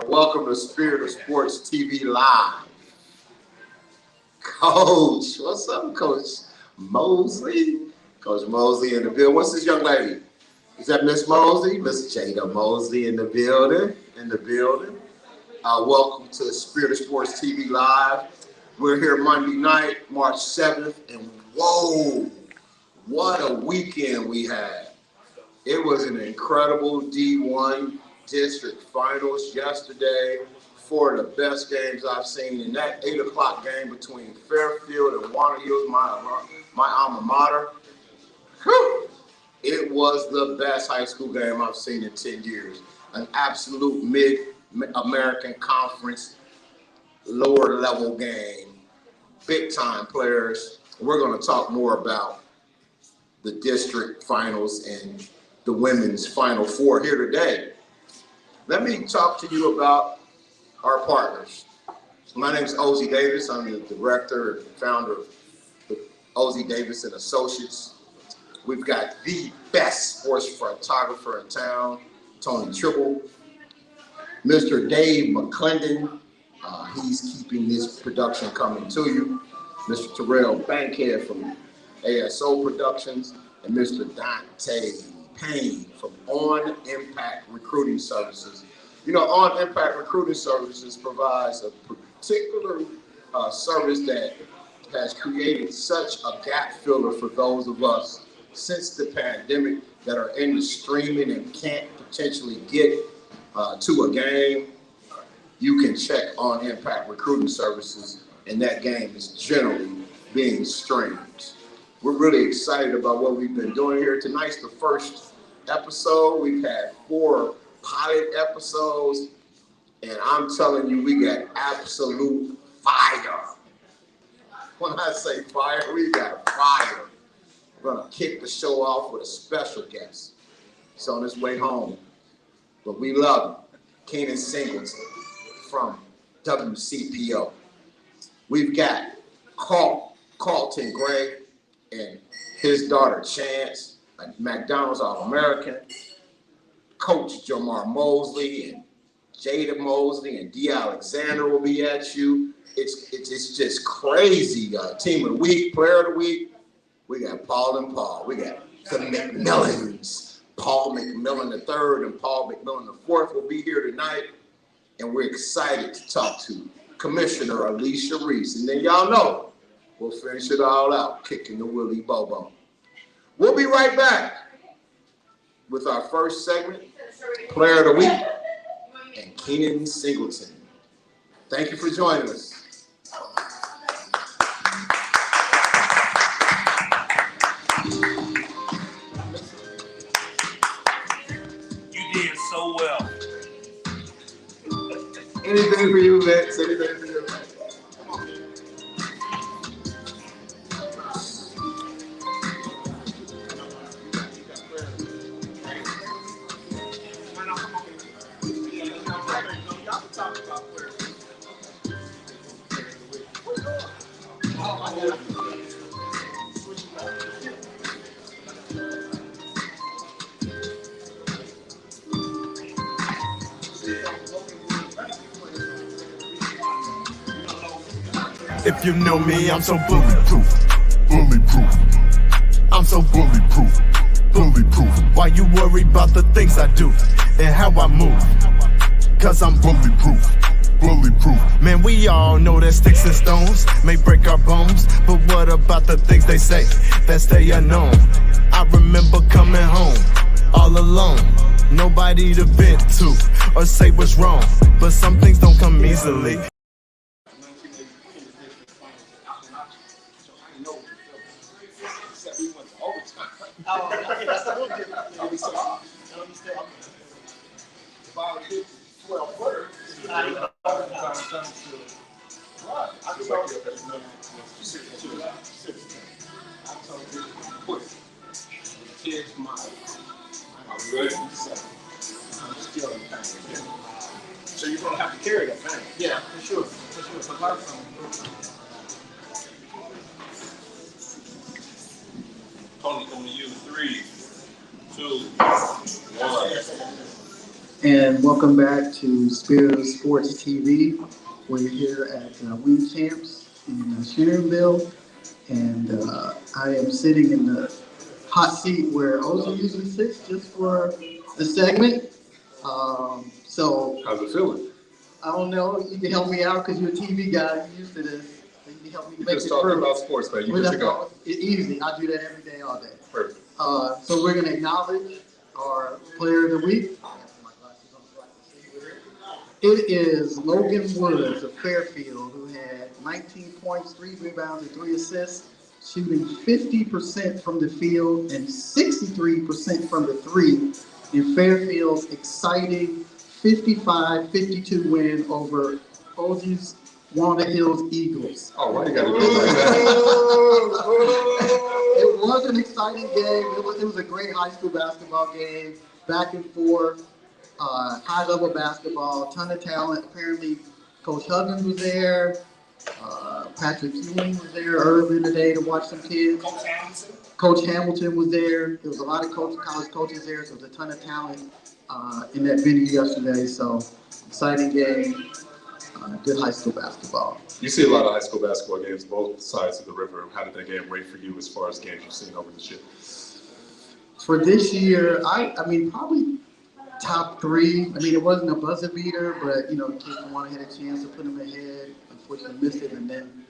and welcome to Spirit of Sports TV Live. Coach, what's up, Coach Mosley? Coach Mosley in the building. What's this young lady? Is that Miss Mosley? Miss Jada Mosley in the building. Welcome to Spirit of Sports TV Live. We're here Monday night, March 7th, and whoa, what a weekend we had. It was an incredible D1 district finals yesterday. Four of the best games I've seen. In that 8 o'clock game between Fairfield and Walnut Hills, my alma mater. Whew. It was the best high school game I've seen in 10 years. An absolute mid-American conference, lower level game, big time players. We're going to talk more about the district finals and the women's Final Four here today. Let me talk to you about our partners. My name is Ozzie Davis. I'm the director and founder of the Ozzie Davis and Associates. We've got the best sports photographer in town, Tony Tribble. Mr. Dave McClendon, he's keeping this production coming to you. Mr. Terrell Bankhead from ASO Productions, and Mr. Dante Payne from On Impact Recruiting Services. You know, On Impact Recruiting Services provides a particular service that has created such a gap filler for those of us since the pandemic that are in the streaming and can't potentially get to a game. You can check On Impact Recruiting Services, and that game is generally being streamed. We're really excited about what we've been doing here. Tonight's the first episode. We've had 4 pilot episodes, and I'm telling you, we got absolute fire. When I say fire, we got fire. We're gonna kick the show off with a special guest. He's on his way home, but we love him. Keenan Singleton from WCPO. We've got Carlton Gray and his daughter Chance, a McDonald's All-American. Coach Jamar Mosley and Jada Mosley and D. Alexander will be at you. It's just crazy. Team of the week, player of the week. We got Paul and Paul. We got the McMillans. Paul McMillan III and Paul McMillan IV will be here tonight. And we're excited to talk to Commissioner Alicia Reese. And then y'all know, we'll finish it all out, kicking the Willie Bobo. We'll be right back with our first segment, Player of the Week, and Keenan Singleton. Thank you for joining us. You did so well. Anything for you, Vince? Anything for you, Vince? If you know me, I'm so bulletproof. I'm so bulletproof. Why you worry about the things I do and how I move? Cause I'm bulletproof. Man, we all know that sticks and stones may break our bones, but what about the things they say that stay unknown? I remember coming home all alone, nobody to vent to or say what's wrong, but some things don't come easily. That's a little different. No, we still are. No, we still are. If I would hit 12 footers, I told you to put it. Here's mine. I'm ready to say. I'm still in pain. So you're going to have to carry that pain. Yeah, for sure. For sure. Tony, on you, 3, 2, 1. And welcome back to Spirit of Sports TV. We're here at Wing Camps in Sharonville, and I am sitting in the hot seat where Ozu usually sits just for the segment. So How's it feeling? I don't know. You can help me out because you're a TV guy. You're used to this. So you can help me You're make just it talking through. about sports, man. You good to go. Easy. I do that every day, all day. Perfect. So we're going to acknowledge our player of the week. It is Logan Woods of Fairfield, who had 19 points, 3 rebounds, and 3 assists, shooting 50% from the field and 63% from the three in Fairfield's exciting 55-52 win over Ozu's Walnut Hills Eagles. Oh, why you gotta do it like that? It was an exciting game. It was a great high school basketball game, back and forth, high-level basketball, ton of talent. Apparently, Coach Huggins was there. Patrick Ewing was there earlier today to watch some kids. Coach Hamilton was there. There was a lot of college coaches there, so there was a ton of talent in that venue yesterday. So, exciting game. Good high school basketball. You see a lot of high school basketball games both sides of the river. How did that game rate for you as far as games you've seen over this year? For this year, I mean, probably top 3. I mean, it wasn't a buzzer beater, but, kids wanted to have a chance to put them ahead. Unfortunately, missed it, and then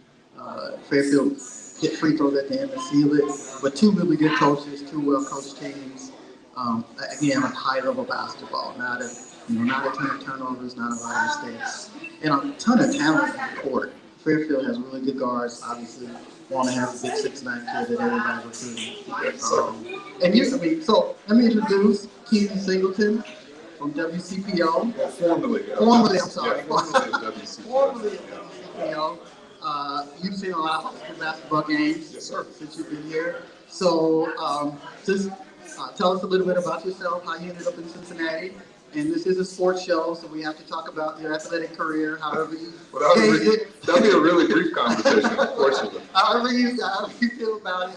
Fairfield hit free throws at the end to seal it. But 2 really good coaches, 2 well-coached teams. Again, like high-level basketball, not a ton of turnovers, not a lot of mistakes, and a ton of talent on the court. Fairfield has really good guards, obviously. Want to have a big 6'9" kid that everybody recruiting. So let me introduce Keenan Singleton from WCPO. Well, formerly of WCPO. Formerly of WCPO. You've seen a lot of high school basketball games. Yes, sir. Since you've been here. So just tell us a little bit about yourself, how you ended up in Cincinnati. And this is a sports show, so we have to talk about your athletic career, however you That'd be a really brief conversation, unfortunately. however you feel about it.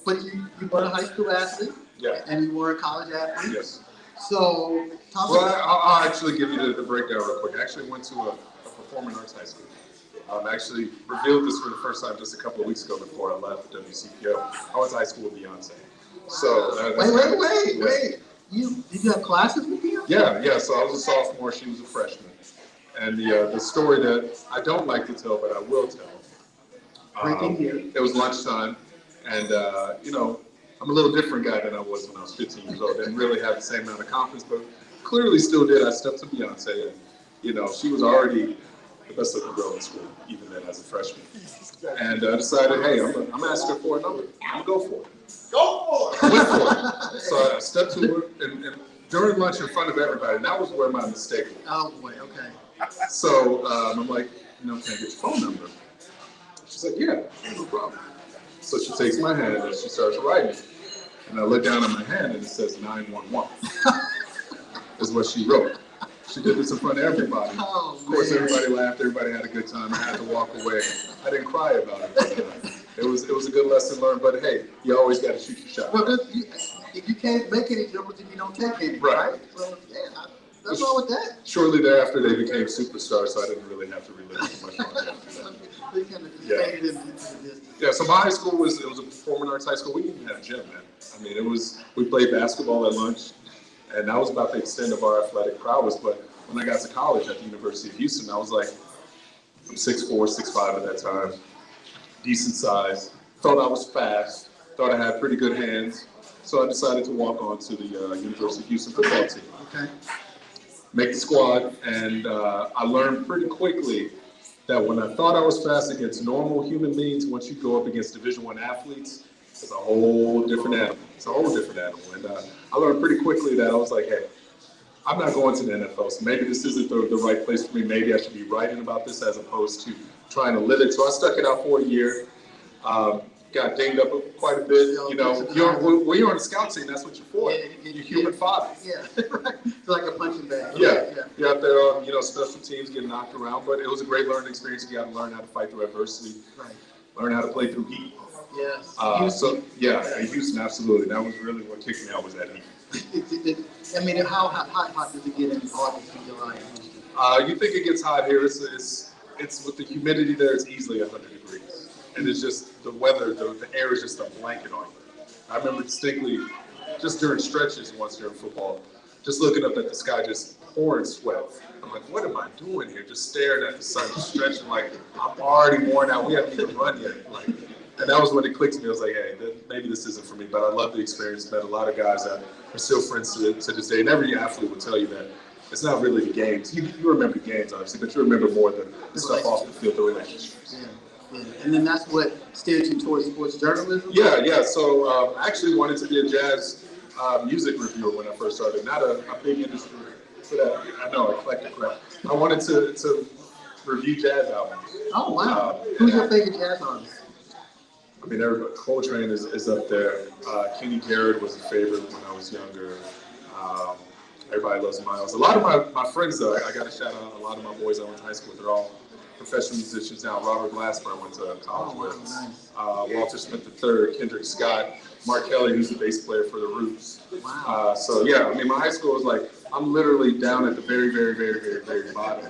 But you were a high school athlete, Yeah. and you were a college athlete. Yes. So talk Well, about I'll actually give you the breakdown real quick. I actually went to a performing arts high school. Actually revealed this for the first time just a couple of weeks ago before I left WCPO. I went to high school with Beyonce. So Wait. Did you have classes with you? Yeah. So I was a sophomore. She was a freshman. And the story that I don't like to tell, but I will tell. Breaking here. It was lunchtime, and I'm a little different guy than I was when I was 15 years old. Didn't really have the same amount of confidence, but clearly still did. I stepped to Beyonce, and she was already the best looking girl in school, even then as a freshman. And I decided, hey, I'm asking her for a number. I'm gonna go for it. I went for it. So I stepped to her, and during lunch in front of everybody, and that was where my mistake was. Oh boy, okay. So I'm like, can I get your phone number? She's like, yeah, no problem. So she takes my hand and she starts writing. And I look down at my hand and it says 911. Is what she wrote. She did this in front of everybody. Oh, of course, man. everybody laughed. Everybody had a good time. I had to walk away. I didn't cry about it. But, it was a good lesson learned. But hey, you always got to shoot your shot. Well, if you can't make any jumpers, if you don't take any, Right. So that's all with that. Shortly thereafter, they became superstars, so I didn't really have to relive too much on after that. They kind of just Yeah. faded into the distance. Yeah, so my high school was a performing arts high school. We didn't even have a gym, man. I mean, we played basketball at lunch, and that was about the extent of our athletic prowess. But when I got to college at the University of Houston, I was like, I'm 6'4", 6'5" at that time, decent size. Thought I was fast. Thought I had pretty good hands. So I decided to walk on to the University of Houston football team. Okay. Make the squad, and I learned pretty quickly that when I thought I was fast against normal human beings, once you go up against Division I athletes, it's a whole different animal. It's a whole different animal. And I learned pretty quickly that I was like, hey, I'm not going to the NFL, so maybe this isn't the right place for me. Maybe I should be writing about this as opposed to trying to live it. So I stuck it out for a year. Got dinged up quite a bit. When you're on the scout team, that's what you're for. You're human fodder. Yeah, it's like a punching bag. Yeah. You're out there on, special teams getting knocked around, but it was a great learning experience. You got to learn how to fight through adversity, Right. learn how to play through heat. Yes. In Houston, absolutely. That was really what kicked me out was that heat. I mean, how hot does it get in August and July in Houston? You think it gets hot here? It's with the humidity there. It's easily 100 degrees, and it's just the weather. The air is just a blanket on you. I remember distinctly, just during stretches once during football, just looking up at the sky, just pouring sweat. I'm like, what am I doing here? Just staring at the sun, just stretching like I'm already worn out. We haven't even run yet. Like, and that was when it clicked to me. I was like, hey, maybe this isn't for me. But I love the experience. Met a lot of guys that are still friends to this day. And every athlete will tell you that it's not really the games. You remember the games, obviously, but you remember more the stuff off the field, the relationships. Yeah. And then that's what steered you towards sports journalism? Yeah. So I actually wanted to be a jazz music reviewer when I first started. Not a big industry for that. I know, eclectic crap. I wanted to review jazz albums. Oh, wow. Who's your favorite jazz artist? I mean, Coltrane is up there. Kenny Garrett was a favorite when I was younger. Everybody loves Miles. A lot of my friends, though, I got to shout out a lot of my boys I went to high school with. They're all professional musicians now. Robert Glasper I went to college with. Nice. Walter Smith III, Kendrick Scott, Mark Kelly, who's the bass player for The Roots. Wow. So, yeah, I mean, my high school was like, I'm literally down at the very, very, very, very, very bottom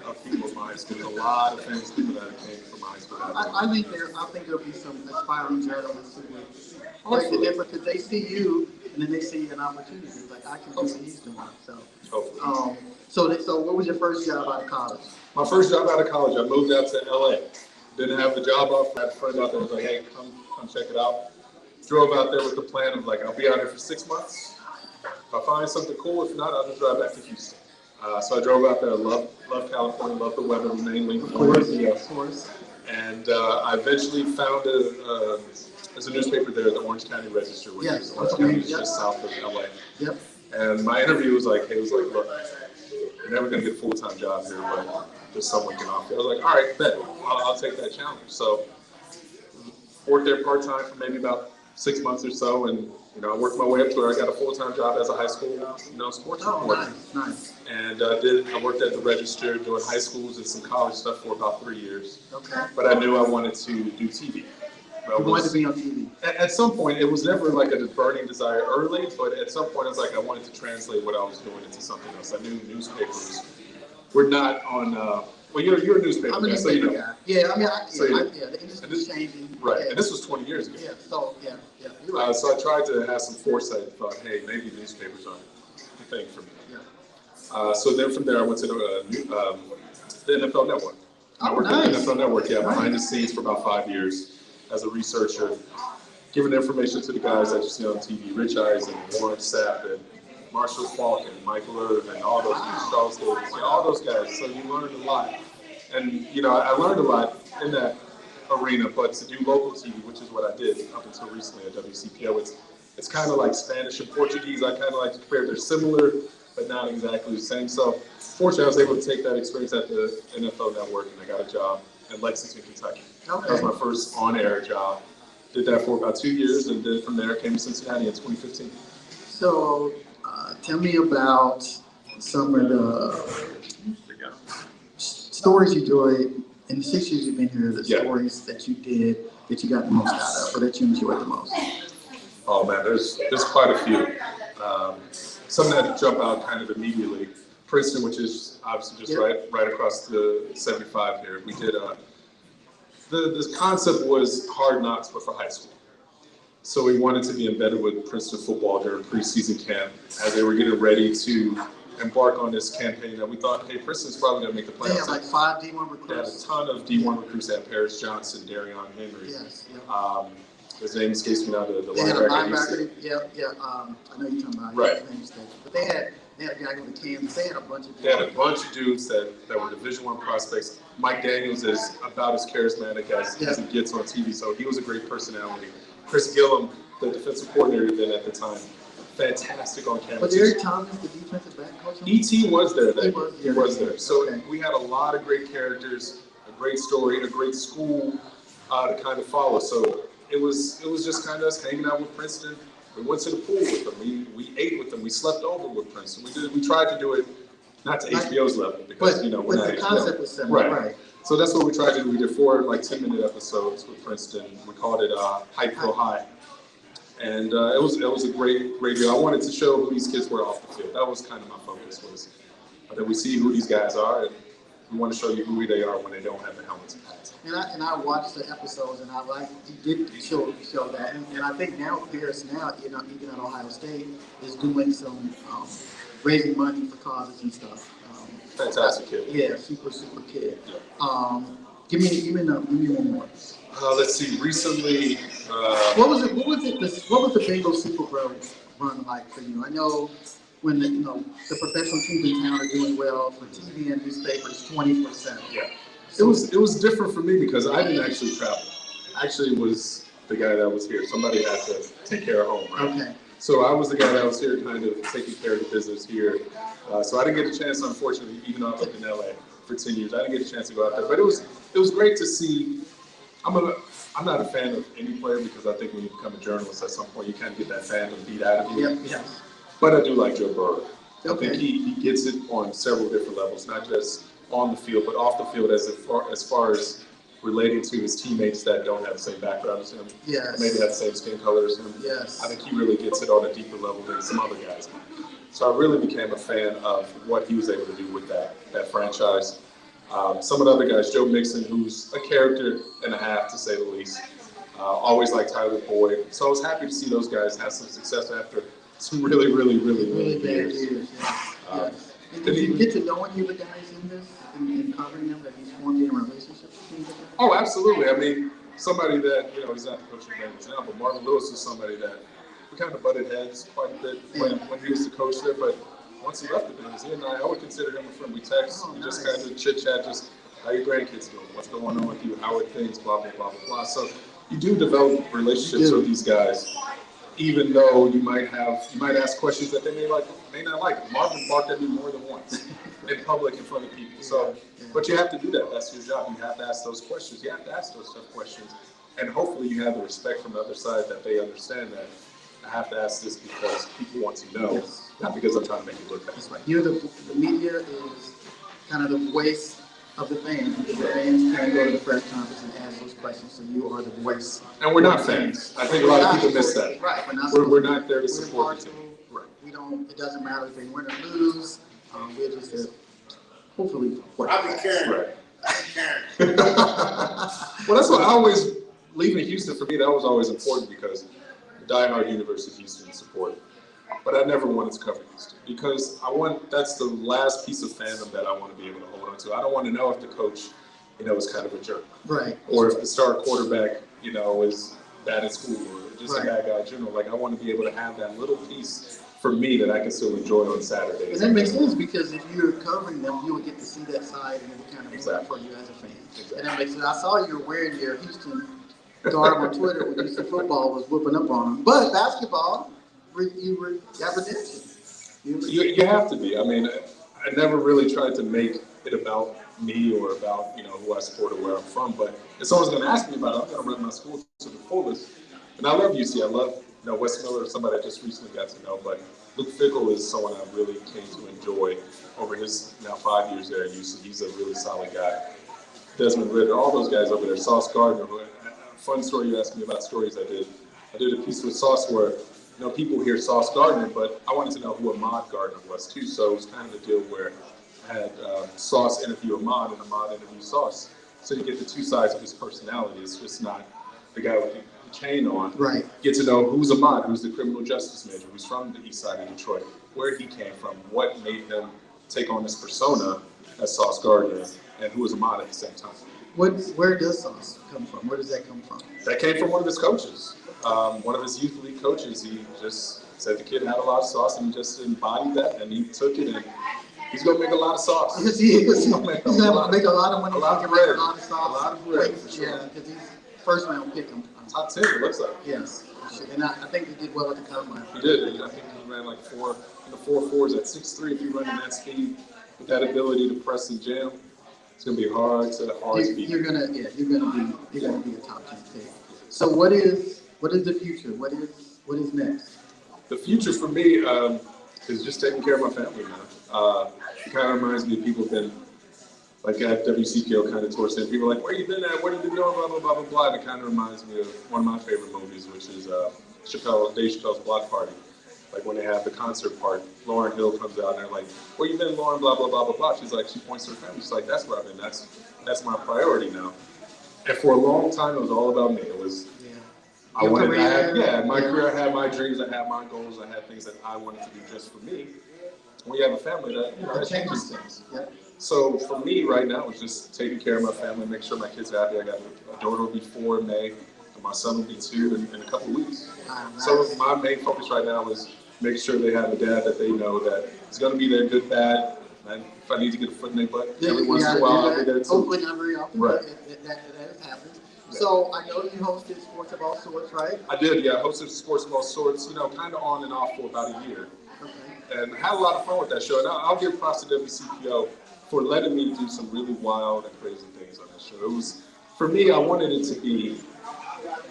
of people in my high school. There's a lot of famous people that came from my high school. I think there'll be some aspiring journalists who will make the difference because they see you and then they see an opportunity. Like, I can do what he's doing. So what was your first job out of college? My first job out of college, I moved out to LA. Didn't have the job offer. I had a friend out there who was like, hey, come check it out. Drove out there with the plan of like, I'll be out here for 6 months. If I find something cool, if not, I'll just drive back to Houston. So I drove out there. Love California, love the weather mainly. Of course. And I eventually found there's a newspaper there, the Orange County Register, which is Orange County, just south of LA. Yep. And my interview was like, look, you're never gonna get a full-time job here, but there's someone can offer. I was like, all right, bet, I'll take that challenge. So worked there part-time for maybe about 6 months or so, and I worked my way up to where I got a full-time job as a high school, sports reporter. Nice. And I worked at the Register doing high schools and some college stuff for about 3 years. Okay. But I knew I wanted to do TV. You wanted to be on TV? At some point, it was never like a burning desire early, but at some point, it's like I wanted to translate what I was doing into something else. I knew newspapers were not on. Well, you're a newspaper I'm a guy, so newspaper you know. guy. Yeah, I mean, the And industry's changing. Right, Yeah. and this was 20 years ago. Yeah. You're right. So I tried to have some foresight and thought, hey, maybe newspapers aren't the thing for me. Yeah. So then from there, I went to the NFL Network. I worked at the NFL Network, behind the scenes for about 5 years as a researcher, giving information to the guys that you see on TV, Rich Eisen, Warren Sapp, and Marshall Falk, and Michael Irv, and all those guys, Charles Davis, all those guys. So you learned a lot. And, I learned a lot in that arena, but to do local TV, which is what I did up until recently at WCPO, it's kind of like Spanish and Portuguese. I kind of like to compare. They're similar, but not exactly the same. So fortunately, I was able to take that experience at the NFL Network, and I got a job in Lexington, Kentucky. Okay. That was my first on-air job. Did that for about 2 years, and then from there came to Cincinnati in 2015. So tell me about some of the stories you enjoyed in the 6 years you've been here, the stories that you did that you got the most out of, or that you enjoyed the most. Oh man, there's quite a few. Some that jump out kind of immediately. Princeton, which is obviously just right across the 75 here. We did the concept was Hard Knocks, but for high school. So we wanted to be embedded with Princeton football during preseason camp as they were getting ready to embark on this campaign that we thought, hey, Princeton's probably going to make the playoffs. They had like 5 D1 recruits. They had a ton of D1 recruits. They had Paris Johnson, Darion Henry. Yes. His name escapes me now. The they had a linebacker. linebacker. I know you're talking about. Right. But they had a guy going to Kansas. They had a bunch of. They had a bunch of dudes that were Division I prospects. Mike Daniels is about as charismatic as he gets on TV, so he was a great personality. Chris Gillum, the defensive coordinator then at the time, fantastic on camera. Was Eric Thomas the defensive back coach? E.T. was there then. He was there. So we had a lot of great characters, a great story, a great school to kind of follow. So it was just kind of us hanging out with Princeton. We went to the pool with them. We ate with them. We slept over with Princeton. We tried to do it not to HBO's level because we're not the HBO. concept was similar, right? So that's what we tried to do. We did 4 10-minute episodes with Princeton. We called it Hype Go High. And it was a great deal. I wanted to show who these kids were off the field. That was kind of my focus, was that we see who these guys are, and we want to show you who they are when they don't have the helmets and hats. And I watched the episodes, and he did show that, and I think now Paris now, even at Ohio State, is doing some raising money for causes and stuff. Fantastic kid. Yeah, super kid. Yeah. Give me one more. Let's see. Recently, What was the Bengals Super Bowl run like for you? I know when the professional teams in town are doing well, for TV and newspapers, 20%. yeah, it was different for me because I didn't actually travel. I actually was the guy that was here. Somebody had to take care of home, right? Okay. So I was the guy that was here, kind of taking care of the business here. So I didn't get a chance, unfortunately, even though I lived in LA for 10 years. I didn't get a chance to go out there, but it was great to see. I'm not a fan of any player because I think when you become a journalist, at some point you kind of get that fandom beat out of you. Yep. Yeah. But I do like Joe Burrow. Okay. I think he gets it on several different levels, not just on the field, but off the field as far as relating to his teammates that don't have the same background as him. Yes. Maybe have the same skin color as him. Yes. I think he really gets it on a deeper level than some other guys. So I really became a fan of what he was able to do with that franchise. Some of the other guys, Joe Mixon, who's a character and a half to say the least. Always like Tyler Boyd. So I was happy to see those guys have some success after some really bad years. Yeah. Did you get to know any of the guys in this and covering them? That you formed any relationships with them? Oh, absolutely. I mean, somebody that, he's not the coach of the Bengals now, but Marvin Lewis is somebody that we kind of butted heads quite a bit when he was the coach there. But once he left the Bengals, he and I would consider him a friend. We text, just kind of chit-chat, just how your grandkids doing, what's going on with you, how are things, blah, blah, blah, blah, blah. So you do develop relationships with these guys, even though you might ask questions that they may not like. Marvin barked at me more than once in public in front of people. So, but you have to do that. That's your job. You have to ask those questions. You have to ask those tough questions. And hopefully you have the respect from the other side that they understand that I have to ask this because people want to know, not because I'm trying to make it look bad. That's right. The media is kind of the voice of the fans, because the fans can't go to the press conference and ask those questions, so you are the voice. And we're not fans. I think a lot of people miss that. Right. We're not there to support the team. Right. It doesn't matter if they win or lose. We're just there, hopefully. I'll be caring. Right. Caring. Well, that's what I always, leaving Houston, for me, that was always important because the diehard University of Houston supporter. But I never wanted to cover Houston because that's the last piece of fandom that I want to be able to hold on to. I don't want to know if the coach, is kind of a jerk. Right. Or if the star quarterback, is bad at school or just a bad guy in general. Like, I want to be able to have that little piece for me that I can still enjoy on Saturdays. And that makes sense because if you're covering them, you would get to see that side and it would kind of work for you as a fan. Exactly. And that makes sense. I saw you were wearing your Houston garb on Twitter when Houston football was whooping up on them. But basketball, you got redemption. You have to be. I mean, I never really tried to make it about me or about, who I support or where I'm from. But if someone's going to ask me about it, I'm going to run my school to the fullest. And I love UC. I love, Wes Miller, somebody I just recently got to know. But Luke Fickell is someone I really came to enjoy over his now 5 years there at UC. He's a really solid guy. Desmond Ridder, all those guys over there. Sauce Gardner. Fun story you asked me about stories I did. I did a piece with Sauce where, people hear Sauce Gardner, but I wanted to know who Ahmad Gardner was too. So it was kind of a deal where I had Sauce interview Ahmad and Ahmad interview Sauce. So you get the two sides of his personality. It's just not the guy with the chain on. Right. Get to know who's Ahmad, who's the criminal justice major, who's from the east side of Detroit, where he came from, what made him take on this persona as Sauce Gardner, and who was Ahmad at the same time. Where does Sauce come from? Where does that come from? That came from one of his coaches. One of his youth league coaches. He just said the kid had a lot of sauce and he just embodied that, and he took it, and he's going to make a lot of sauce. Yes, he is. He's going to make a lot of money. A lot of bread. A lot of sauce. A lot of bread, for sure. Yeah, because he's first round pick. Top 10, it looks like. Yes. And I think he did well at the combine. He did. I think he ran like 4.4s at 6'3". If you run in that speed with that ability to press and jam, it's going to be hard to beat. You're gonna be a top 10 pick. So what is the future? What is next? The future for me is just taking care of my family now. It kind of reminds me of people been like at WCKO kind of towards the end. People are like, where you been at? What have you been doing? Blah, blah, blah, blah, blah. And it kind of reminds me of one of my favorite movies, which is Dave Chappelle's Block Party. Like when they have the concert part, Lauryn Hill comes out and they're like, "Where you been, Lauren?" Blah blah blah blah blah. She's like, she points to her family. She's like, "That's where I've been. That's my priority now." And for a long time, it was all about me. It was I wanted to have my career. I had my dreams. I had my goals. I had things that I wanted to do just for me. When you have a family, that changes things. Yep. So for me right now, it's just taking care of my family, make sure my kids are happy. I got a daughter will be 4 in May, and my son will be 2 in a couple of weeks. So my main focus right now is make sure they have a dad that they know that is going to be there, good, bad. And if I need to get a foot in their butt every once in a while, I'll be there too. Hopefully not very often, Right. but that has happened. Yeah. So I know you hosted Sports of All Sorts, right? I did, yeah. I hosted Sports of All Sorts, kind of on and off for about a year. Okay. And I had a lot of fun with that show. And I'll give props to WCPO for letting me do some really wild and crazy things on that show. It was, for me, I wanted it to be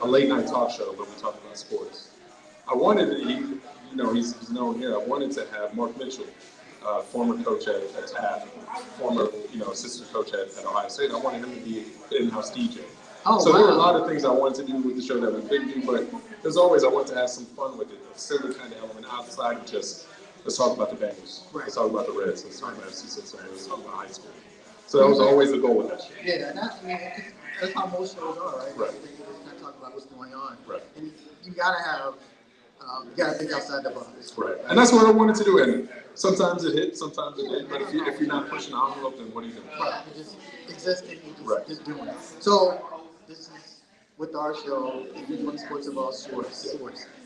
a late night talk show, but we talk about sports. I wanted it, he's known here. I wanted to have Mark Mitchell, former coach at Taft, former, assistant coach at Ohio State. I wanted him to be an in-house DJ. Oh, so wow. there were a lot of things I wanted to do with the show that we couldn't do, but as always, I wanted to have some fun with it, a silly kind of element outside of just, let's talk about the Bengals, right. Let's talk about the Reds, let's talk about FC Cincinnati, let's talk about high school. So that was always the goal with that show. Yeah, and that's how most shows are, right? Right. They just kind of talk about what's going on. Right. And you gotta think outside the box. Right. And that's what I wanted to do. And sometimes it hit, sometimes it didn't. But if you're not pushing the envelope, then what are you doing? Right. You're just existing, Right. just doing it. So this is with our show, Division I Sports of All Sorts.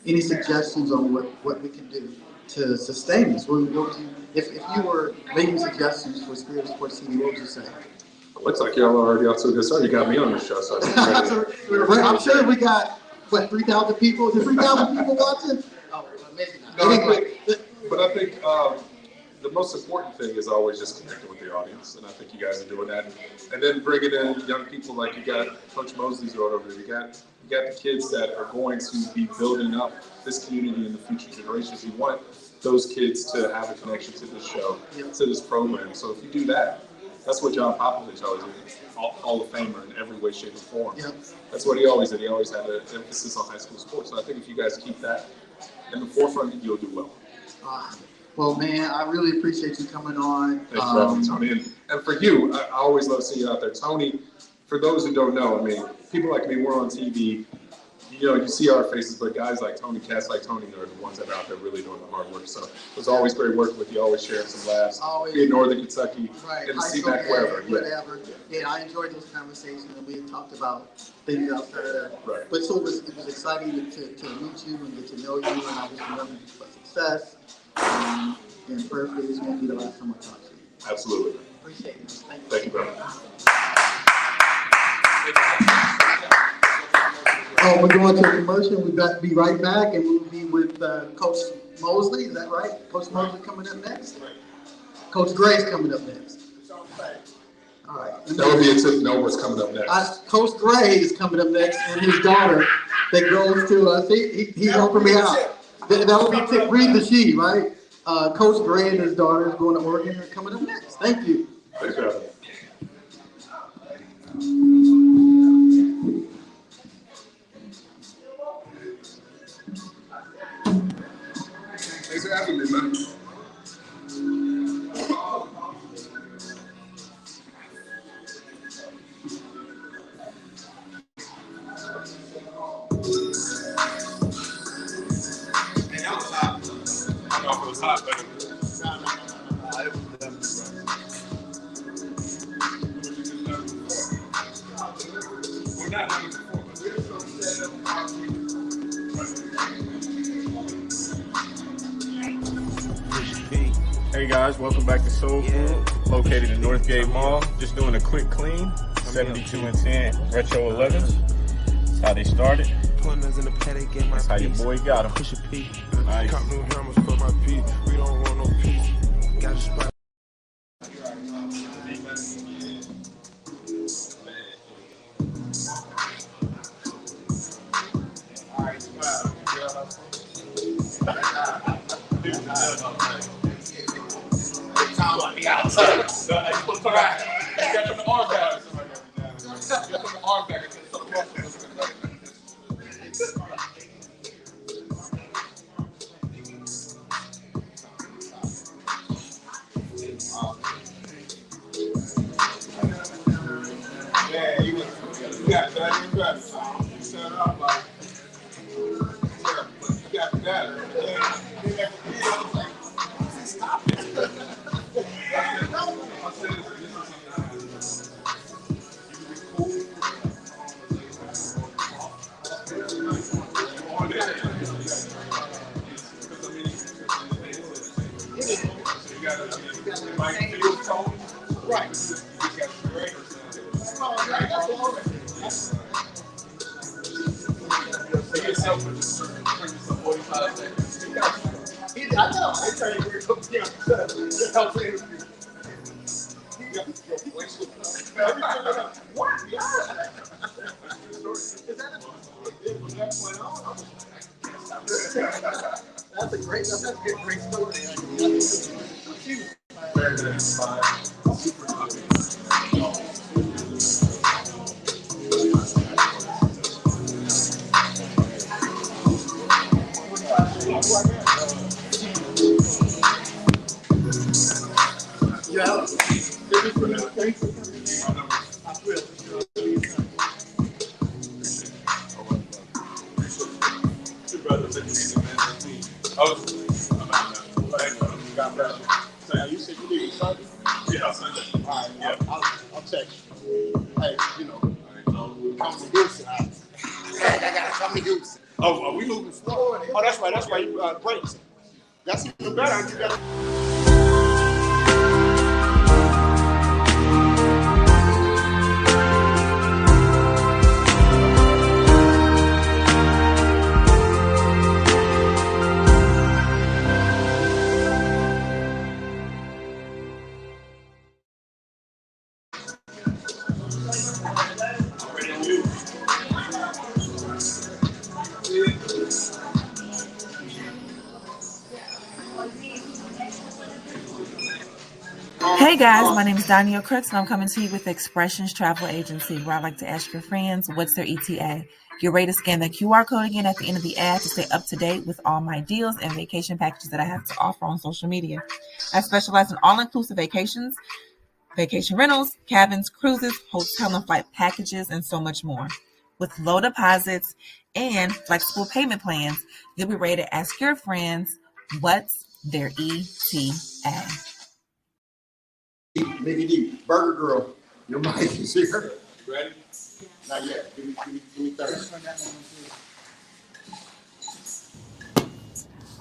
Any suggestions on what we can do to sustain this? What would you, if you were making suggestions for Spirit of Sports TV, what would you say? It looks like y'all are already off to a good start. You got me on the show, so I'm sure we got 3,000 people. Is there 3,000 people watching? Oh, maybe not. No, but I think the most important thing is always just connecting with the audience, and I think you guys are doing that. And then bringing in young people like you got Coach Mosley's right over there. You got the kids that are going to be building up this community in the future generations. You want those kids to have a connection to this show, to this program. So if you do that, that's what John Popovich always did. Hall of Famer in every way, shape, or form. Yep. That's what he always did. He always had an emphasis on high school sports. So I think if you guys keep that in the forefront, you'll do well. Well, man, I really appreciate you coming on. Thanks for having me, Tony. And for you, I always love seeing you out there. Tony, for those who don't know, people like me, we're on TV. You see our faces, but guys like Tony, cats like Tony are the ones that are out there really doing the hard work. So it was always great working with you, always sharing some laughs. Always. In Northern Kentucky, Right, in the high school, CMAC, wherever. whatever. Yeah, I enjoyed those conversations, and we had talked about things outside of that. Right. But so it was exciting to meet you and get to know you, and I wish you nothing but success. And prayerfully, this won't be the last time I talk to you. Absolutely. Appreciate it. Thank you very much. Oh, we're going to a commercial. We've got to be right back, and we'll be with Coach Mosley. Is that right? Coach Mosley coming up next? Coach Gray's coming up next. All right. That would be a tip to know what's coming up next. Coach Gray is coming up next, and his daughter that goes to, he's helping me out. That would be tip, read the sheet, right? Coach Gray and his daughter is going to Oregon are coming up next. Thank you. Thanks for having me. Thanks for having me, man. Hot, but we're not Hey guys, welcome back to Soul Food, located in Northgate Mall. Just doing a quick clean, 72 and 10 retro 11s. That's how they started. That's how your boy got them. Nice. We don't want no peace. Got a spot. You got better and better, Tom. You set up like, but you got better. Stop it. Right. I know. I tell you where it comes down. What? That's a great story. You said you leave Sunday? Yeah, Sunday. All right, yeah. I'll text you. Hey, you know, come to Goose. I gotta come to Goose. Oh, are we moving forward? Oh, that's right. That's right. You breaks. That's even better. You got. Hey guys, my name is Danielle Crooks and I'm coming to you with Expressions Travel Agency, where I like to ask your friends what's their ETA. Get ready to scan the QR code again at the end of the ad to stay up to date with all my deals and vacation packages that I have to offer on social media. I specialize in all-inclusive vacations, vacation rentals, cabins, cruises, hotel and flight packages, and so much more. With low deposits and flexible payment plans, you'll be ready to ask your friends what's their ETA. Mickey D, Burger Girl, your mic is here. Ready? Not yet. Give me 30.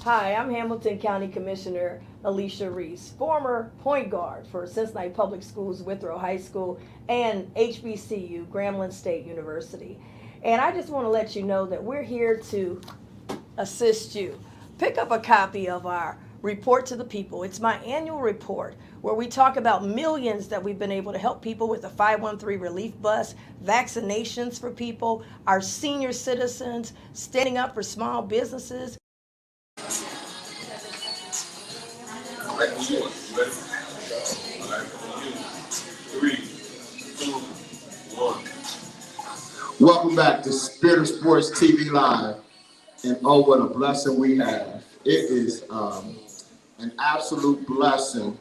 Hi, I'm Hamilton County Commissioner Alicia Reese, former point guard for Cincinnati Public Schools, Withrow High School, and HBCU, Grambling State University. And I just want to let you know that we're here to assist you. Pick up a copy of our Report to the People. It's my annual report where we talk about millions that we've been able to help people with the 513 relief bus, vaccinations for people, our senior citizens, standing up for small businesses. Welcome back to Spirit of Sports TV Live. And oh, what a blessing we have. It is an absolute blessing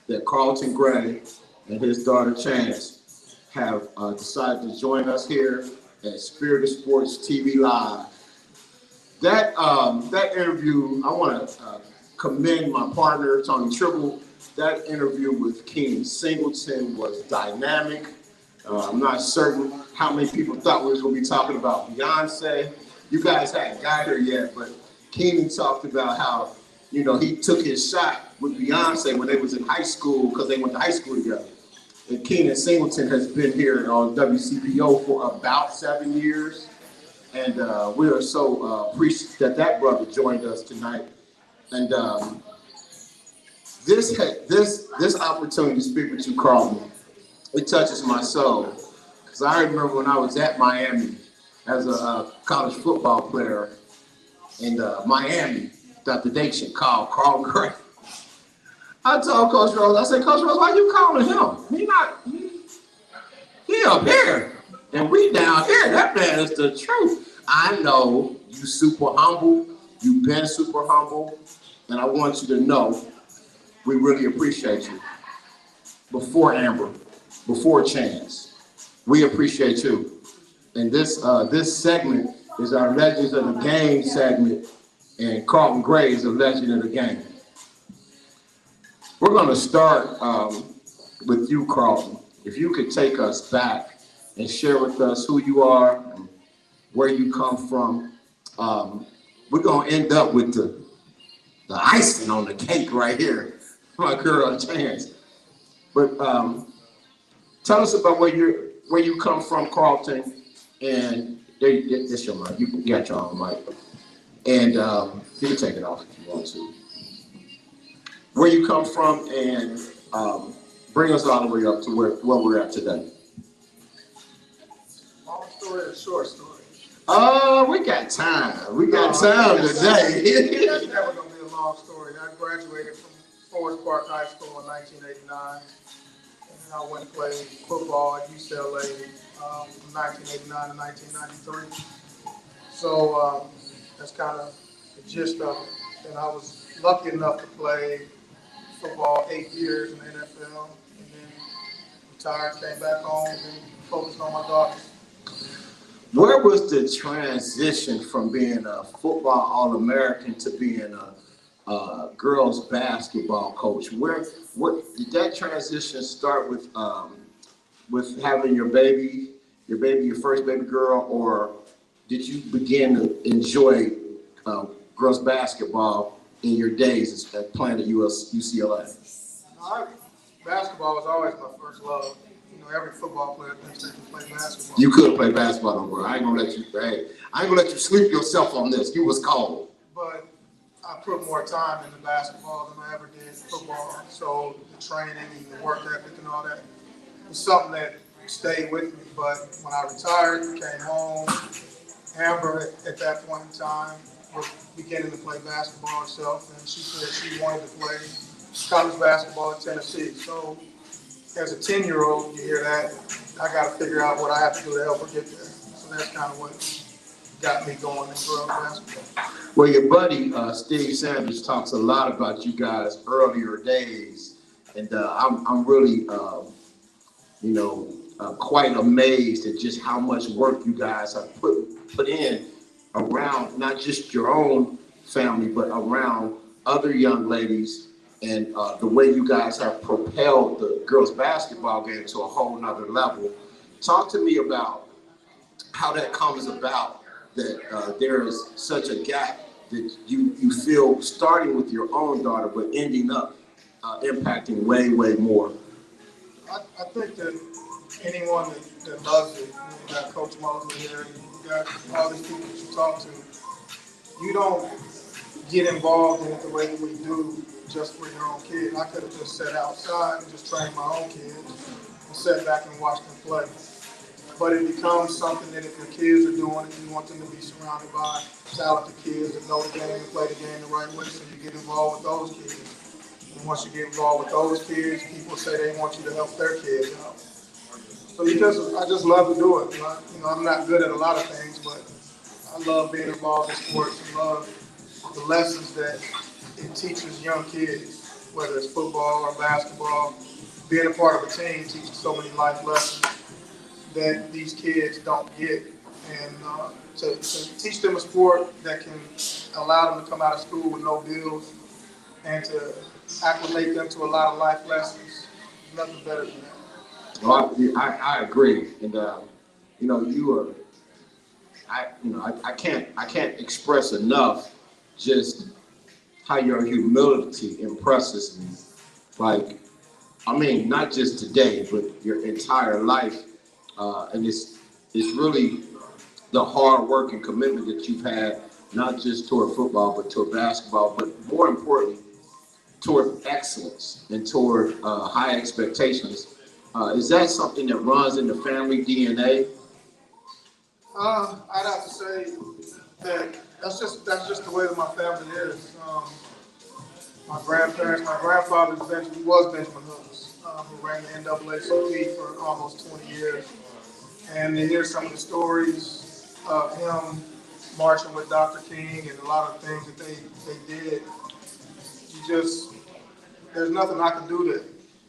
that Carlton Gray and his daughter Chance have decided to join us here at Spirit of Sports TV Live. That interview, I want to commend my partner, Tony Tribble. That interview with Keenan Singleton was dynamic. I'm not certain how many people thought we was going to be talking about Beyonce. You guys hadn't got her yet, but Keenan talked about how, you know, he took his shot with Beyonce when they was in high school because they went to high school together. And Keenan Singleton has been here on WCPO for about 7 years. And we are so appreciative that brother joined us tonight. And this opportunity to speak with you, Carlton, it touches my soul. Because I remember when I was at Miami as a college football player in Miami, Dr. Dacian called Carlton Gray. I told Coach Rose, I said, Coach Rose, why you calling him? He up here, and we down here. That man is the truth. I know you super humble. You've been super humble, and I want you to know we really appreciate you. Before Amber, before Chance, we appreciate you. And this segment is our Legends of the Game segment, and Carlton Gray is a legend of the game. We're going to start with you, Carlton. If you could take us back and share with us who you are and where you come from. We're going to end up with the icing on the cake right here, my girl Chance. But tell us about where you come from, Carlton, and that's your mic. You got your own mic, and you can take it off if you want to. Where you come from, and bring us all the way up to where we're at today. Long story or short story? We got time. We got time today. That's never gonna be a long story. I graduated from Forest Park High School in 1989. And I went and played football at UCLA from 1989 to 1993. So that's kind of the gist of it. And I was lucky enough to play football 8 years in the NFL, and then retired, came back home, and focused on my daughters. Where was the transition from being a football All-American to being a girls basketball coach? Where did that transition start with having your first baby girl, or did you begin to enjoy girls basketball in your days at playing at UCLA? Basketball was always my first love. You know, every football player thinks they can play basketball. You could play basketball, no more. I ain't gonna let you sleep yourself on this. You was cold. But I put more time into basketball than I ever did football. So the training and the work ethic and all that was something that stayed with me. But when I retired, came home, Amber at that point in time was beginning to play basketball herself, and she said she wanted to play college basketball at Tennessee. So as a 10-year-old, you hear that, I got to figure out what I have to do to help her get there. So that's kind of what got me going in girls basketball. Well, your buddy Steve Sanders talks a lot about you guys' earlier days, and I'm really, quite amazed at just how much work you guys have put in around not just your own family, but around other young ladies, and the way you guys have propelled the girls basketball game to a whole nother level. Talk to me about how that comes about, that there is such a gap that you feel starting with your own daughter, but ending up impacting way, way more. I think that anyone that loves it, you got Coach Mosley here, you got all these people that you talk to, you don't get involved in it the way that we do just for your own kid. I could have just sat outside and just trained my own kids and sat back and watched them play. But it becomes something that if your kids are doing it, you want them to be surrounded by talented kids that know the game and play the game the right way, so you get involved with those kids. And once you get involved with those kids, people say they want you to help their kids out. So I just love to do it. I'm not good at a lot of things, but I love being involved in sports and love the lessons that it teaches young kids, whether it's football or basketball. Being a part of a team teaches so many life lessons that these kids don't get. And to teach them a sport that can allow them to come out of school with no bills and to acclimate them to a lot of life lessons, nothing better than that. Well, I agree, and I can't express enough just how your humility impresses me. Like, I mean, not just today, but your entire life, and it's really the hard work and commitment that you've had, not just toward football, but toward basketball, but more importantly, toward excellence and toward high expectations. Is that something that runs in the family DNA? I'd have to say that that's just the way that my family is. My grandfather was Benjamin Hooks, who ran the NAACP for almost 20 years. And to hear some of the stories of him marching with Dr. King and a lot of things that they did, there's nothing I can do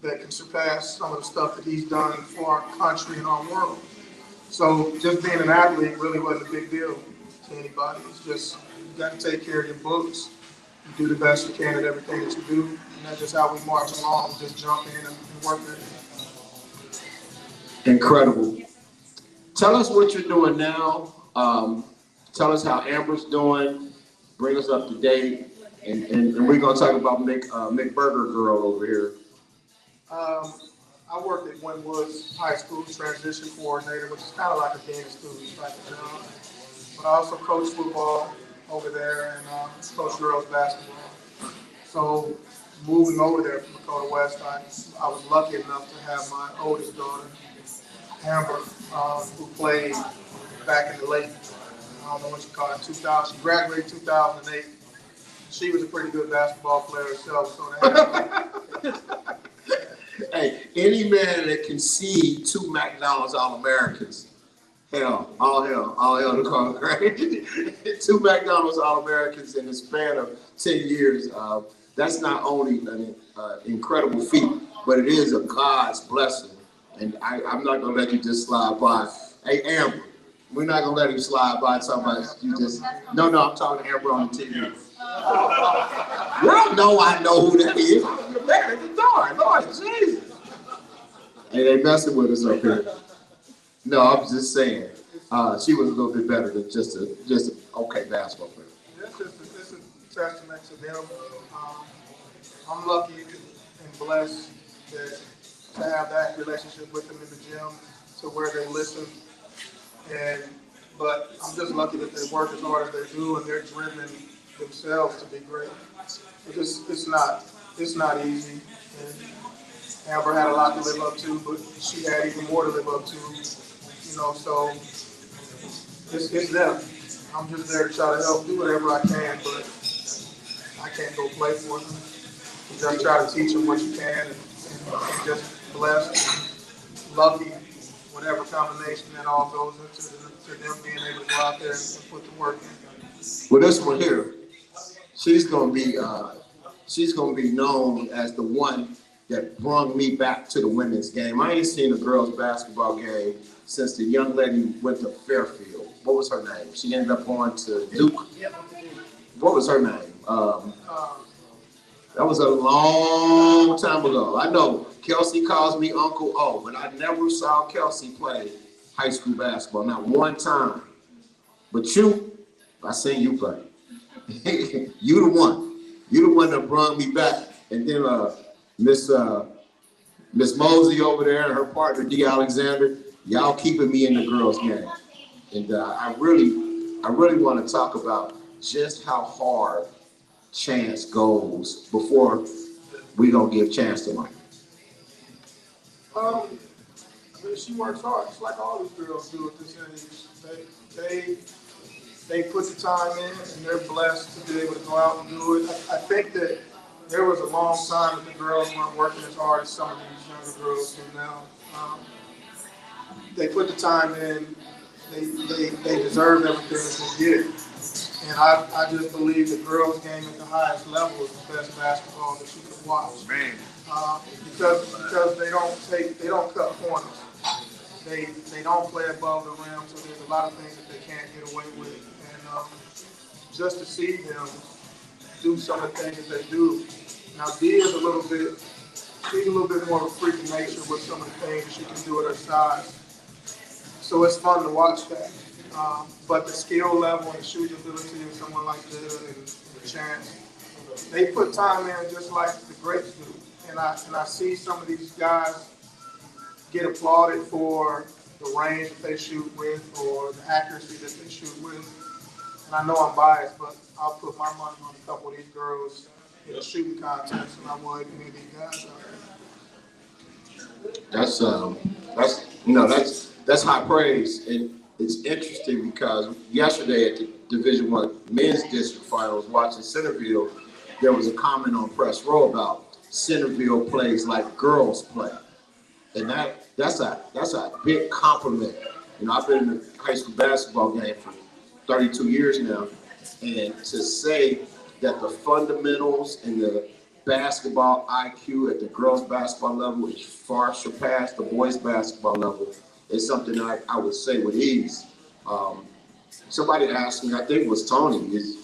that can surpass some of the stuff that he's done for our country and our world. So just being an athlete really wasn't a big deal to anybody. It's just you got to take care of your books. You do the best you can at everything that you do. And that's just how we march along, just jump in and work at it. Incredible. Tell us what you're doing now. Tell us how Amber's doing. Bring us up to date. And we're going to talk about Mick Burger Girl over here. I worked at Wynwoods High School, transition coordinator, which is kind of like a dean of students type of job. But I also coach football over there and coach girls basketball. So moving over there from Dakota West, I was lucky enough to have my oldest daughter, Amber, who played back in the late, I don't know what you call it, 2000. She graduated 2008. She was a pretty good basketball player herself. So to have Hey, any man that can see 2 McDonald's All-Americans, all hell to call, right? 2 McDonald's All-Americans in the span of 10 years. That's not only an incredible feat, but it is a God's blessing. And I'm not going to let you just slide by. Hey, Amber, we're not going to let you slide by somebody. No, I'm talking to Amber on the TV. Well, no, I know who that is. You're back at the door. Lord Jesus. Hey, they messing with us up here. No, I'm just saying. She was a little bit better than just an okay basketball player. It's a testament to them. I'm lucky and blessed to have that relationship with them in the gym, to where they listen. But I'm just lucky that they work as hard as they do and they're driven themselves to be great. It's not easy. And Amber had a lot to live up to, but she had even more to live up to. So it's them. I'm just there to try to help do whatever I can, but I can't go play for them. You just try to teach them what you can and just blessed, lucky, whatever combination that all goes into them being able to go out there and put the work in. Well, this one here, she's gonna be known as the one that brought me back to the women's game. I ain't seen a girls basketball game since the young lady went to Fairfield. What was her name? She ended up going to Duke. What was her name? That was a long time ago. I know Kelsey calls me Uncle O, but I never saw Kelsey play high school basketball, not one time. But I seen you play. You the one. You the one that brought me back. And then Miss Mosey over there and her partner D. Alexander, y'all keeping me in the girls' game. And I really want to talk about just how hard Chance goes before we gonna give Chance the mic. She works hard, just like all these girls do at this age. They put the time in, and they're blessed to be able to go out and do it. I think that there was a long time that the girls weren't working as hard as some of these younger girls do now. They put the time in. They deserve everything that they get. And I just believe the girls' game at the highest level is the best basketball that you can watch. Man. Because they don't cut corners. They don't play above the rim, so there's a lot of things that they can't get away with. And just to see them do some of the things that they do. Now Dee is a little bit more of a freak of nature with some of the things that she can do at her size. So it's fun to watch that. But the skill level and shooting ability of someone like Dida and Chance, they put time in just like the greats do. And I see some of these guys get applauded for the range that they shoot with or the accuracy that they shoot with. And I know I'm biased, but I'll put my money on a couple of these girls in a shooting contest, and I want any of these guys out there. That's high praise, and it's interesting because yesterday at the Division I men's district finals, watching Centerville, there was a comment on Press Row about Centerville plays like girls play, and that's a big compliment. I've been in the high school basketball game for 32 years now, and to say that the fundamentals and the basketball IQ at the girls basketball level is far surpassed the boys basketball level is something I would say with ease. Somebody asked me, I think it was Tony,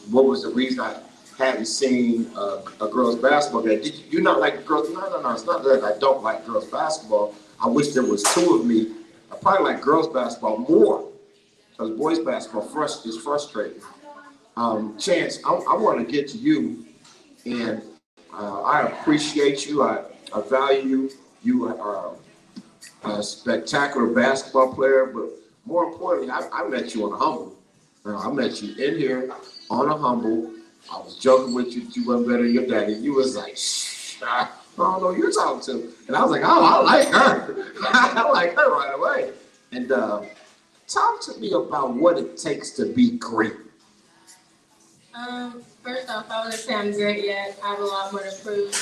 what was the reason I hadn't seen a girls basketball game? Did you not like girls? No, it's not that I don't like girls basketball. I wish there was two of me. I probably like girls basketball more because boys basketball is frustrating. Chance, I want to get to you, and I appreciate you. I value you. You are a spectacular basketball player, but more importantly, I met you on a humble. I met you in here on a humble. I was joking with you. You wasn't better than your daddy. You was like, shh, I don't know who you're talking to. And I was like, oh, I like her. I like her right away. And talk to me about what it takes to be great. First off, I wouldn't say I'm great yet. I have a lot more to prove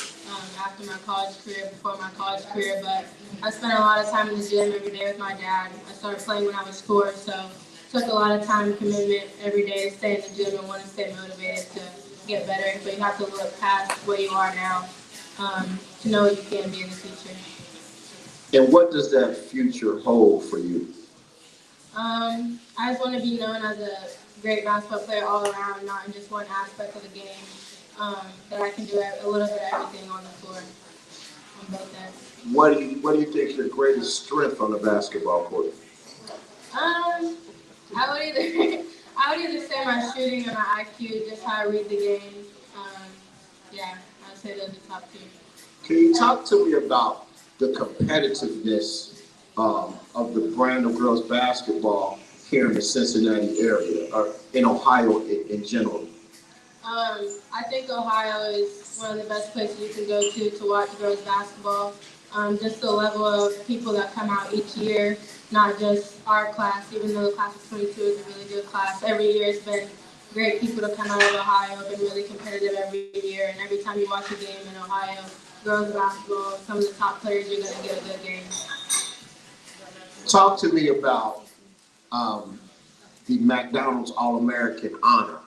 after my college career, before my college career, but I spent a lot of time in the gym every day with my dad. I started playing when I was 4, so it took a lot of time and commitment every day to stay in the gym and want to stay motivated to get better. But you have to look past where you are now to know what you can be in the future. And what does that future hold for you? I just want to be known as a great basketball player all around, not in just one aspect of the game. That I can do a little bit of everything on the floor, on both ends. What do you think is your greatest strength on the basketball court? I would either say my shooting or my IQ, just how I read the game. I'd say those are the top 2. Can you talk to me about the competitiveness of the brand of girls basketball here in the Cincinnati area, or in Ohio in general? I think Ohio is one of the best places you can go to watch girls basketball. Just the level of people that come out each year, not just our class, even though the class of 22 is a really good class. Every year it's been great people to come out of Ohio, been really competitive every year, and every time you watch a game in Ohio, girls basketball, some of the top players, you're going to get a good game. Talk to me about the McDonald's All-American honor.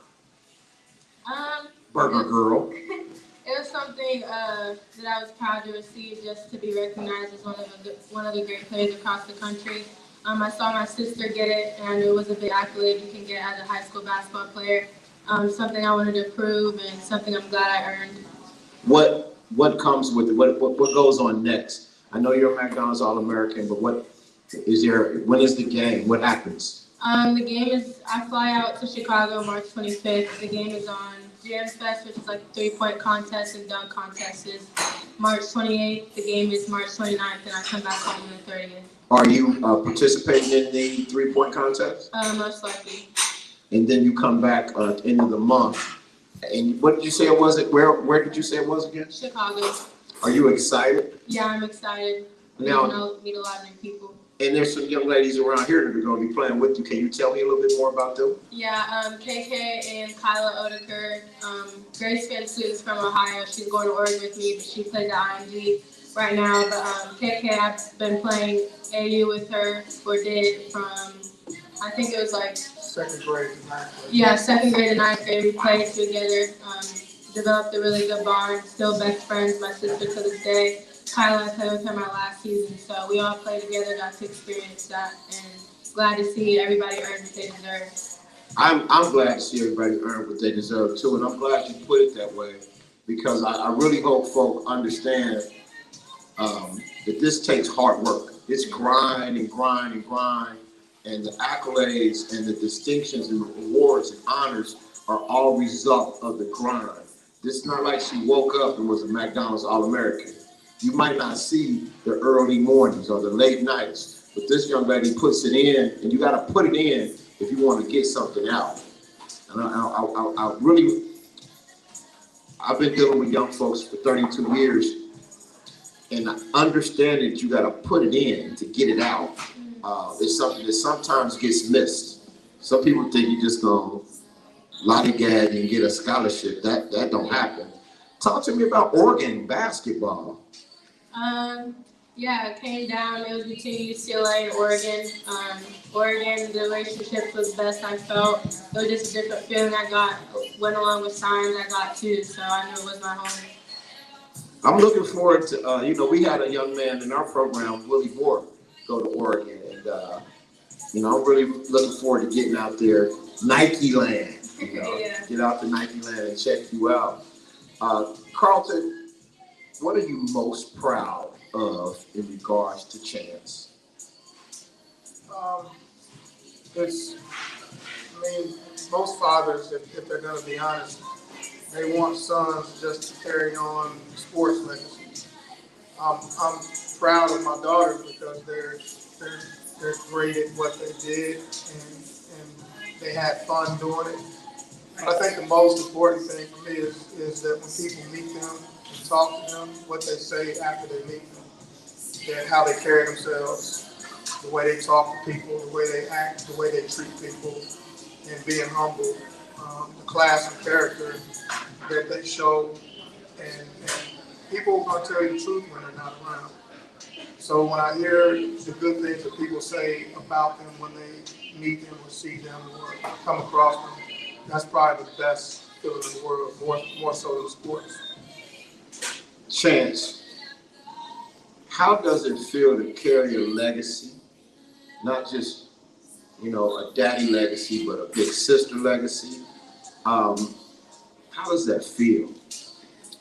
Burger Girl. It was something that I was proud to receive, just to be recognized as one of the great players across the country. I saw my sister get it, and it was a big accolade you can get as a high school basketball player. Something I wanted to prove, and something I'm glad I earned. What comes with it? What goes on next? I know you're a McDonald's All-American, but when is the game? What happens? The game is, I fly out to Chicago March 25th. The game is on Jams Fest, which is like a 3-point contest, and dunk contest is March 28th. The game is March 29th, and I come back home on the 30th. Are you participating in the 3-point contest? Most likely. And then you come back at the end of the month. And what did you say it was? Where did you say it was again? Chicago. Are you excited? Yeah, I'm excited. Now, meet a lot of new people. And there's some young ladies around here that are going to be playing with you. Can you tell me a little bit more about them? Yeah, KK and Kyla Odeker. Grace Van Sue's from Ohio. She's going to Oregon with me, but she plays at IMG right now. But KK, I've been playing AU with her, or did from, I think it was like Second grade to 9th grade. Yeah, 2nd grade and 9th grade, we played together, developed a really good bond, still best friends, my sister to this day. Kyla, I played with her my last season, so we all played together, got to experience that, and glad to see everybody earn what they deserve. I'm glad to see everybody earn what they deserve too, and I'm glad you put it that way, because I really hope folk understand that this takes hard work. It's grind and grind and grind. And the accolades and the distinctions and awards and honors are all result of the grind. This is not like she woke up and was a McDonald's All-American. You might not see the early mornings or the late nights, but this young lady puts it in, and you got to put it in if you want to get something out. And I've been dealing with young folks for 32 years, and I understand that you got to put it in to get it out. It's something that sometimes gets missed. Some people think you just gonna lollygag and get a scholarship. That don't happen. Talk to me about Oregon basketball. Yeah, it came down. It was between UCLA and Oregon. Oregon, the relationship was the best I felt. It was just a different feeling I got. Went along with signs I got too, so I knew it was my home. I'm looking forward to. We had a young man in our program, Willie Bork, go to Oregon, and You know, I'm really looking forward to getting out there, Nike Land. You know, Yeah. get out to Nike Land and check you out. Carlton, what are you most proud of in regards to Chance? Most fathers, if they're gonna be honest, they want sons just to carry on sports legacy. I'm proud of my daughters because they're great at what they did and they had fun doing it. But I think the most important thing for me is that when people meet them and talk to them, what they say after they meet them, and how they carry themselves, the way they talk to people, the way they act, the way they treat people, and being humble, the class and character that they show, and people are gonna tell you the truth when they're not around. So when I hear the good things that people say about them when they meet them or see them or come across them, that's probably the best feeling in the world, more so than sports. Chance, how does it feel to carry a legacy? Not just, you know, a daddy legacy, but a big sister legacy. How does that feel?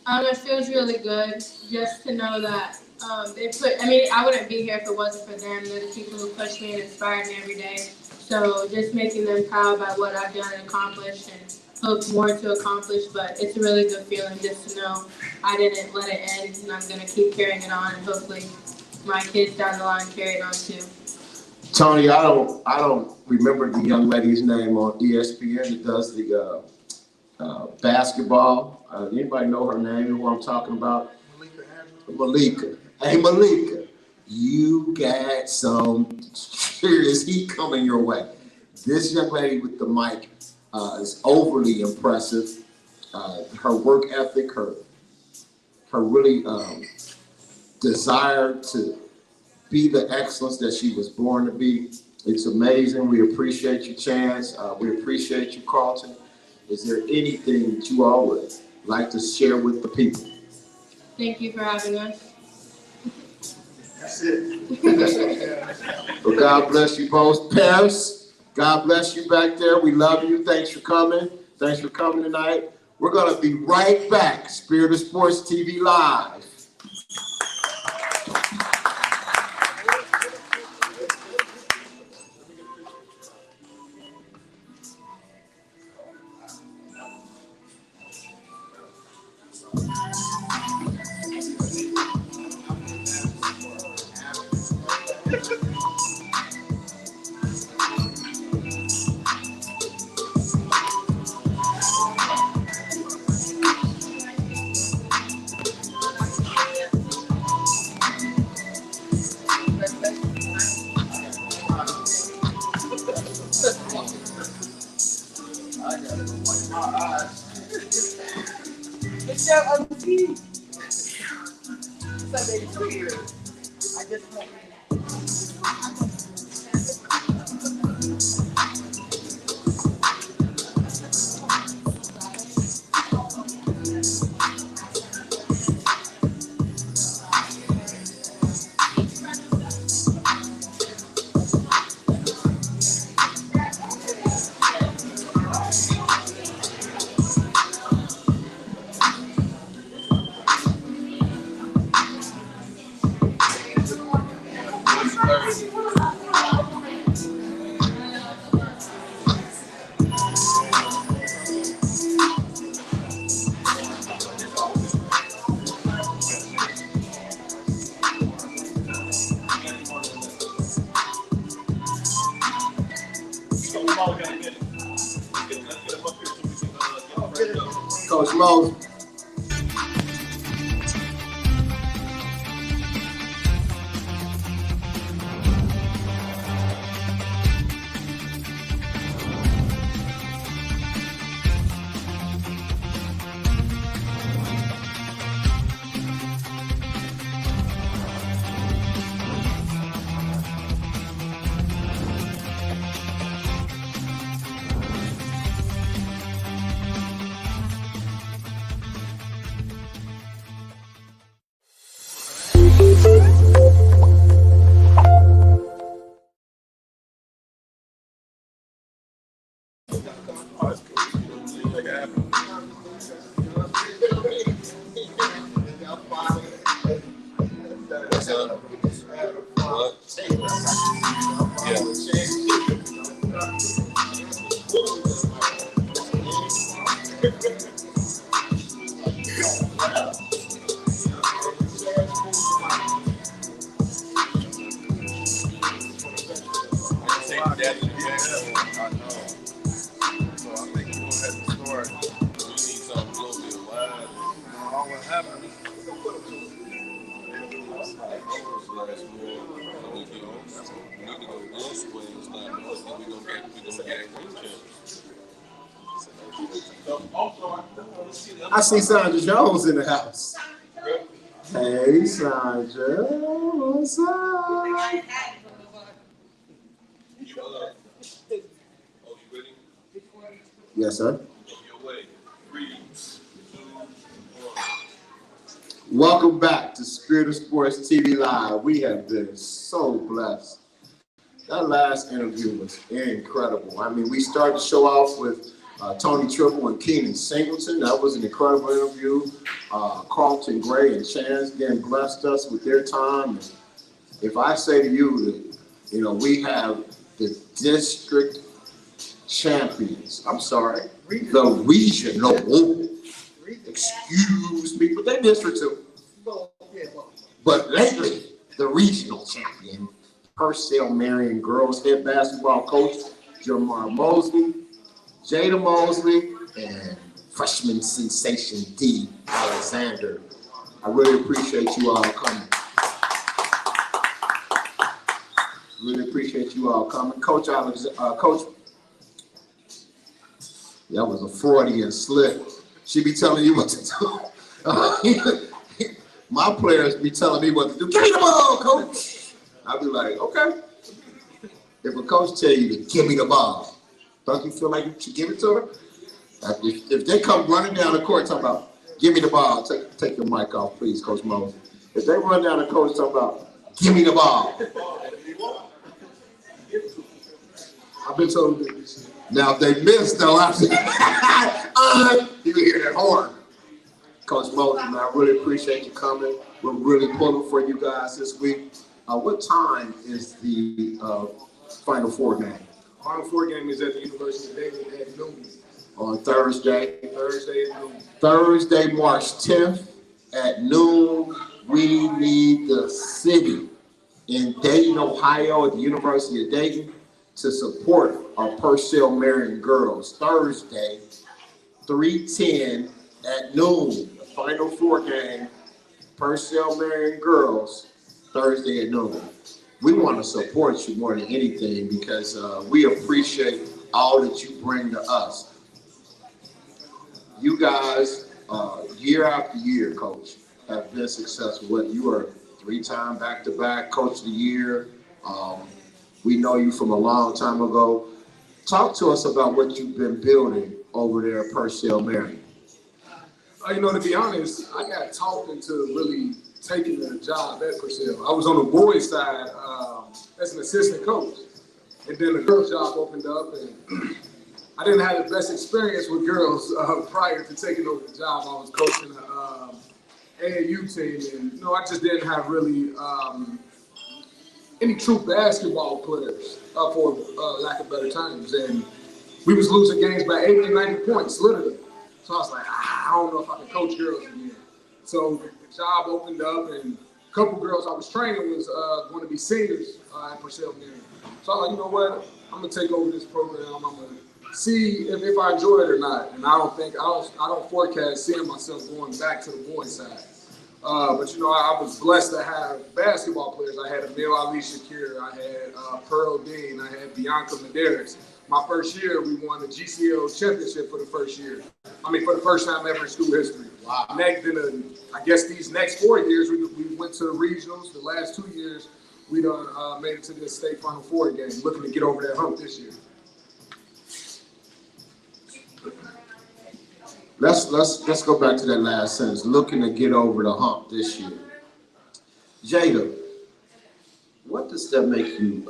It feels really good just to know that I wouldn't be here if it wasn't for them. They're the people who push me and inspire me every day. So just making them proud by what I've done and accomplished and hope more to accomplish. But it's a really good feeling just to know I didn't let it end and I'm going to keep carrying it on and hopefully my kids down the line carry it on too. Tony, I don't remember the young lady's name on ESPN that does the basketball. Anybody know her name? Who I'm talking about? Malika. Hey, Malika, you got some serious heat coming your way. This young lady with the mic is overly impressive. Her work ethic, her really desire to be the excellence that she was born to be. It's amazing. We appreciate you, Chance. We appreciate you, Carlton. Is there anything that you all would like to share with the people? Thank you for having us. That's it. Well, God bless you both. Paris, God bless you back there. We love you. Thanks for coming. Thanks for coming tonight. We're going to be right back. Spirit of Sports TV Live. Coach Mo. I see Sandra Jones in the house. Hey, Sandra, what's up? Yes, sir. Welcome back to Spirit of Sports TV Live. We have been so blessed. That last interview was incredible. I mean, we started the show off with Tony Triple and Keenan Singleton. That was an incredible interview. Carlton Gray and Chance again blessed us with their time. And if I say to you that, you know, we have the district champions, I'm sorry, the regional, excuse me, but they district too. But lately, the regional champion, Purcell Marion girls head basketball coach, Jamar Mosley, Jada Mosley, and freshman sensation D. Alexander. I really appreciate you all coming. Really appreciate you all coming. Coach, Coach, that was a Freudian slip. She be telling you what to do. My players be telling me what to do. Give me the ball, coach. I'll be like, okay. If a coach tell you to give me the ball, don't you feel like you should give it to her? If they come running down the court talking about, give me the ball, take your mic off, please, Coach Moses. If they run down the court talking about, give me the ball. I've been told this. Now, if they miss, though, you can hear that horn. Coach Moses, I really appreciate you coming. We're really pulling for you guys this week. What time is the Final Four game? Final Four game is at the University of Dayton at noon. On Thursday? Thursday at noon. Thursday, March 10th at noon. We need the city in Dayton, Ohio at the University of Dayton to support our Purcell Marion girls. Thursday, 3:10 at noon. The Final Four game, Purcell Marion girls, Thursday at noon. We want to support you more than anything because we appreciate all that you bring to us. You guys, year after year, Coach, have been successful. You are 3-time back-to-back Coach of the Year. We know you from a long time ago. Talk to us about what you've been building over there at Purcell Marion. You know, to be honest, I got talked into really taking the job at Purcell. I was on the boys' side as an assistant coach. And then the girls' job opened up, and I didn't have the best experience with girls prior to taking over the job. I was coaching an AAU team, and I just didn't have really any true basketball players, for lack of better terms. And we was losing games by 80 to 90 points, literally. So I was like, I don't know if I can coach girls again. So the job opened up, and a couple girls I was training was going to be seniors at Purcell Marion. So I was like, you know what? I'm gonna take over this program. I'm gonna see if I enjoy it or not. And I don't forecast seeing myself going back to the boys' side. But I was blessed to have basketball players. I had Emil Ali Shakir, I had Pearl Dean, I had Bianca Medeiros. My first year, we won the GCL championship for the first year. I mean, for the first time ever in school history. Wow. I guess these next 4 years, we went to the regionals. The last 2 years, we done made it to the state Final Four game, looking to get over that hump this year. Let's go back to that last sentence. Looking to get over the hump this year. Jada, what does that make you?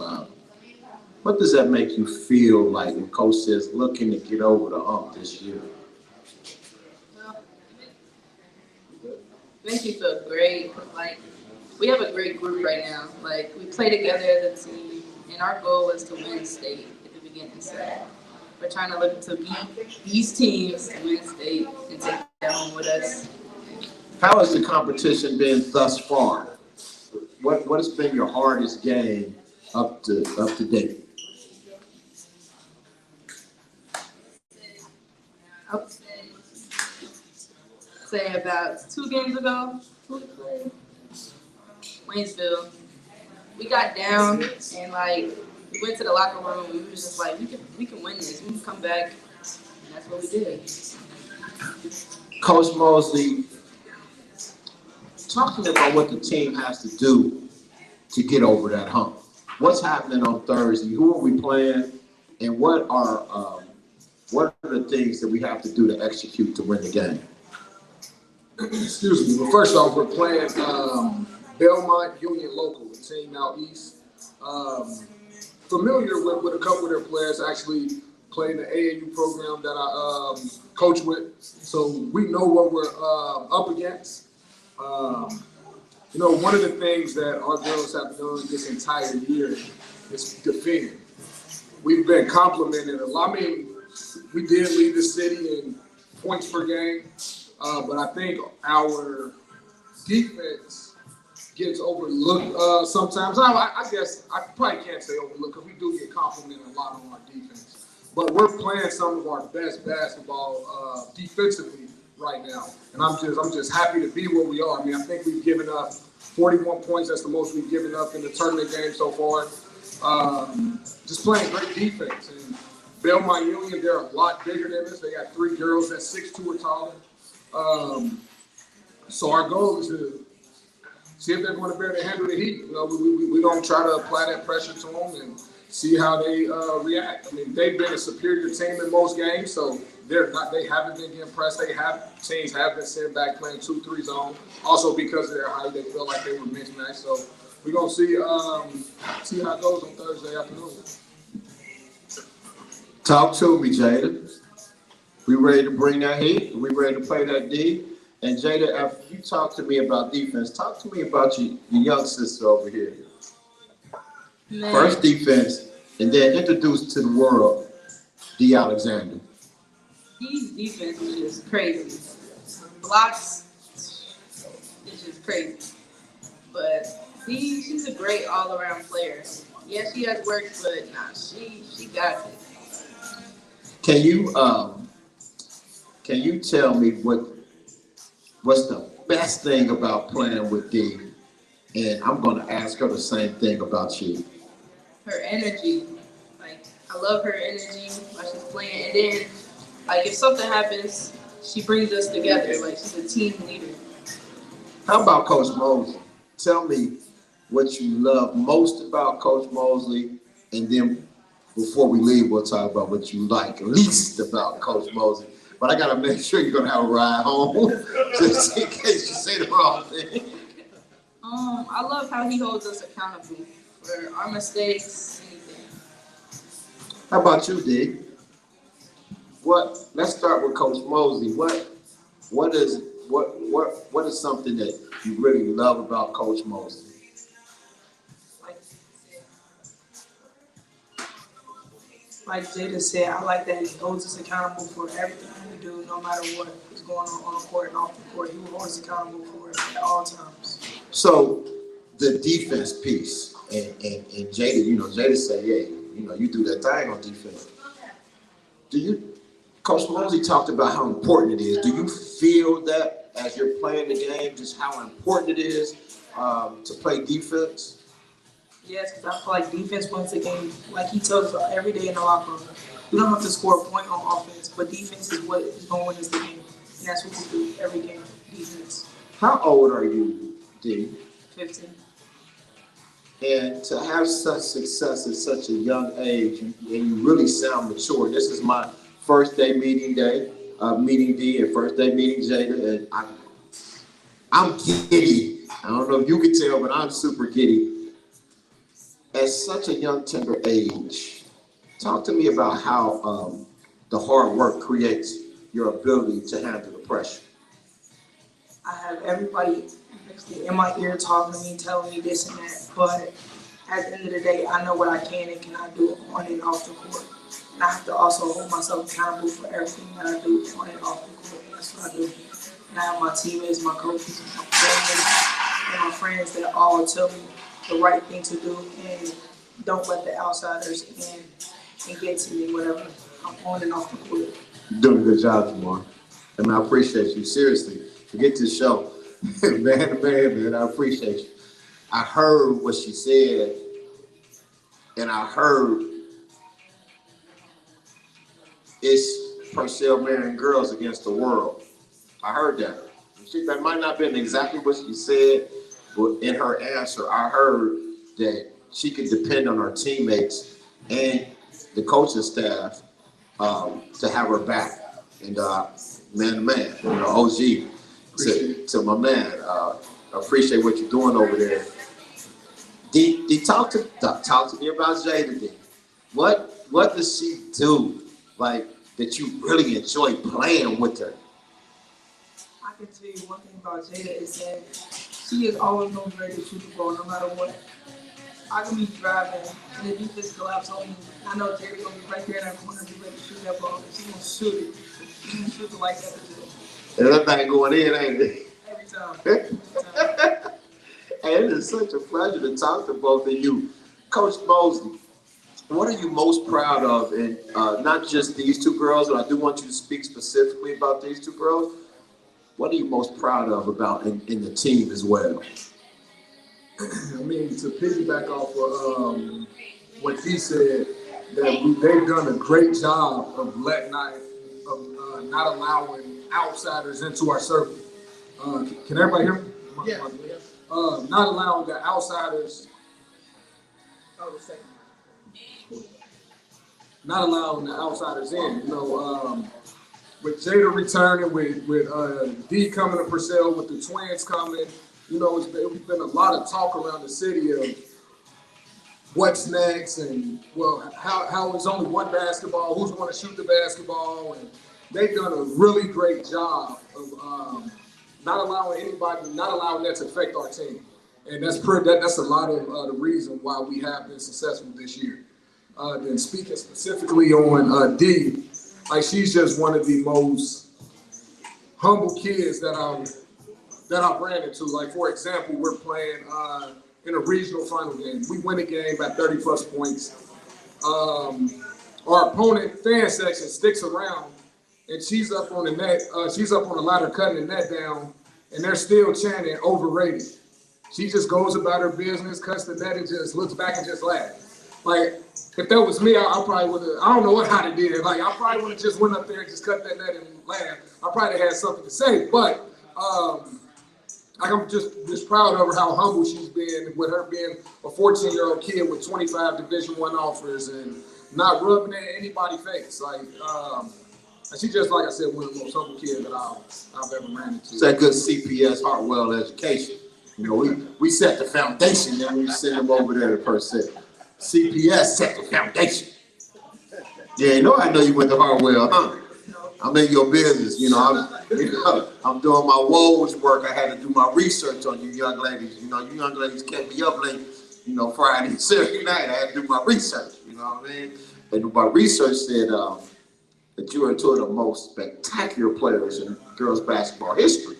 What does that make you feel like when Coach says looking to get over the hump this year? Well, it makes me feel great. Like we have a great group right now. Like, we play together as a team, and our goal is to win state at the beginning. So we're trying to look to beat these teams to win state and take that home with us. How has the competition been thus far? What has been your hardest game up to date? I would say about 2 games ago, Waynesville, we got down and like we went to the locker room and we were just like, we can win this, we can come back, and that's what we did. Coach Mosley, talk to me about what the team has to do to get over that hump. What's happening on Thursday? Who are we playing? And what are the things that we have to do to execute to win the game? Excuse me. Well, first off, we're playing Belmont Union Local, a team out east. Familiar with a couple of their players, actually playing the AAU program that I coach with. So we know what we're up against. One of the things that our girls have done this entire year is defending. We've been complimented a lot. I mean, we did lead the city in points per game, but I think our defense gets overlooked sometimes. I guess I probably can't say overlooked because we do get complimented a lot on our defense. But we're playing some of our best basketball defensively right now, and I'm just happy to be where we are. I mean, I think we've given up 41 points. That's the most we've given up in the tournament game so far. Just playing great defense. And Belmont Union, they're a lot bigger than us. They got 3 girls that's 6'2" or taller. So our goal is to see if they're going to be able to handle the heat. We don't try to apply that pressure to them and see how they react. I mean, they've been a superior team in most games, so they haven't been getting pressed. Teams have been sitting back playing 2-3 zone. Also because of their height, they feel like they were mismatched. So we're gonna see how it goes on Thursday afternoon. Talk to me, Jada. We ready to bring that heat? We ready to play that D? And Jada, after you talk to me about defense, talk to me about your young sister over here. Man. First defense, and then introduce to the world D. Alexander. His defense is just crazy. Blocks, it's just crazy. But she's a great all-around player. Yeah, she has work, but nah, she got it. Can you tell me what's the best thing about playing with D? And I'm gonna ask her the same thing about you. Her energy, like I love her energy while she's playing, and then like if something happens, she brings us together. Like she's a team leader. How about Coach Mosley? Tell me what you love most about Coach Mosley, and then before we leave, we'll talk about what you like least about Coach Mosley. But I gotta make sure you're gonna have a ride home, just in case you say the wrong thing. I love how he holds us accountable for our mistakes, anything. How about you, D? Let's start with Coach Mosley. What is something that you really love about Coach Mosley? Like Jada said, I like that he holds us accountable for everything we do, no matter what is going on the court and off the court. He will hold us accountable for it at all times. So the defense piece, and Jada, Jada said, yeah, you do that thing on defense. Coach Mosley talked about how important it is. Do you feel that as you're playing the game, just how important it is to play defense? Yes, because I feel like defense wins the game. Like he tells us every day in the locker room, we don't have to score a point on offense, but defense is what is going to win us the game. And that's what we do every game, defense. How old are you, D? 15. And to have such success at such a young age, and you really sound mature. This is my first day meeting D, and first day meeting Jada, and I'm giddy. I don't know if you can tell, but I'm super giddy. At such a young, tender age, talk to me about how the hard work creates your ability to handle the pressure. I have everybody basically in my ear talking to me, telling me this and that. But at the end of the day, I know what I can and cannot do on and off the court. And I have to also hold myself accountable for everything that I do on and off the court. That's what I do. And I have my teammates, my coaches, my family, and my friends that all tell me the right thing to do and don't let the outsiders in and get to me whenever I'm on and off the court. You're doing a good job, Jamar. And I appreciate you. Seriously, forget this show. Man, I appreciate you. I heard what she said, and I heard it's Purcell Marion girls against the world. I heard that. That might not have been exactly what she said, but in her answer, I heard that she could depend on her teammates and the coaching staff to have her back. And man to man, OG, to my man, I appreciate what you're doing over there. D, talk to me about Jada D. What does she do, like, that you really enjoy playing with her? I can tell you one thing about Jada is that she is always going to be ready to shoot the ball no matter what. I can be driving and the defense collapse on me. I know Jada's going to be right there in that corner be ready to shoot that ball. And she's going to shoot it. She's going to shoot it like that. And that thing going in, ain't it? Every time. Hey, it is such a pleasure to talk to both of you. Coach Mosley, what are you most proud of? And not just these two girls, but I do want you to speak specifically about these two girls. What are you most proud of about in the team as well? I mean, to piggyback off of what he said, that they've done a great job of not allowing outsiders into our circle. Can everybody hear me? Yeah. Not allowing the outsiders. Not allowing the outsiders in. With Jada returning, with D coming to Purcell, with the twins coming, it's been a lot of talk around the city of what's next and, well, how it's only one basketball, who's going to shoot the basketball. And they've done a really great job of not allowing that to affect our team. And that's a lot of the reason why we have been successful this year. Then speaking specifically on D, like, she's just one of the most humble kids that I've ran into. Like, for example, we're playing in a regional final game. We win a game by 30 plus points. Our opponent fan section sticks around, and she's up on the net. She's up on the ladder cutting the net down, and they're still chanting overrated. She just goes about her business, cuts the net, and just looks back and just laughs. Like, if that was me, I probably would have, I don't know what I'd have did. Like, I probably would have just went up there and just cut that net and laughed. I probably had something to say, but I'm just proud of her, how humble she's been, with her being a 14-year-old kid with 25 Division I offers and not rubbing it in anybody's face. Like, she just, like I said, one of the most humble kids that I've ever ran into. It's that good CPS Hartwell education. We set the foundation, then we send them over there to Purcell. CPS set the foundation. Yeah, I know you went to Hartwell, huh? I'm in your business, I'm doing my Woj work. I had to do my research on you young ladies. You young ladies kept me up late, Friday and Saturday night. I had to do my research, you know what I mean? And my research said that you are two of the most spectacular players in girls basketball history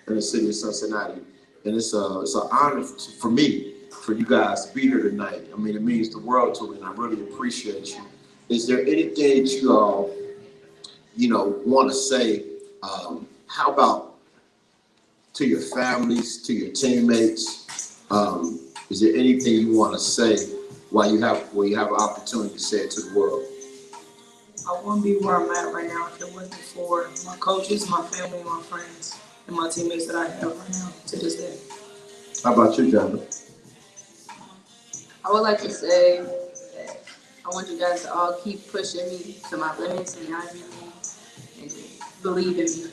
in the city of Cincinnati. And it's an honor for me, for you guys to be here tonight. I mean, it means the world to me, and I really appreciate you. Is there anything that you all, want to say? How about to your families, to your teammates? Is there anything you want to say while you have an opportunity to say it to the world? I wouldn't be where I'm at right now if it wasn't for my coaches, my family, my friends, and my teammates that I have right now to this day. How about you, Jonathan? I would like to say that I want you guys to all keep pushing me to my limits and not me and believe in me.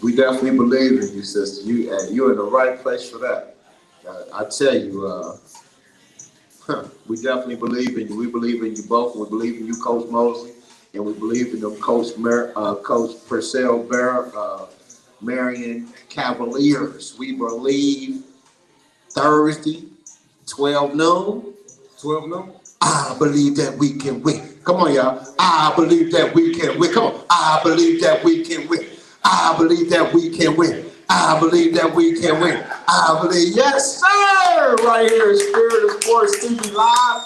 We definitely believe in you, sister. You're in the right place for that. I tell you, we definitely believe in you. We believe in you both. We believe in you, Coach Mosley, and we believe in them, Coach Purcell Barrett. Marion Cavaliers. We believe Thursday, 12 noon. 12 noon? I believe that we can win. Come on, y'all. I believe that we can win. Come on. I believe that we can win. I believe that we can win. I believe that we can win. I believe, yes, sir! Right here in Spirit of Sports TV Live.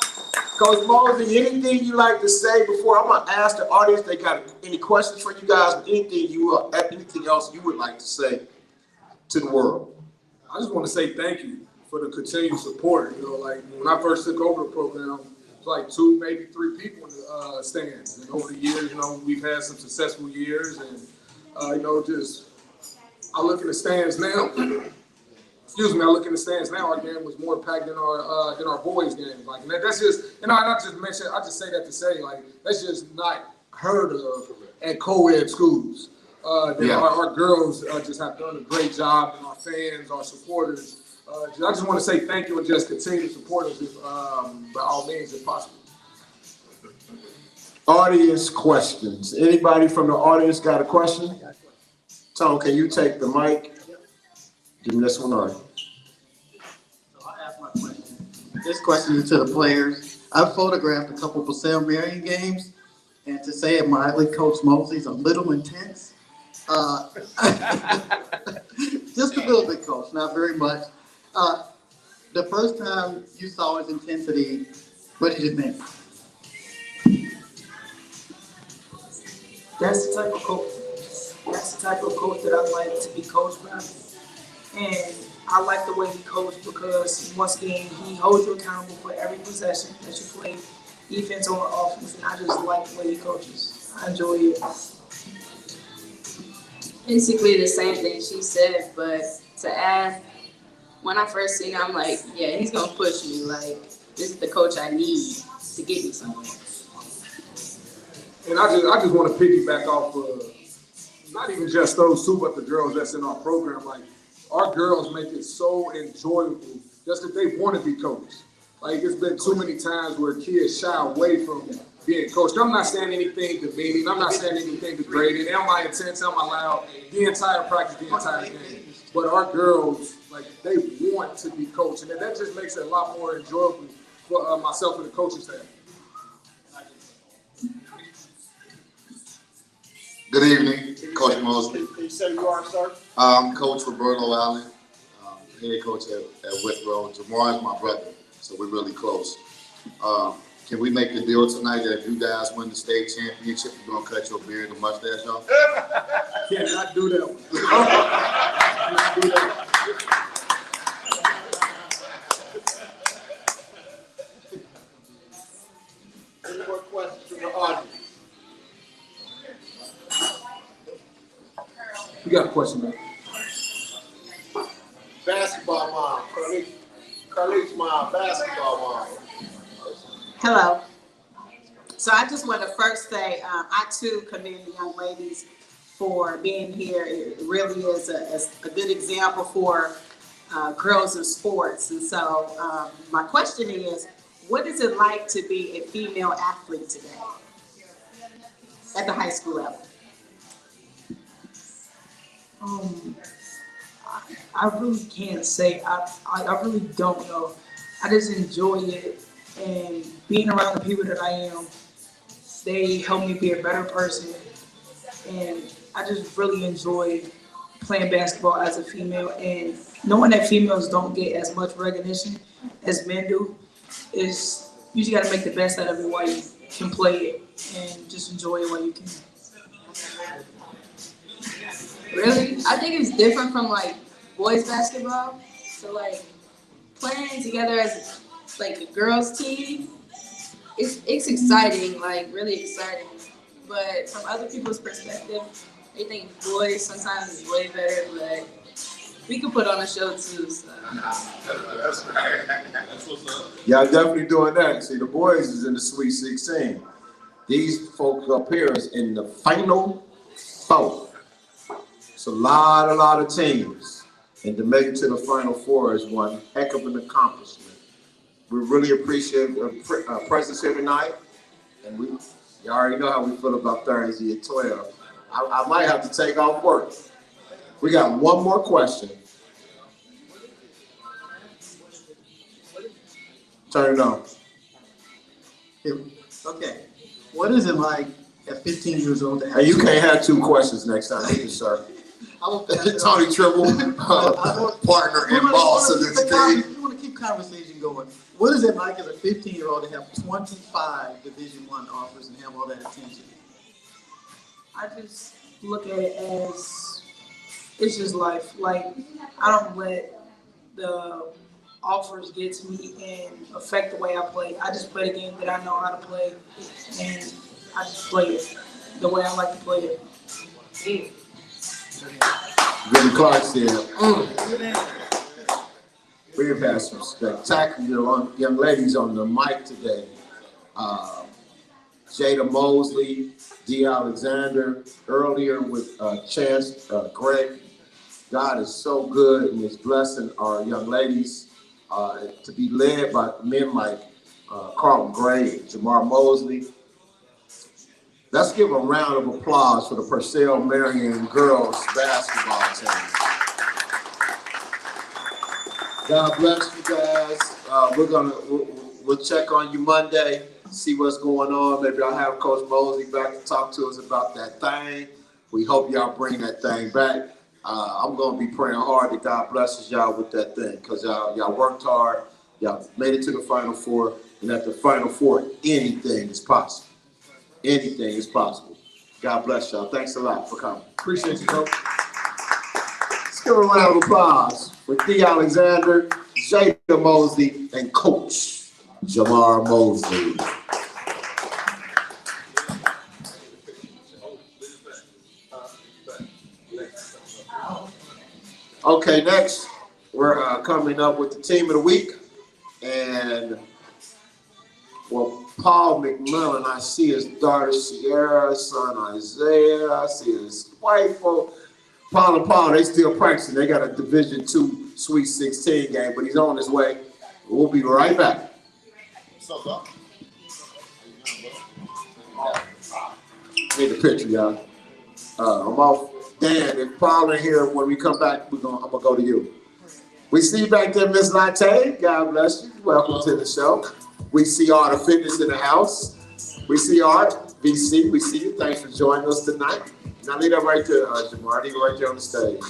Coach Mosley, anything you like to say before I'm gonna ask the audience? They got any questions for you guys? Anything else you would like to say to the world? I just want to say thank you for the continued support. You know, like when I first took over the program, it was like 2, maybe 3 people in the stands. And over the years, you know, we've had some successful years, and you know, just I look in the stands now. Excuse me, I look in the stands now. Our game was more packed than our boys' game. Like that's just, and I not just mention. I just say that to say like that's just not heard of at co-ed schools. Our girls just have done a great job, and our fans, our supporters. I just want to say thank you and just continue to support us by all means if possible. Audience questions. Anybody from the audience got a question? Tom, can you take the mic? Give me this one, Artie. So I'll ask my question. This question is to the players. I've photographed a couple LaSalle Marion games, and to say it mildly, Coach Mosley's a little intense. Just a little bit, Coach, not very much. The first time you saw his intensity, what did you think? That's the type of coach. That's the type of coach that I like to be coached by. And I like the way he coaches because once again, he holds you accountable for every possession that you play, defense or offense. And I just like the way he coaches. I enjoy it. Basically the same thing she said, but to add, when I first seen him, I'm like, yeah, he's gonna push me. Like, this is the coach I need to get me somewhere. And I just want to piggyback off of not even just those two, but the girls that's in our program. Like, our girls make it so enjoyable just that they want to be coached. Like, it's been too many times where kids shy away from being coached. I'm not saying anything demeaning. I'm not saying anything degrading. Am I intense? Am I loud? The entire practice, the entire game. But our girls, like, they want to be coached. And that just makes it a lot more enjoyable for myself and the coaching staff. Good evening, Coach Mosley. Can you say you are, sir? I'm Coach Roberto Allen, head coach at Withrow. Jamar is my brother, so we're really close. Can we make the deal tonight that if you guys win the state championship, you're going to cut your beard and mustache off? Cannot do that one. Cannot do that. Any more questions from the audience? You got a question, man? Basketball mom, Carlitte's mom, basketball mom. Hello. So I just want to first say, I too commend the young ladies for being here. It really is a good example for girls in sports. And so my question is, what is it like to be a female athlete today at the high school level? I really can't say. I really don't know. I just enjoy it, and being around the people that I am, they help me be a better person, and I just really enjoy playing basketball as a female, and knowing that females don't get as much recognition as men do. Is you just got to make the best out of it while you can play it, and just enjoy it while you can. Really? I think it's different from like boys basketball. So like playing together as like a girls team, it's exciting, like really exciting. But from other people's perspective, they think boys sometimes is way better, but we could put on a show too. So. That's what's up. Yeah, definitely doing that. See, the boys is in the Sweet 16. These folks up here is in the Final Four. It's a lot of teams. And to make it to the Final Four is one heck of an accomplishment. We really appreciate your presence here tonight. And you already know how we feel about Thursday at 12. I might have to take off work. We got one more question. Turn it on. Okay. What is it like at 15 years old to have? Hey, you can't have two questions next time, either, sir. Tony Tribble, partner and boss of this team. You want to keep conversation going. What is it like as a 15-year-old to have 25 Division I offers and have all that attention? I just look at it as it's just life. Like, I don't let the offers get to me and affect the way I play. I just play the game that I know how to play, and I just play it the way I like to play it. Vinnie Clark said, we've had some spectacular young ladies on the mic today. Jada Mosley, Dee Alexander, earlier with Chance Greg. God is so good and is blessing our young ladies to be led by men like Carlton Gray and Jamar Mosley. Let's give a round of applause for the Purcell Marion girls basketball team. God bless you guys. We'll check on you Monday, see what's going on. Maybe I'll have Coach Mosley back to talk to us about that thing. We hope y'all bring that thing back. I'm gonna be praying hard that God blesses y'all with that thing, because y'all worked hard, y'all made it to the Final Four, and at the Final Four, anything is possible. Anything is possible. God bless y'all. Thanks a lot for coming. Appreciate you, Coach. Let's give a round of applause for Dee Alexander, Jada Mosley, and Coach Jamar Mosley. Okay, next, we're coming up with the team of the week. And, well, Paul McMillan, I see his daughter Sierra, son Isaiah, I see his wife. Paul and Paul, they still practicing. They got a Division II Sweet 16 game, but he's on his way. We'll be right back. What's up, Need a picture, y'all. I'm off. Dan, if Paul ain't here when we come back, I'm gonna go to you. We see you back there, Miss Latte. God bless you. Welcome to the show. We see Art of Fitness in the house. We see Art, VC. We see you. Thanks for joining us tonight. Now leave that right there, Jamar. Leave it right there on the stage.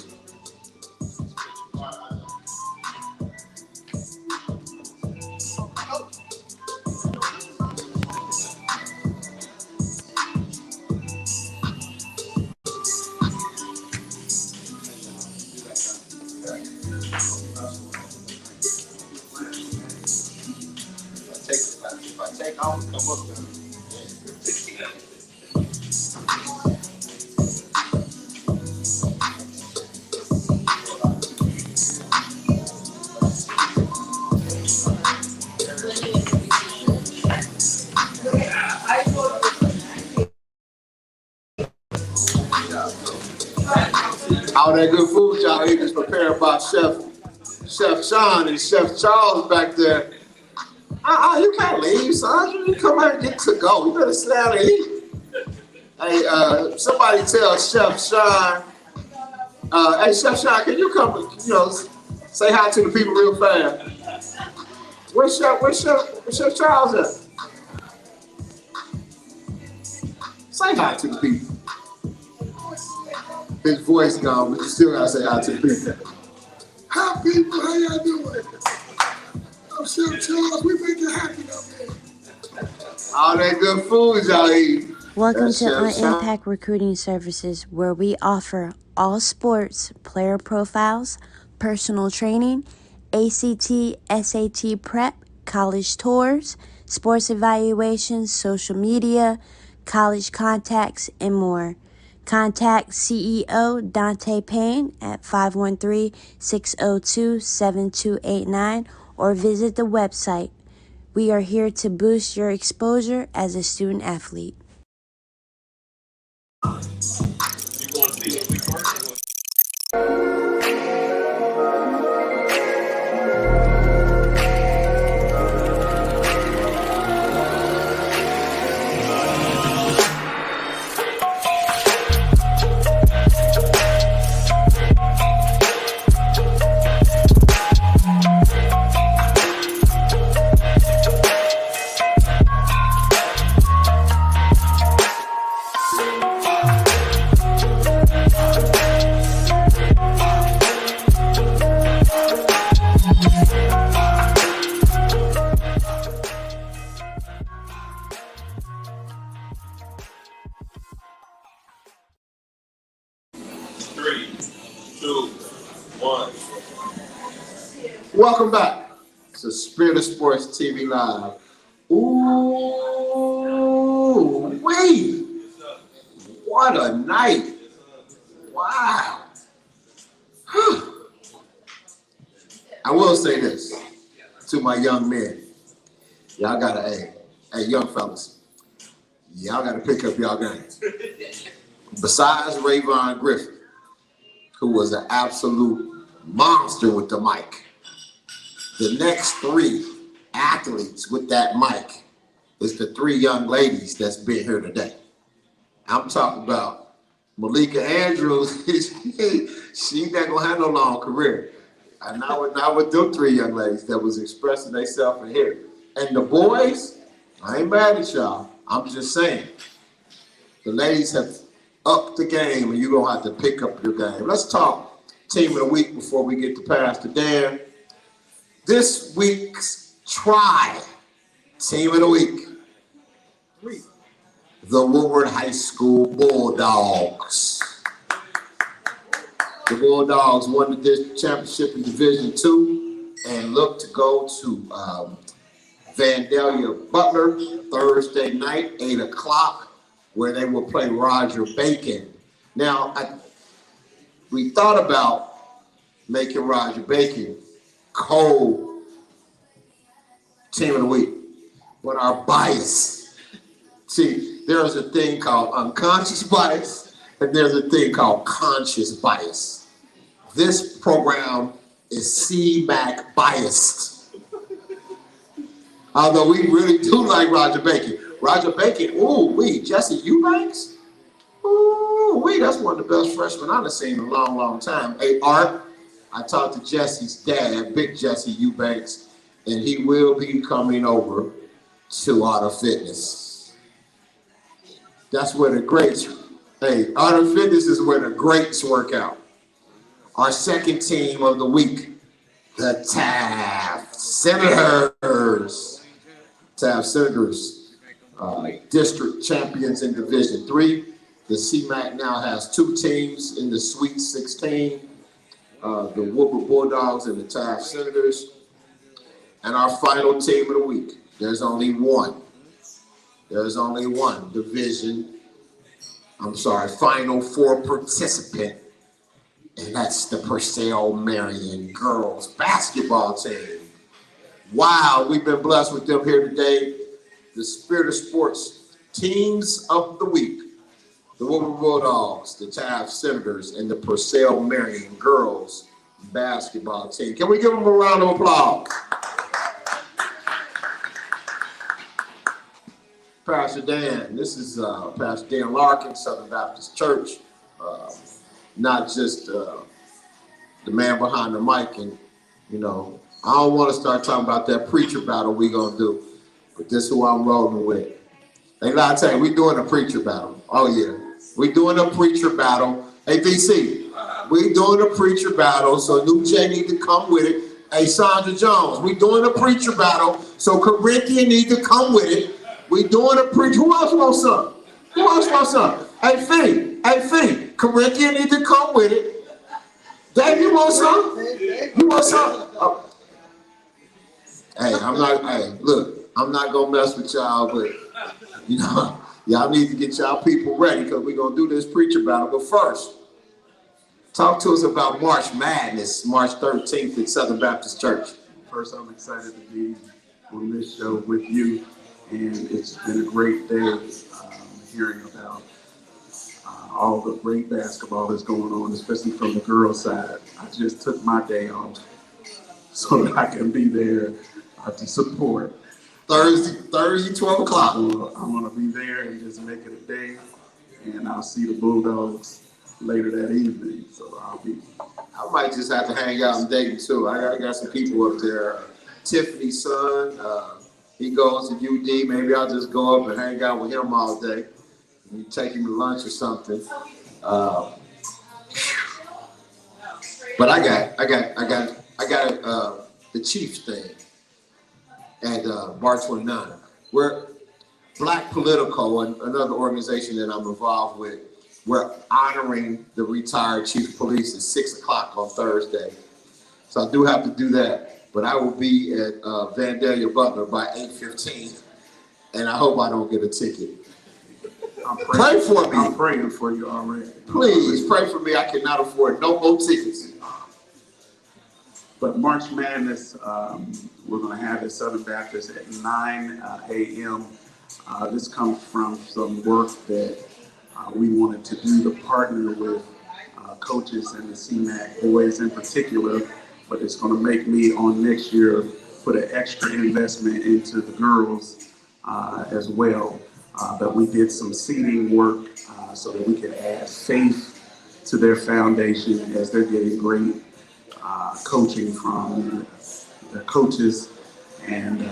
If I take off, come up there. All that good food y'all eat is prepared by Chef Sean and Chef Charles back there. You can't leave, son. You come out and get to go. You better sit down and eat. Hey, somebody tell Chef Sean. Hey, Chef Sean, can you come? Say hi to the people real fast. Where's Chef Charles at? Say hi to the people. His voice gone, but you still gotta say hi to the people. Hi, people. How y'all doing? I'm Chef Charles. We make it happen up here. All that good food y'all eat. Welcome to Unimpact Recruiting Services, where we offer all sports, player profiles, personal training, ACT, SAT prep, college tours, sports evaluations, social media, college contacts, and more. Contact CEO Dante Payne at 513-602-7289 or visit the website. We are here to boost your exposure as a student athlete. Welcome back to Spirit of Sports TV Live. Ooh, wait. What a night. Wow. I will say this to my young men. Y'all gotta, hey, young fellas, y'all gotta pick up y'all games. Besides Rayvon Griffin, who was an absolute monster with the mic, the next three athletes with that mic is the three young ladies that's been here today. I'm talking about Malika Andrews. She ain't gonna have no long career. And not with them three young ladies that was expressing themselves in here. And the boys, I ain't mad at y'all. I'm just saying, the ladies have upped the game, and you're gonna have to pick up your game. Let's talk team of the week before we get to Pastor Dan. This week's team of the week, the Woodward High School Bulldogs. The Bulldogs won the district championship in Division II and look to go to Vandalia Butler Thursday night, 8 o'clock, where they will play Roger Bacon. Now, we thought about making Roger Bacon team of the week, but our bias. See, there's a thing called unconscious bias, and there's a thing called conscious bias. This program is CMAC biased. Although we really do like Roger Bacon. Roger Bacon, Jesse Eubanks? That's one of the best freshmen I've seen in a long, long time. Hey, Art, I talked to Jesse's dad, Big Jesse Eubanks, and he will be coming over to Art of Fitness. That's where the greats, Art of Fitness is where the greats work out. Our second team of the week, the Taft Senators. Taft Senators, district champions in Division III. The CMAC now has two teams in the Sweet 16, the Woodward Bulldogs and the Taft Senators. And our final team of the week, there's only one Final Four participant, and that's the Purcell Marion girls basketball team. Wow, we've been blessed with them here today. The Spirit of Sports teams of the week, the Woodward Bulldogs, the Taft Senators, and the Purcell Marion girls basketball team. Can we give them a round of applause? Pastor Dan, this is Pastor Dan Larkin, Southern Baptist Church. Not just the man behind the mic. And, I don't want to start talking about that preacher battle we going to do, but this is who I'm rolling with. Hey, I tell you, we doing a preacher battle. Oh, yeah. We doing a preacher battle. Hey, VC, we doing a preacher battle, so New J need to come with it. Hey, Sandra Jones, we doing a preacher battle, so Corinthian need to come with it. We doing a preacher. Who else wants some? Hey, Fee, Corinthian need to come with it. Dave, you want some? Oh. Hey, I'm not gonna mess with y'all, but y'all need to get y'all people ready because we're gonna do this preacher battle. But first, talk to us about March Madness, March 13th at Southern Baptist Church. First, I'm excited to be on this show with you, and it's been a great day hearing about all the great basketball that's going on, especially from the girls' side. I just took my day off so that I can be there to support. Thursday, 12 o'clock. So I want to be there and just make it a day, and I'll see the Bulldogs later that evening. So I might just have to hang out in Dayton too. I got some people up there. Tiffany's son, he goes to UD. Maybe I'll just go up and hang out with him all day. You take him to lunch or something. But I got the Chiefs thing at Bar 29. We're Black Politico, and another organization that I'm involved with. We're honoring the retired chief of police at 6 o'clock on Thursday. So I do have to do that. but I will be at Vandalia Butler by 8:15, and I hope I don't get a ticket. Pray for me. I'm praying for you already. Please pray for me. I cannot afford no more tickets. But March Madness, we're going to have at Southern Baptist at 9 a.m. This comes from some work that we wanted to do to partner with coaches and the CMAC boys in particular, but it's going to make me on next year put an extra investment into the girls as well. But we did some seeding work so that we could add faith to their foundation as they're getting great coaching from their coaches. And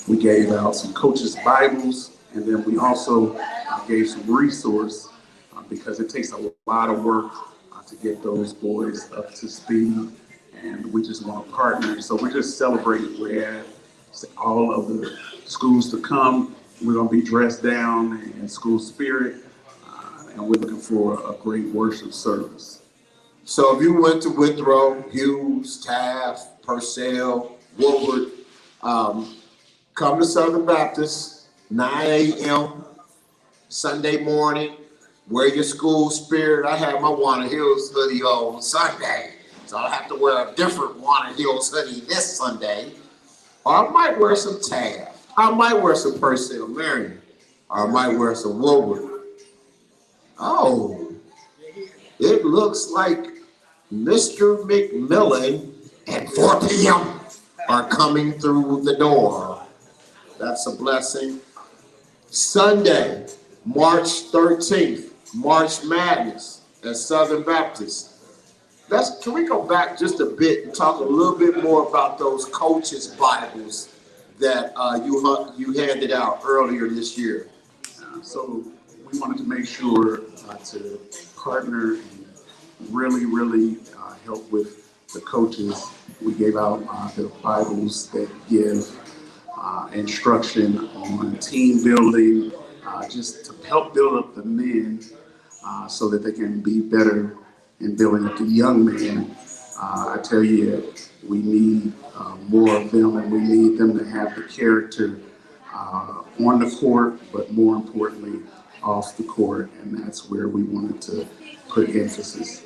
we gave out some coaches' Bibles, and then we also gave some resource because it takes a lot of work to get those boys up to speed, and we just want to partner. So we're just celebrating. We have all of the schools to come. We're going to be dressed down in school spirit, and we're looking for a great worship service. So if you went to Withrow, Hughes, Taft, Purcell, Woodward, come to Southern Baptist, 9 a.m. Sunday morning. Wear your school spirit. I have my Warner Hills hoodie on Sunday, so I'll have to wear a different Warner Hills hoodie this Sunday. Or I might wear some Taft. I might wear some Purcell Marion. Or I might wear some Woodward. Oh, it looks like Mr. McMillan and 4 p.m. are coming through the door. That's a blessing. Sunday, March 13th, March Madness at Southern Baptist. Can we go back just a bit and talk a little bit more about those coaches' Bibles that you handed out earlier this year? So we wanted to make sure to partner and really help with the coaches. We gave out the Bibles that give instruction on team building, just to help build up the men so that they can be better in building up the young man. I tell you, we need more of them, and we need them to have the character on the court, but more importantly, off the court, and that's where we wanted to put emphasis.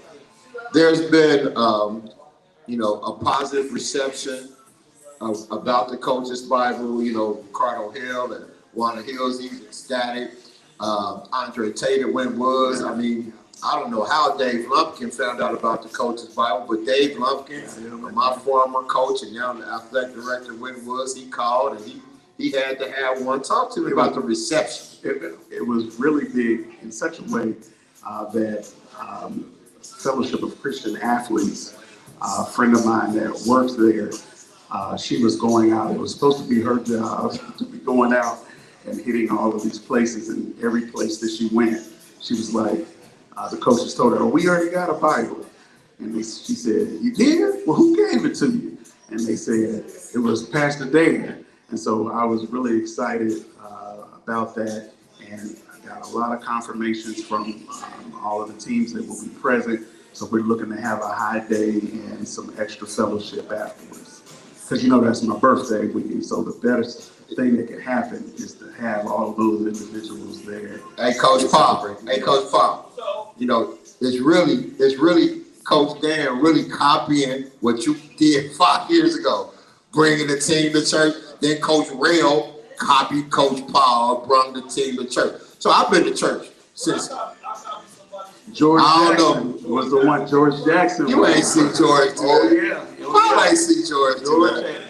There's been, a positive reception about the coaches' Bible. Ricardo Hill and Warner Hills, he's ecstatic. Andre Taylor, Wentwoods. I mean, I don't know how Dave Lumpkin found out about the coaches' Bible, but Dave Lumpkin, my former coach and now the athletic director of Wentwoods, he called and he had to have one. Talk to me about the reception. It was really big in such a way that Fellowship of Christian Athletes, a friend of mine that works there, she was going out. It was supposed to be her job to be going out and hitting all of these places, and every place that she went, she was like, the coaches told her, "Oh, we already got a Bible." And she said, "You did? Well, who gave it to you?" And they said, "It was Pastor Dan." And so I was really excited about that, and I got a lot of confirmations from all of the teams that will be present. So we're looking to have a high day and some extra fellowship afterwards. Because that's my birthday weekend, so the best thing that could happen is to have all of those individuals there. Hey, Coach Paul. It's really Coach Dan really copying what you did 5 years ago, bringing the team to church. Then Coach Rail copied Coach Paul, brought the team to church. So I've been to church since. George Jackson was the one. George Jackson. You ain't see George. Oh yeah. I ain't see George.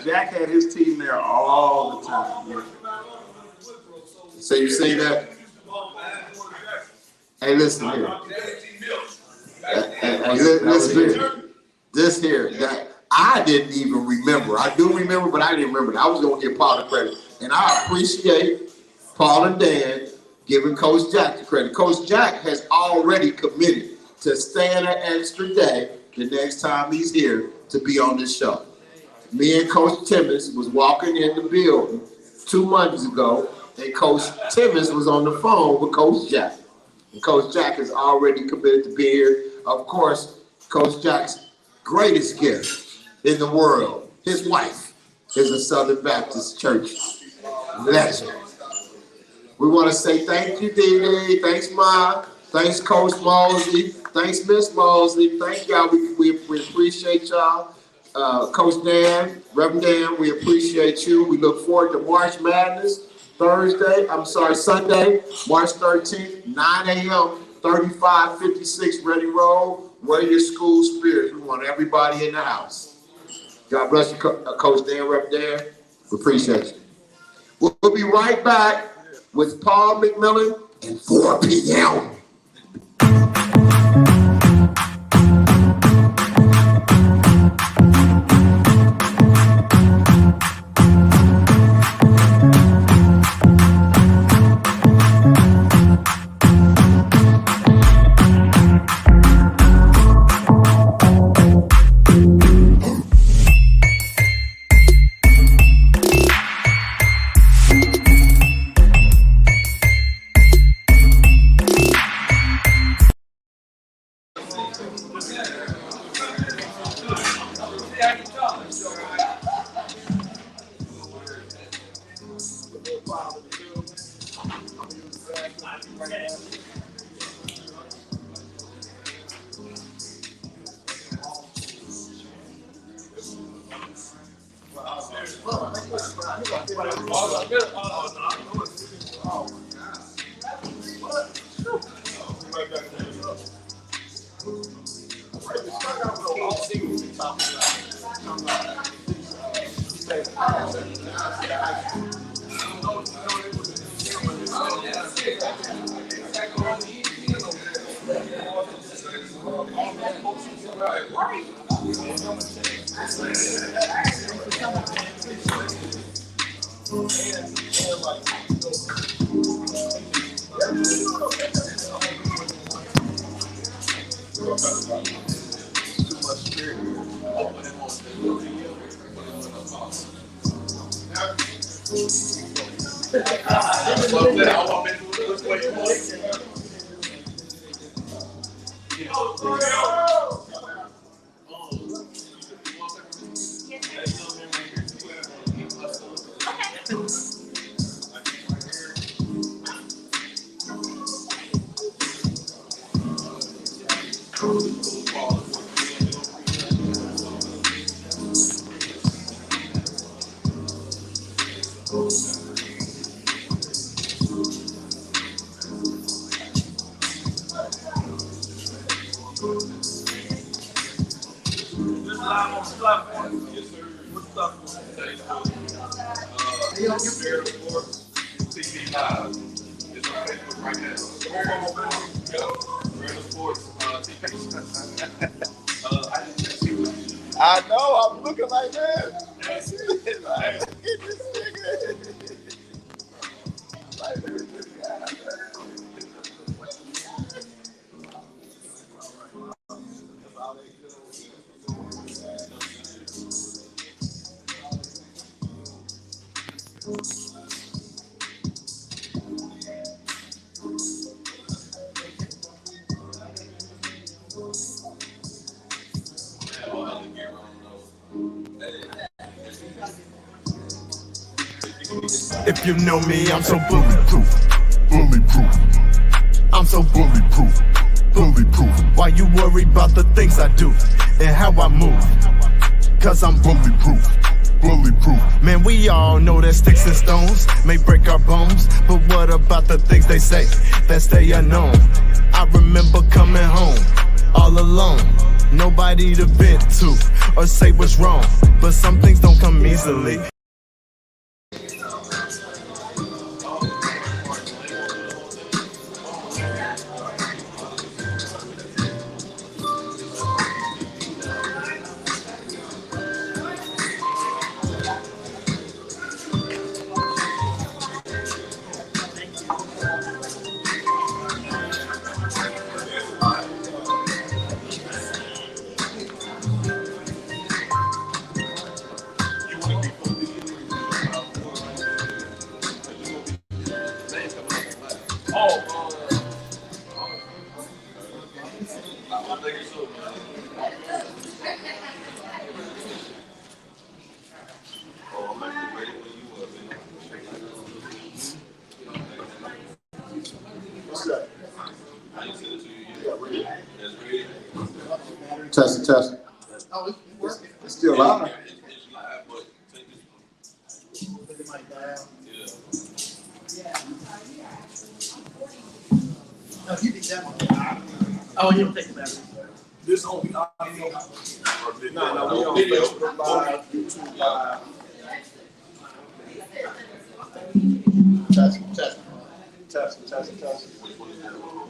Jack had his team there all the time. Yeah. So you see that? Hey, listen here. Listen here. This here, that I didn't even remember. I do remember, but I didn't remember. I was going to give Paul the credit. And I appreciate Paul and Dan giving Coach Jack the credit. Coach Jack has already committed to staying an extra day the next time he's here to be on this show. Me and Coach Timmons was walking in the building 2 Mondays ago, and Coach Timmons was on the phone with Coach Jack. And Coach Jack is already committed to be here. Of course, Coach Jack's greatest gift in the world His wife is a Southern Baptist Church legend. We want to say thank you, Dee Dee. Thanks, Ma. Thanks, Coach Mosley. Thanks, Miss Mosley. Thank y'all. We appreciate y'all. Coach Dan, Reverend Dan, we appreciate you. We look forward to March Madness Sunday, March 13th, 9 a.m., 3556 Ready Road. Wear your school spirit. We want everybody in the house. God bless you, Coach Dan, Reverend Dan. We appreciate you. We'll be right back with Paul McMillan and 4 p.m. I know, I'm looking like that. Like, get this nigga. Like, look at this guy. If you know me, I'm so bulletproof. Bulletproof. I'm so bulletproof. Bulletproof. Why you worry about the things I do and how I move? Cause I'm bulletproof. Bulletproof. Man, we all know that sticks and stones may break our bones, but what about the things they say that stay unknown? I remember coming home all alone, nobody to vent to or say what's wrong, but some things don't come easily. test. Oh, it's working. It's still live. Put the mic down. No, you did that one. Oh, you don't take the battery. This only audio. No, we on Facebook Live, YouTube Live. Test.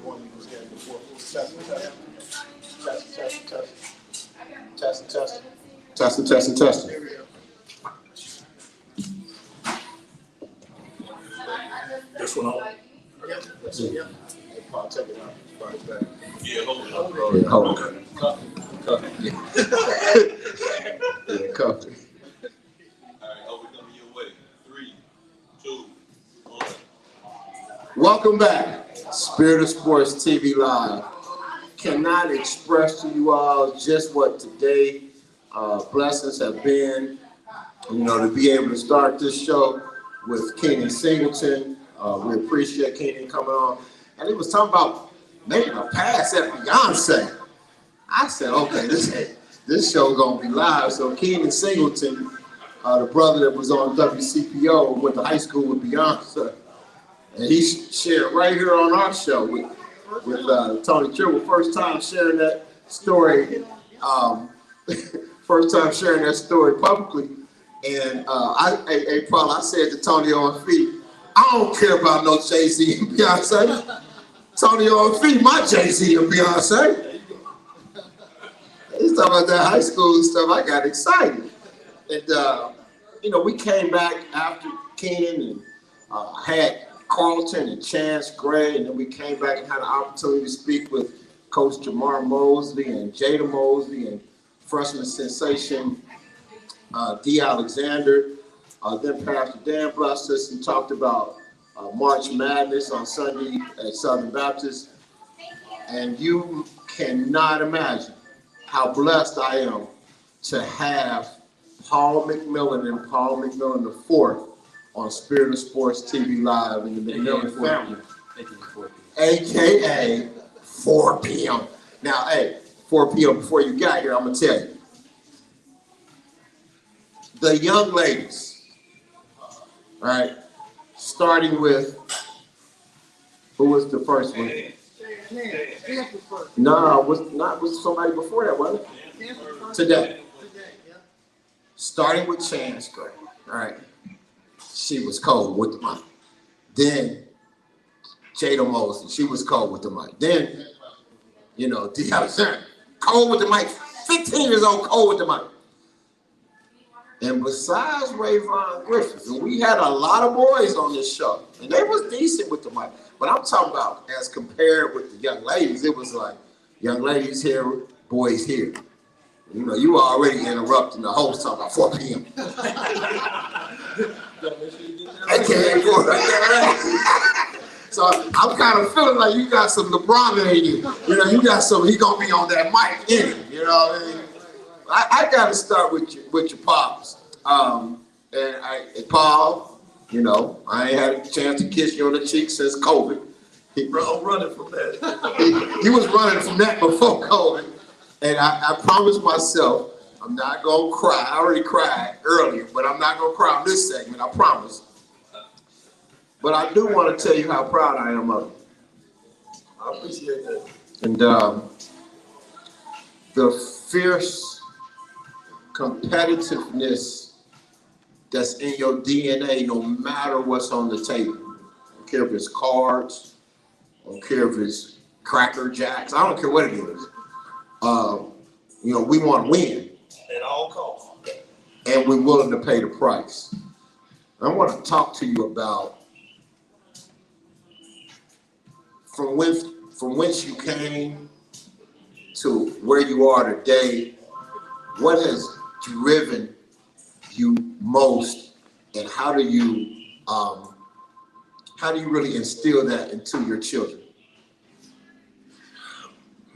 One you was getting before. Test. Testing. There we go. This one on. Yep. Yeah. I'll take it out. Right back. Yeah, hold it up. Yeah, hold on. Copy. Yeah, copy. All right, over coming your way. 3, 2, 1. Welcome back. Spirit of Sports TV Live. Cannot express to you all just what today blessings have been. You know, to be able to start this show with Keenan Singleton. We appreciate Keenan coming on. And he was talking about making a pass at Beyonce. I said, okay, this show gonna be live. So Keenan Singleton, the brother that was on WCPO, went to high school with Beyonce. And he shared right here on our show with Tony Trill. First time sharing that story publicly. And I said to Tony on feet, I don't care about no Jay-Z and Beyonce. Tony on feet, my Jay-Z and Beyonce. He's talking about that high school stuff. I got excited. And, we came back after Keenan and had Carlton and Chance Gray, and then we came back and had an opportunity to speak with Coach Jamar Mosley and Jada Mosley and freshman sensation D. Alexander. Then Pastor Dan blessed us and talked about March Madness on Sunday at Southern Baptist. And you cannot imagine how blessed I am to have Paul McMillan and Paul McMillan IV on Spirit of Sports TV Live in the McMillan family, AKA 4 p.m. Now, hey, 4 p.m. before you got here, I'm gonna tell you. The young ladies, all right, starting with, who was the first one? No, was somebody before that, wasn't it? Today. Starting with Chance Gray, all right. She was cold with the mic. Then Jada Mosley, she was cold with the mic. Then, D. Alexander, cold with the mic, 15 years old, cold with the mic. And besides Rayvon Griffiths, and we had a lot of boys on this show, and they was decent with the mic. But I'm talking about as compared with the young ladies, it was like young ladies here, boys here. You were already interrupting the host talking about 4 p.m. So I'm kind of feeling like you got some LeBron in you. You got some, he gonna be on that mic in him. You know what I mean? I got to start with your pops. And Paul, I ain't had a chance to kiss you on the cheek since COVID. I'm running from that. he was running from that before COVID. And I promised myself I'm not going to cry. I already cried earlier, but I'm not going to cry on this segment, I promise. But I do want to tell you how proud I am of you. I appreciate that. And the fierce competitiveness that's in your DNA, no matter what's on the table. I don't care if it's cards, I don't care if it's Cracker Jacks, I don't care what it is. We want to win. At all costs. And we're willing to pay the price. I want to talk to you about from whence you came to where you are today. What has driven you most, and how do you really instill that into your children?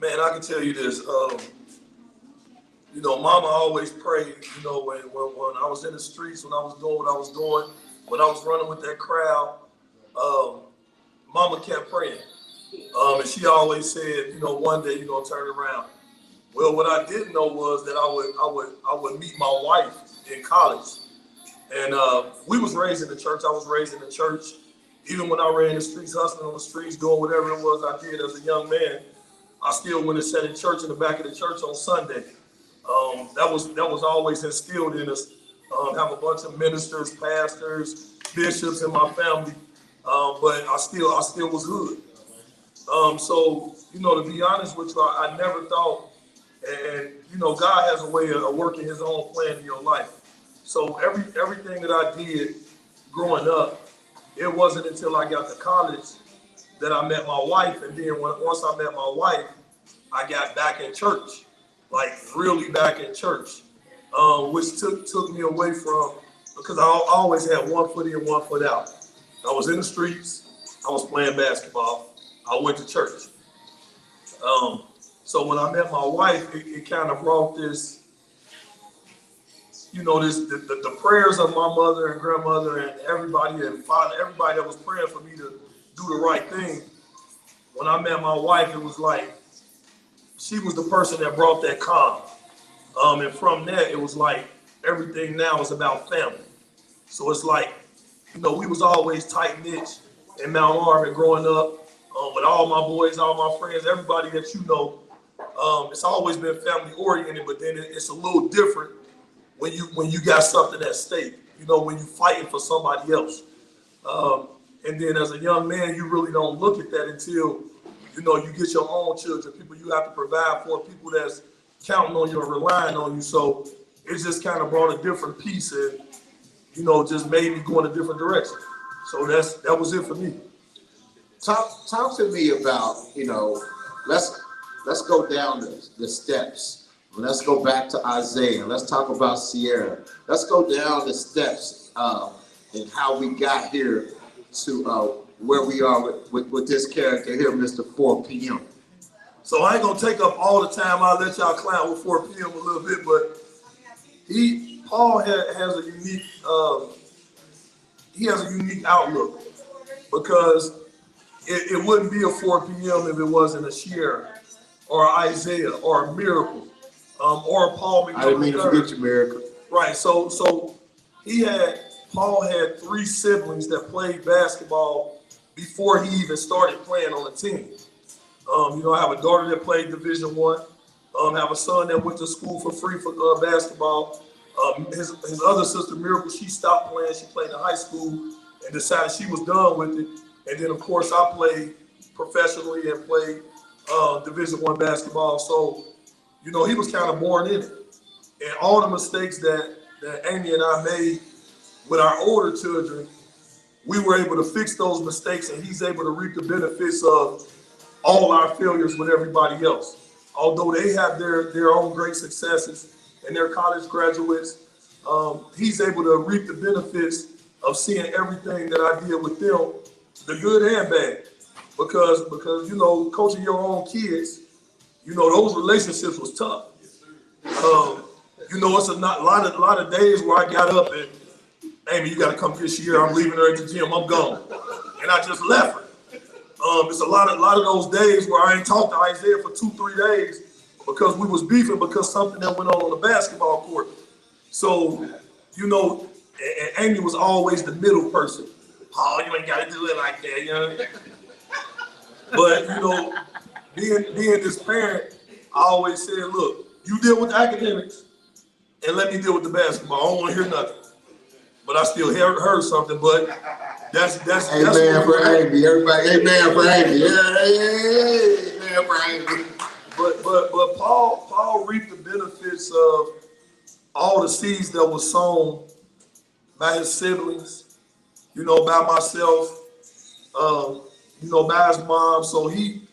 Man, I can tell you this. Mama always prayed. When I was in the streets, when I was doing what I was doing, when I was running with that crowd, Mama kept praying. And she always said, one day you're gonna turn around Well, what I didn't know was that I would meet my wife in college, and we was raised in the church. I was raised in the church. Even when I ran the streets, hustling on the streets, doing whatever it was I did as a young man, I still went and sat in church in the back of the church on Sunday. That was always instilled in us. Have a bunch of ministers, pastors, bishops in my family, but I still was hood. So, you know, to be honest with you, I never thought, and you know, God has a way of working his own plan in your life. So everything that I did growing up, it wasn't until I got to college that I met my wife. And then once I met my wife, I got back in church, like really back in church, which took me away from, because I always had 1 foot in, 1 foot out. I was in the streets, I was playing basketball, I went to church. So when I met my wife, it kind of brought this, you know, the prayers of my mother and grandmother and everybody and father, everybody that was praying for me to do the right thing. When I met my wife, it was like she was the person that brought that calm. And from that, it was like everything now is about family. So it's like, you know, we was always tight-knit in Mount Arvin growing up with all my boys, all my friends, everybody that you know. It's always been family oriented, but then it's a little different when you got something at stake, you know, when you're fighting for somebody else. And then as a young man, you really don't look at that until, you know, you get your own children, people you have to provide for, people that's counting on you or relying on you. So it just kind of brought a different piece and, you know, just made me go in a different direction. So that was it for me. Talk to me about, you know, let's go down the steps. Let's go back to Isaiah. Let's talk about Sierra. Let's go down the steps and how we got here to where we are with this character here, Mr. 4 p.m. So I ain't gonna take up all the time. I'll let y'all clown with 4 p.m. a little bit, but Paul has a unique outlook, because it wouldn't be a 4 p.m. if it wasn't a Sierra or Isaiah or a Miracle or Paul McDonough. I didn't mean to forget your Miracle. Right. So Paul had 3 siblings that played basketball before he even started playing on the team. You know, I have a daughter that played Division I. Have a son that went to school for free for basketball. His other sister, Miracle, she stopped playing. She played in high school and decided she was done with it. And then, of course, I played professionally and played Division I basketball. So, you know, he was kind of born in it. And all the mistakes that Amy and I made with our older children, we were able to fix those mistakes, and he's able to reap the benefits of all our failures with everybody else. Although they have their own great successes and they're college graduates, he's able to reap the benefits of seeing everything that I did with them, the good and bad. Because you know, coaching your own kids, you know, those relationships was tough. You know, it's a lot of days where I got up and, Amy, you got to come this year. I'm leaving her at the gym. I'm gone, and I just left her. It's a lot of those days where I ain't talked to Isaiah for 2-3 days because we was beefing because something that went on the basketball court. So, you know, and Amy was always the middle person. Oh, you ain't got to do it like that, you know. But, you know, being this parent, I always said, look, you deal with the academics and let me deal with the basketball. I don't want to hear nothing. But I still heard something, but that's amen for Amy. Everybody, amen for Amy. Yeah, amen for Amy. But Paul reaped the benefits of all the seeds that was sown by his siblings, you know, by myself, you know, by his mom. So he,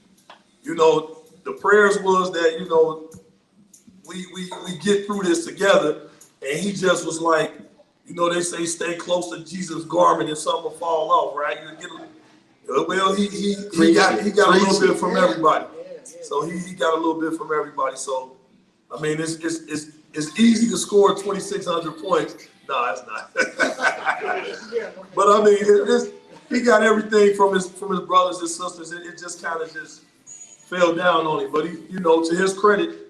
you know, the prayers was that, you know, we get through this together, and he just was like, you know, they say stay close to Jesus' garment and something will fall off, right? Well, he got a little bit from everybody. So he got a little bit from everybody. So, I mean, it's easy to score 2,600 points. No, it's not. But I mean, he got everything from his brothers and sisters. It just kind of just fell down on him. But he, you know, to his credit,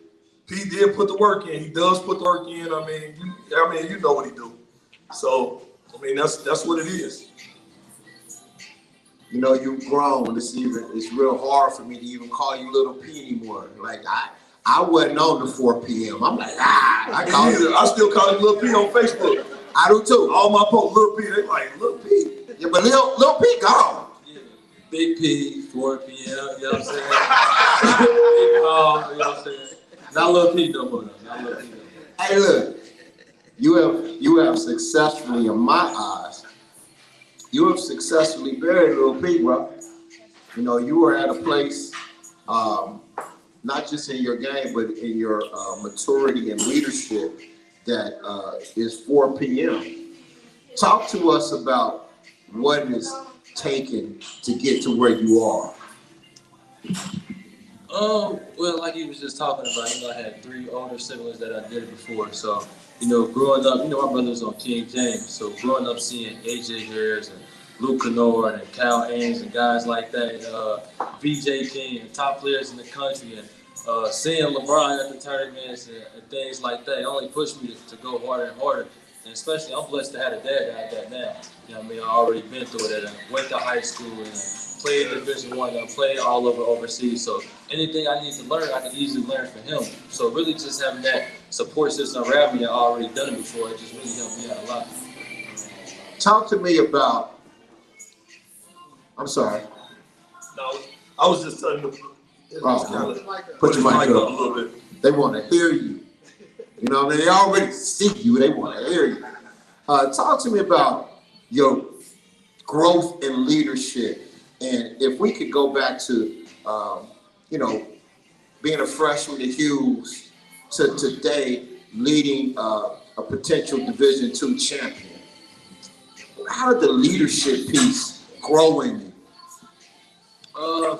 Pete did put the work in. He does put the work in. I mean, you know what he do. So, I mean, that's what it is. You know, you've grown. It's real hard for me to even call you Little P anymore. Like I wasn't on the 4 p.m. I'm like, I still call him Little P on Facebook. I do too. All my posts, Little P, they like, Little P. Yeah, but Little P gone. Yeah. Big P, 4 p.m., you know what I'm saying? You know what I'm saying? Not Little P no more, not Little P no more. Hey, look, you have successfully, in my eyes, you have successfully buried Little P, bro. You know, you were at a place, not just in your game, but in your maturity and leadership that is 4 p.m. Talk to us about what it's taken to get to where you are. Well, like you was just talking about, I had 3 older siblings that I did it before. So, growing up, my brother was on King James. So growing up seeing AJ Harris and Luke Kennard and Cal Ains and guys like that, VJ King and top players in the country, and seeing LeBron at the tournaments and things like that, it only pushed me to go harder and harder. And especially, I'm blessed to have a dad that had that now. You know what I mean? I already been through it and went to high school and played Division I, and played all over overseas. So anything I need to learn, I can easily learn from him. So really just having that support system around me that I already done it before, it just really helped me out a lot. Talk to me about, I'm sorry. No, I was just telling them. Put your mic up a little bit. They want to hear you. You know what I mean? They already see you. They want to hear you. Talk to me about your growth in leadership. And if we could go back to, being a freshman at Hughes to today leading a potential Division II champion. How did the leadership piece grow in you?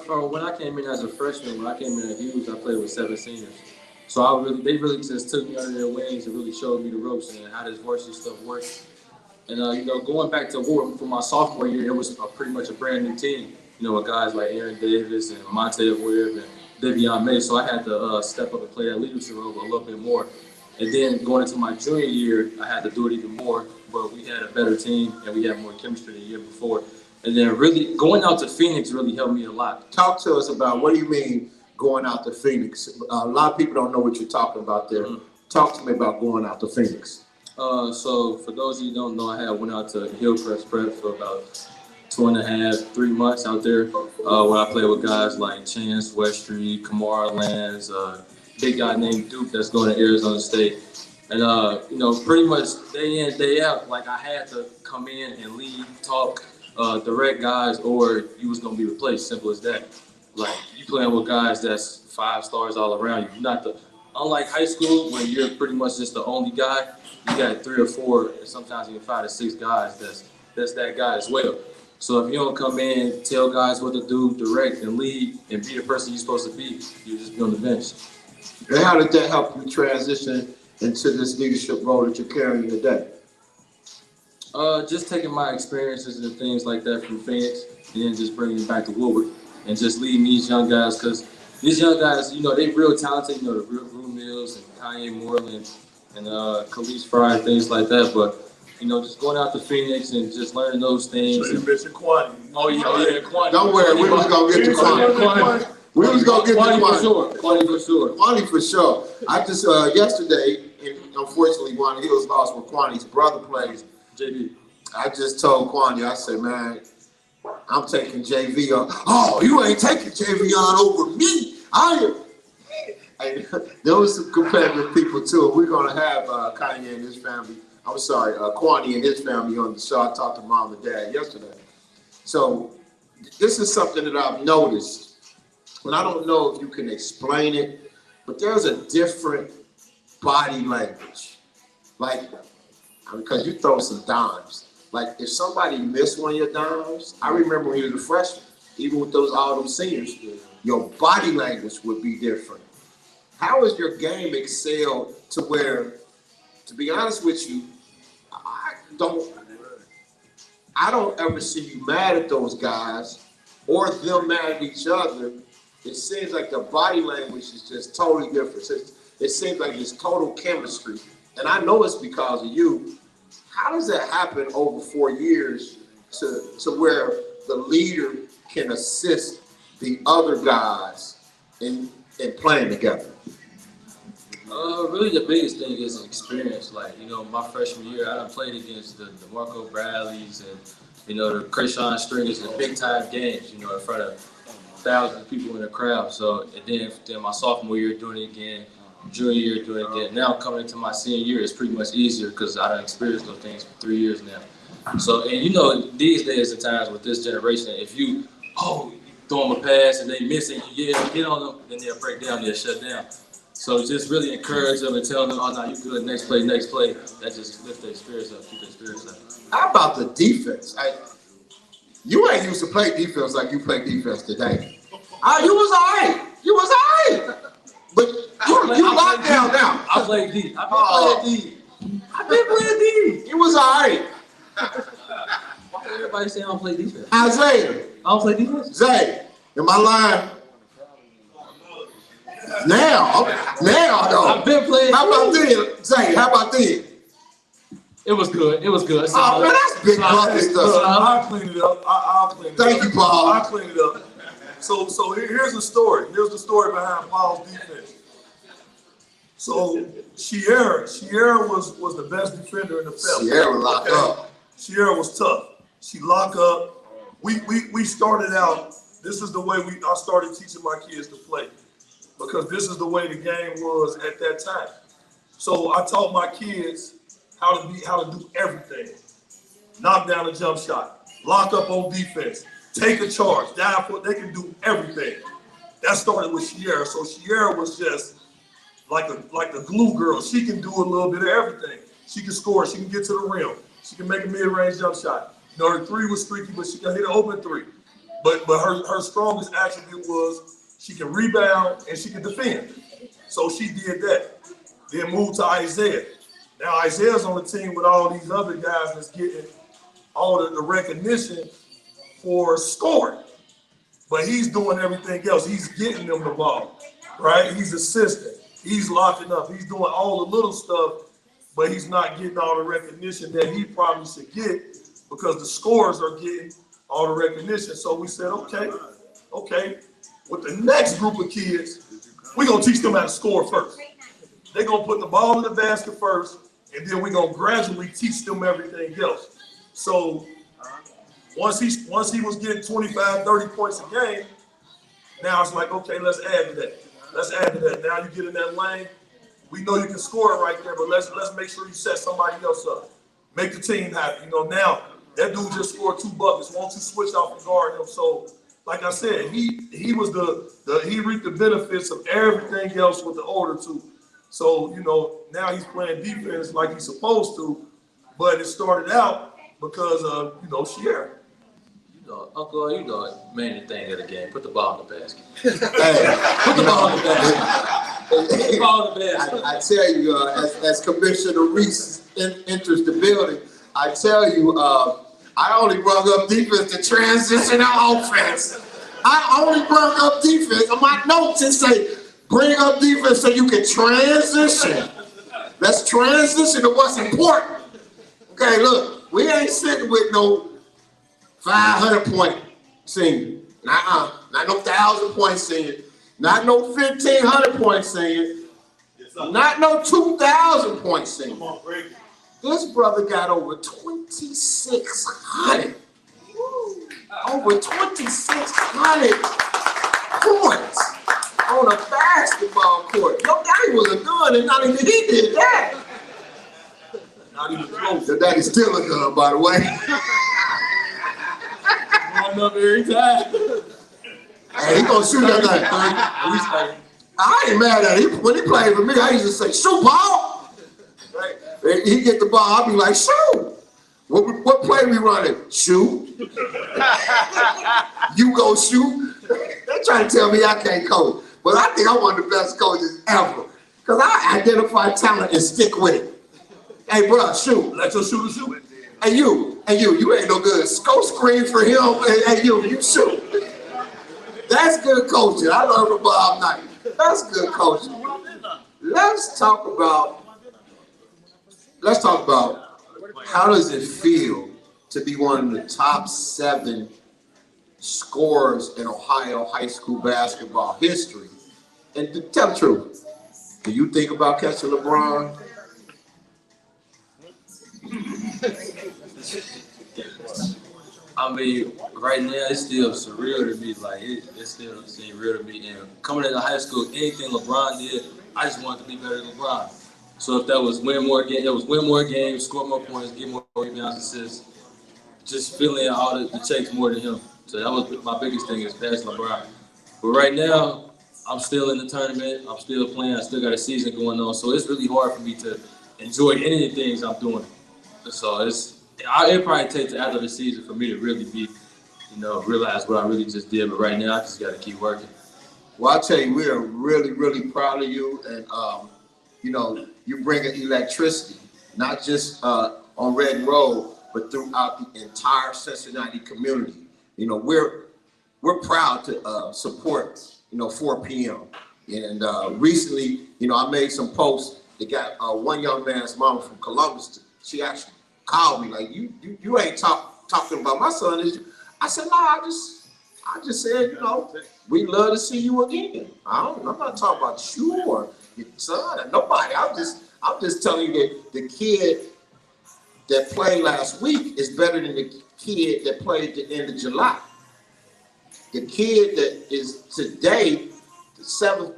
From when I came in as a freshman, when I came in at Hughes, I played with 7 seniors. So they really just took me under their wings and really showed me the ropes and how this varsity stuff works. And going back to war for my sophomore year, it was pretty much a brand new team. With guys like Aaron Davis and Monte Webb and Devion May. So I had to step up and play that leadership role a little bit more. And then going into my junior year, I had to do it even more. But we had a better team and we had more chemistry the year before. And then really going out to Phoenix really helped me a lot. Talk to us about, what do you mean going out to Phoenix? A lot of people don't know what you're talking about there. Mm-hmm. Talk to me about going out to Phoenix. So for those of you who don't know, I went out to Hillcrest Prep for about 2.5, 3 months out there, where I played with guys like Chance Westry, Kamara Lands, big guy named Duke that's going to Arizona State. And, pretty much day in, day out, like I had to come in and lead, talk, direct guys, or you was going to be replaced, simple as that. Like, you playing with guys that's 5 stars all around you. You're not unlike high school, where you're pretty much just the only guy, you got 3 or 4, and sometimes even 5 to 6 guys that's that guy as well. So if you don't come in, tell guys what to do, direct and lead, and be the person you're supposed to be, you just be on the bench. And how did that help you transition into this leadership role that you're carrying today? Just taking my experiences and things like that from Phoenix, and then just bringing it back to Woodward, and just leading these young guys, because these young guys, they real talented, the real Rue Mills and Kanye Moreland and Khalees Fry, things like that, but just going out to Phoenix and just learning those things. So you mentioned Kwani. Oh, yeah, Kwani. Don't worry, we was going to get to Kwani. We was going to get to Kwani. Kwani for sure. Kwani for sure. I just, yesterday, and unfortunately, Juan Hills lost where Kwani's brother plays. JV. I just told Kwani, I said, man, I'm taking JV on. Oh, you ain't taking JV on over me. I am. Hey, there was some competitive people, too. We're going to have Kanye and his family. I'm sorry, Kwani and his family on the show. I talked to mom and dad yesterday. So this is something that I've noticed, and I don't know if you can explain it, but there's a different body language. Like, because you throw some dimes. Like, if somebody missed one of your dimes, I remember when you was a freshman, even with all those seniors, your body language would be different. How has your game excelled to where, to be honest with you, I don't ever see you mad at those guys or them mad at each other. It seems like the body language is just totally different. It seems like it's total chemistry. And I know it's because of you. How does that happen over 4 years to where the leader can assist the other guys in playing together? Really the biggest thing is experience. Like, my freshman year, I done played against the Marco Bradleys and, the Krayshawn Stringers in big time games, in front of thousands of people in the crowd. So, and then my sophomore year doing it again, junior year doing it again. Now coming into my senior year, it's pretty much easier because I done experienced those things for 3 years now. So, and these days at times with this generation, if you throw them a pass and they miss it, you get on them, then they'll break down, they'll shut down. So just really encourage them and tell them, oh, no, you good, next play. That just lift their spirits up, keep their spirits up. How about the defense? You ain't used to play defense like you play defense today. You was all right. But you locked down now. I played D. I've been playing D. You was all right. Why everybody say I don't play defense? Isaiah. I don't play defense? Zay, am I lying? Now though. I've been playing. How about then, Zay? How about then? It was good. So, oh man, that's big bucket stuff. I'll clean it up. I'll clean it up. Thank you, Paul. I'll clean it up. So here's the story. Here's the story behind Paul's defense. So Sierra was the best defender in the family. Sierra locked up. Sierra was tough. She locked up. We started out. This is the way I started teaching my kids to play, because this is the way the game was at that time. So I taught my kids how to do everything. Knock down a jump shot, lock up on defense, take a charge, dive foot. They can do everything. That started with Sierra. So Sierra was just like the glue girl. She can do a little bit of everything. She can score. She can get to the rim. She can make a mid-range jump shot. Her three was streaky, but she can hit an open three. But her strongest attribute was she can rebound and she can defend. So she did that. Then moved to Isaiah. Now Isaiah's on the team with all these other guys that's getting all the recognition for scoring. But he's doing everything else. He's getting them the ball, right? He's assisting. He's locking up. He's doing all the little stuff, but he's not getting all the recognition that he probably should get because the scorers are getting all the recognition. So we said, okay, with the next group of kids, we're going to teach them how to score first. They're going to put the ball in the basket first, and then we're going to gradually teach them everything else. So once he was getting 25, 30 points a game, now it's like, okay, let's add to that. Now you get in that lane. We know you can score it right there, but let's make sure you set somebody else up. Make the team happy. Now that dude just scored 2 buckets. Won't you switch off and guard him? So, like I said, he was he reaped the benefits of everything else with the older two. So, now he's playing defense like he's supposed to, but it started out because of, Sierra. Uncle, main thing of the game. Put the ball in the basket. Hey, Put the ball in the basket. Put the ball in the basket. I tell you, as Commissioner Reese enters the building, I tell you, I only brought up defense to transition to offense. I only brought up defense. On my notes it say, bring up defense so you can transition. Let's transition to what's important. Okay, look, we ain't sitting with no 500-point senior. Not no 1,000-point senior. Not no 1,500-point senior. Not no 2,000-point senior. This brother got over 2,600. Over 2,600 points on a basketball court. Your daddy was a gun, and not even he did that. Not even close. Your daddy's still a gun, by the way. Going up every time. Hey, he gonna shoot that thing. I ain't mad at him. When he played for me, I used to say, shoot, Paul. Right? He get the ball, I'll be like, shoot. What play we running? Shoot. You go shoot. They trying to tell me I can't coach. But I think I'm one of the best coaches ever. Because I identify talent and stick with it. Hey, bro, shoot. Let your shooter shoot. Hey, you ain't no good. Go screen for him. Hey, you shoot. That's good coaching. I learned from Bob Knight. That's good coaching. let's talk about how does it feel to be one of the top 7 scorers in Ohio high school basketball history. And to tell the truth, do you think about catching LeBron? I mean, right now it's still surreal to me. Like it still seems real to me. And coming into high school, anything LeBron did, I just wanted to be better than LeBron. So if that was win more games, score more points, get more rebounds, assists, just filling all the checks more than him. So that was my biggest thing is passing LeBron. But right now, I'm still in the tournament. I'm still playing. I still got a season going on. So it's really hard for me to enjoy any of the things I'm doing. So it probably takes after the season for me to really be, realize what I really just did. But right now, I just got to keep working. Well, I'll tell you, we are really, really proud of you. And, you bring electricity, not just on Red Road, but throughout the entire Cincinnati community. We're proud to support, 4 p.m. And recently, I made some posts that got one young man's mom from Columbus. She actually called me like, you ain't talking about my son, is you? I said, no, I just said, we'd love to see you again. I'm not talking about you or your son or nobody. I'm just telling you that the kid that played last week is better than the kid that played the end of July. The kid that is today the 7th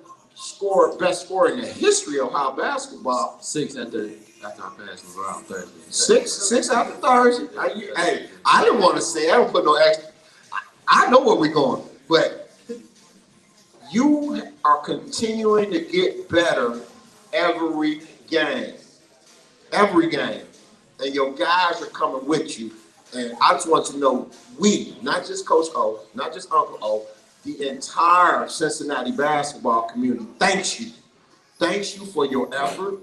best scorer in the history of Ohio basketball. 6 after I passed LeBron Thursday. 6 after Thursday. I didn't want to say, I don't put no extra. I know where we're going, but you are continuing to get better every game. Every game. And your guys are coming with you. And I just want to know, not just Coach O, not just Uncle O, the entire Cincinnati basketball community thanks you. Thanks you for your effort.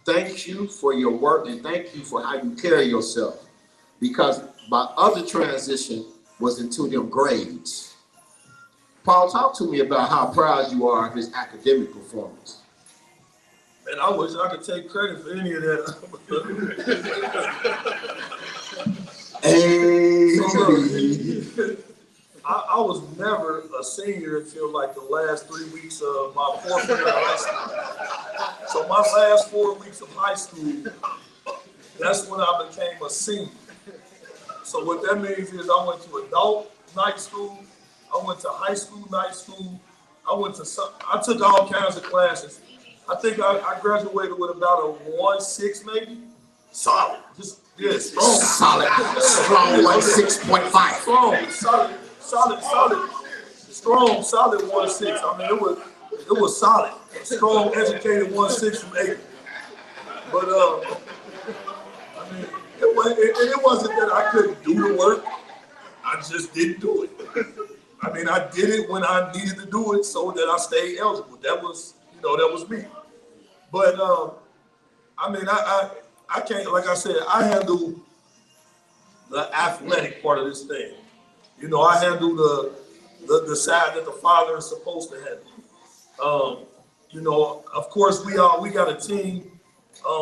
Thank you for your work, and thank you for how you carry yourself. Because my other transition was into them grades. Paul, talk to me about how proud you are of his academic performance. And I wish I could take credit for any of that. I was never a senior until like the last 3 weeks of my 4th year of high school. So my last 4 weeks of high school, that's when I became a senior. So what that means is I went to adult night school, I went to high school night school, I took all kinds of classes. I think I graduated with about a 1.6 maybe. Solid. Strong. Solid. Strong 1.6.5. Strong, solid 1.6. I mean, it was solid. Strong, educated 1.6 from 8. But I mean, it wasn't that I couldn't do the work. I just didn't do it. I mean, I did it when I needed to do it so that I stayed eligible. That was me. But I mean, I can't, like I said, I handle the athletic part of this thing. I handle the side that the father is supposed to handle. Of course, we got a team,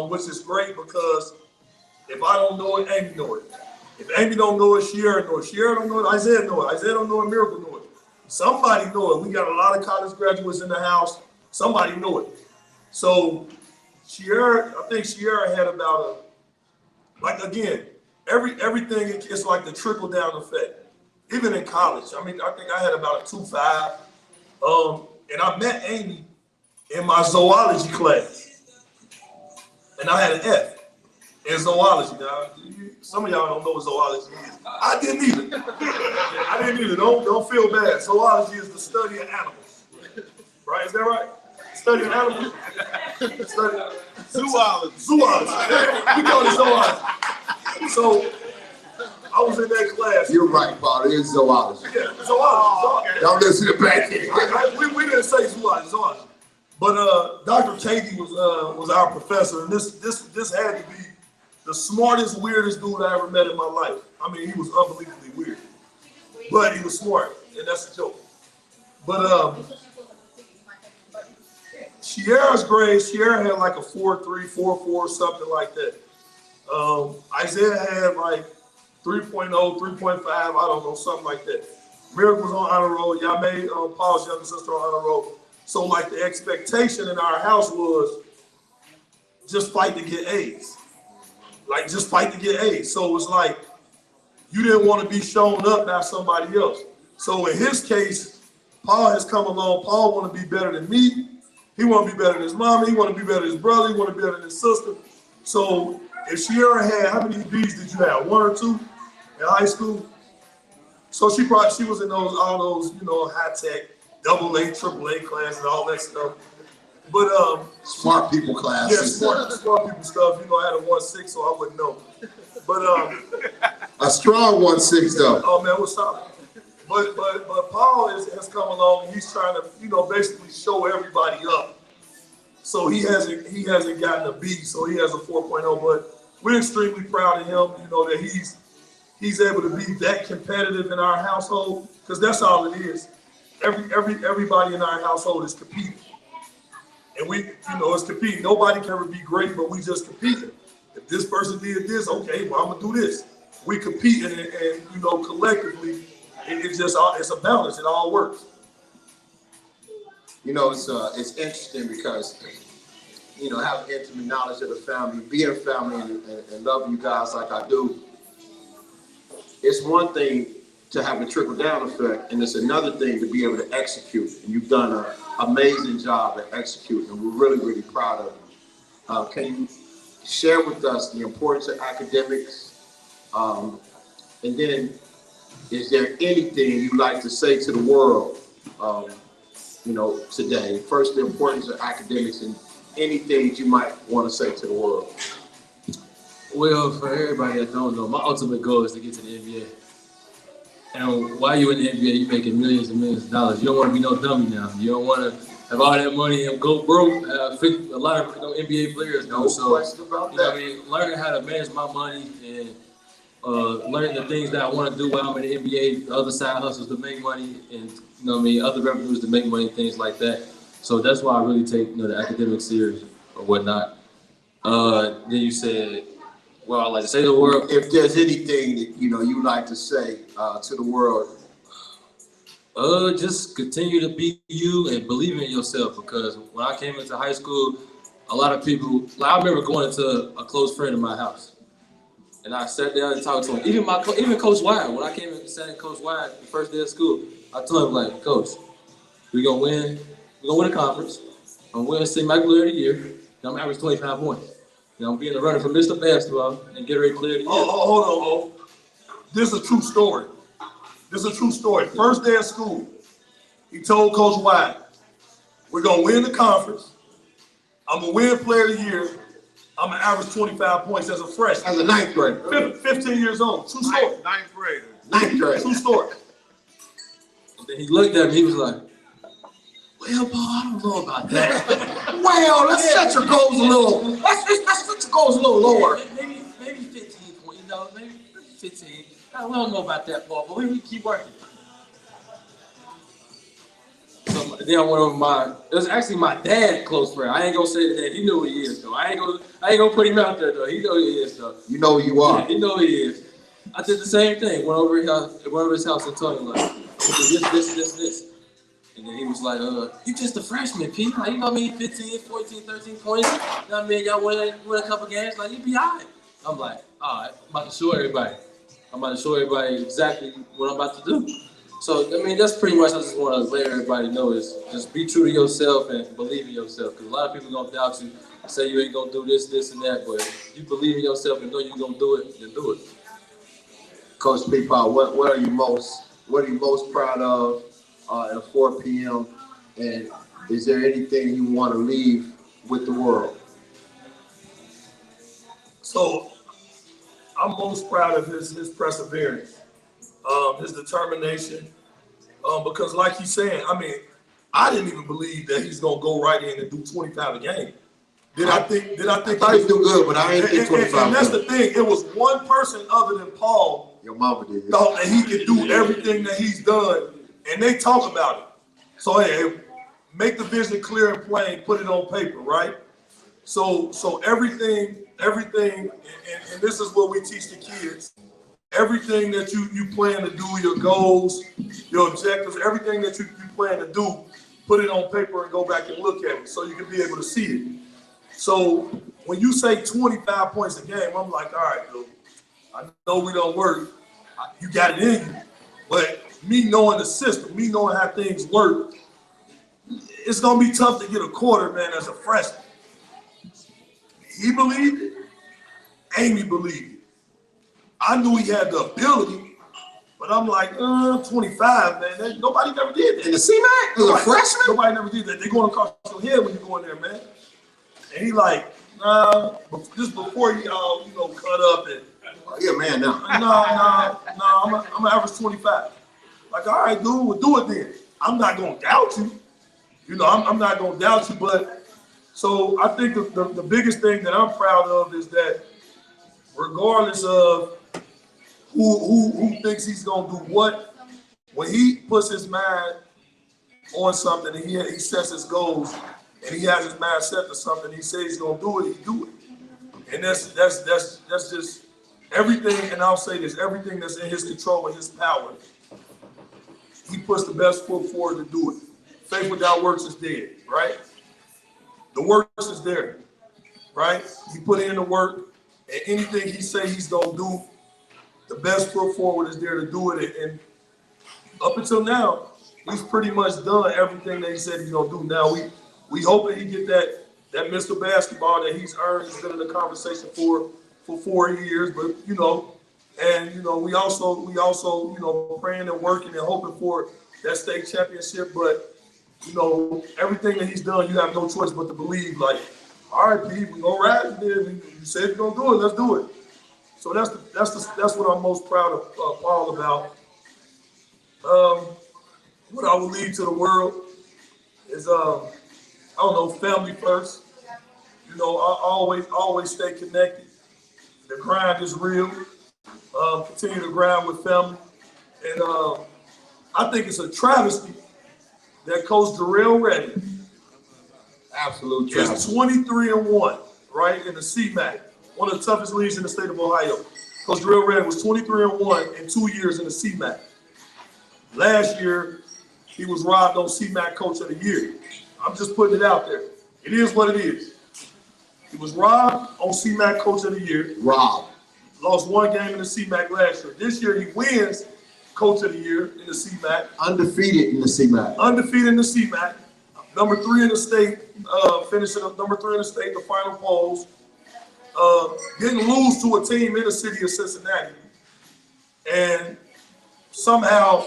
which is great because if I don't know it, Amy know it. If Amy don't know it, Sierra know it. Sierra don't know it, Isaiah know it. Isaiah don't know it, Miracle know it. Somebody know it. We got a lot of college graduates in the house. Somebody know it. So Sierra, I think Sierra had about everything, it's like the trickle down effect. Even in college, I mean, I think I had about a 2.5. And I met Amy in my zoology class. And I had an F in zoology. Now, some of y'all don't know what zoology is. I didn't either. Don't feel bad. Zoology is the study of animals. Right? Is that right? Study of animals? Zoology. We call it zoology. So I was in that class. You're right, Paul. It is zoology. Yeah, zoology. Don't listen to the back end. We didn't say zoology. But Dr. Katie was our professor, and this had to be the smartest, weirdest dude I ever met in my life. I mean, he was unbelievably weird, but he was smart, and that's a joke. But Sierra's grade, Sierra had like a 4.3, 4.4, something like that. Isaiah had like 3.0, 3.5, I don't know, something like that. Miracle was on honor roll. Y'all made Paul's younger sister on honor roll. So like the expectation in our house was just fight to get A's. Like just fight to get A's. So it was like you didn't want to be shown up by somebody else. So in his case, Paul has come along. Paul want to be better than me. He want to be better than his mama. He want to be better than his brother. He want to be better than his sister. So if Sierra had, how many B's did you have? 1 or 2 in high school? So she was in all those, high tech, AA, AAA classes, all that stuff. But smart people classes. Yeah, smart people stuff. I had a 1.6, so I wouldn't know. But a strong 1.6 though. Oh man, what's up? But Paul has come along and he's trying to, basically show everybody up. So he hasn't gotten a B, so he has a 4.0. But we're extremely proud of him, that he's able to be that competitive in our household, because that's all it is. Everybody in our household is competing. And we, it's competing. Nobody can ever be great, but we just competing. If this person did this, okay, well, I'm gonna do this. We competing and collectively, it's a balance. It all works. It's interesting because, having intimate knowledge of the family, being family and loving you guys like I do, it's one thing to have a trickle-down effect, and it's another thing to be able to execute. And you've done an amazing job at executing, and we're really, really proud of you. Can you share with us the importance of academics? And then, is there anything you'd like to say to the world, today? First, the importance of academics and anything that you might want to say to the world. Well, for everybody that don't know, my ultimate goal is to get to the NBA. And while you're in the NBA, you're making millions and millions of dollars. You don't want to be no dummy now. You don't want to have all that money and go broke. A lot of NBA players do. No question about that. Learning how to manage my money and learning the things that I want to do while I'm in the NBA, the other side hustles to make money, and other revenues to make money, things like that. So that's why I really take the academic serious or whatnot. Then you said, well, I like to say to the world. If there's anything that you'd like to say to the world, just continue to be you and believe in yourself. Because when I came into high school, a lot of people, I remember going to a close friend in my house, and I sat down and talked to him. Even Coach Wyatt, when I came in and sat in Coach Wyatt the first day of school, I told him, like, Coach, we're gonna win a conference. I'm gonna win St. Michael Player of the Year. And I'm gonna average 25 points. I'm being the runner for Mr. Basketball and get ready to Player of the Year. Hold on. This is a true story. First day of school, he told Coach Wyatt, we're going to win the conference. I'm going to win Player of the Year. I'm going to average 25 points as a freshman. As a 9th grader. 15 years old. True story. 9th grader. 9th grader. True story. And then he looked at me, he was like, well, Paul, I don't know about that. Well, let's set your goals a little. Let's set your goals a little lower. Maybe 15 points, maybe 15. I don't know about that, Paul, but we keep working. So then I went over it was actually my dad's close friend. I ain't gonna say that. He knew who he is, though. I ain't gonna put him out there, though. He know who he is, though. You know who you are. Yeah, he know who he is. I did the same thing. Went over his house and told him, like, this. And then he was like, you just a freshman, Pete. Like, 15, 14, 13 points. Y'all win a couple games. Like, you be all right. I'm like, all right, I'm about to show everybody. Exactly what I'm about to do. So, that's pretty much, I just want to let everybody know is just be true to yourself and believe in yourself. Because a lot of people going to doubt you, say you ain't going to do this, and that. But if you believe in yourself and know you're going to do it, then do it. Coach P-Paul, what are you most proud of at 4 p.m. And is there anything you want to leave with the world? So I'm most proud of his perseverance, his determination, because like he's saying, I didn't even believe that he's gonna go right in and do 25 a game. I thought he'd do good, but I ain't think 25. And that's the thing. It was one person other than Paul. Your mama did. Thought that he could do everything that he's done, and they talk about it. So hey, make the vision clear and plain, put it on paper, right? So everything, and this is what we teach the kids. Everything that you plan to do, your goals, your objectives, everything that you plan to do, put it on paper and go back and look at it so you can be able to see it. So when you say 25 points a game, I'm like, all right, dude, I know we don't work. You got it in you. But me knowing the system, me knowing how things work, it's going to be tough to get a quarter, man, as a freshman. He believed it. Amy believed it. I knew he had the ability, but I'm like, 25, man. Nobody never did that. In the CMAC? As a freshman? Nobody never did that. They're going across your head when you go in there, man. And he like, nah, just before you cut up and. Yeah, man, no. I'm an average 25. Like, all right, dude, we'll do it then. I'm not going to doubt you. I'm not going to doubt you, but so I think the biggest thing that I'm proud of is that regardless of who thinks he's going to do what, when he puts his mind on something and he sets his goals and he has his mind set to something, he says he's going to do it, he do it. And that's just everything, and I'll say this, everything that's in his control and his power, he puts the best foot forward to do it. Faith without works is dead, right? The works is there, right? He put in the work, and anything he say he's gonna do, the best foot forward is there to do it. And up until now, he's pretty much done everything that he said he's gonna do. Now we hope that he get that Mr. Basketball that he's earned. He's been in the conversation for 4 years, but we also praying and working and hoping for that state championship. But everything that he's done, you have no choice but to believe. Like, all right, Pete, we gonna ride. You said you're gonna do it. Let's do it. So that's what I'm most proud of Paul about. What I will lead to the world is family first. I always stay connected. The grind is real. Continue to grind with family. And I think it's a travesty that Coach Darrell Reddy Absolute is 23-1, right, in the CMAC, one of the toughest leagues in the state of Ohio. Coach Darrell Reddy was 23-1 in 2 years in the CMAC. Last year, he was robbed on CMAC Coach of the Year. I'm just putting it out there. It is what it is. He was robbed on CMAC Coach of the Year. Robbed. Lost one game in the CMAC last year. This year he wins Coach of the Year in the CMAC. Undefeated in the CMAC. Undefeated in the CMAC. Number 3 in the state, finishing up number 3 in the state, the final polls. Didn't lose to a team in the city of Cincinnati. And somehow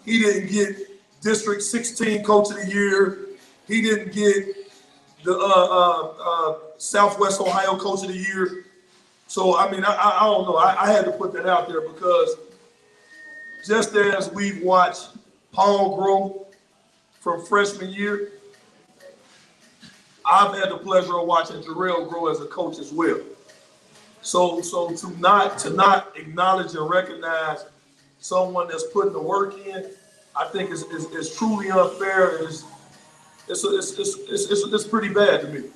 he didn't get District 16 Coach of the Year. He didn't get the Southwest Ohio Coach of the Year. So, I mean, I don't know. I had to put that out there because just as we've watched Paul grow from freshman year, I've had the pleasure of watching Jarrell grow as a coach as well. So to not acknowledge and recognize someone that's putting the work in, I think is truly unfair. It's pretty bad to me.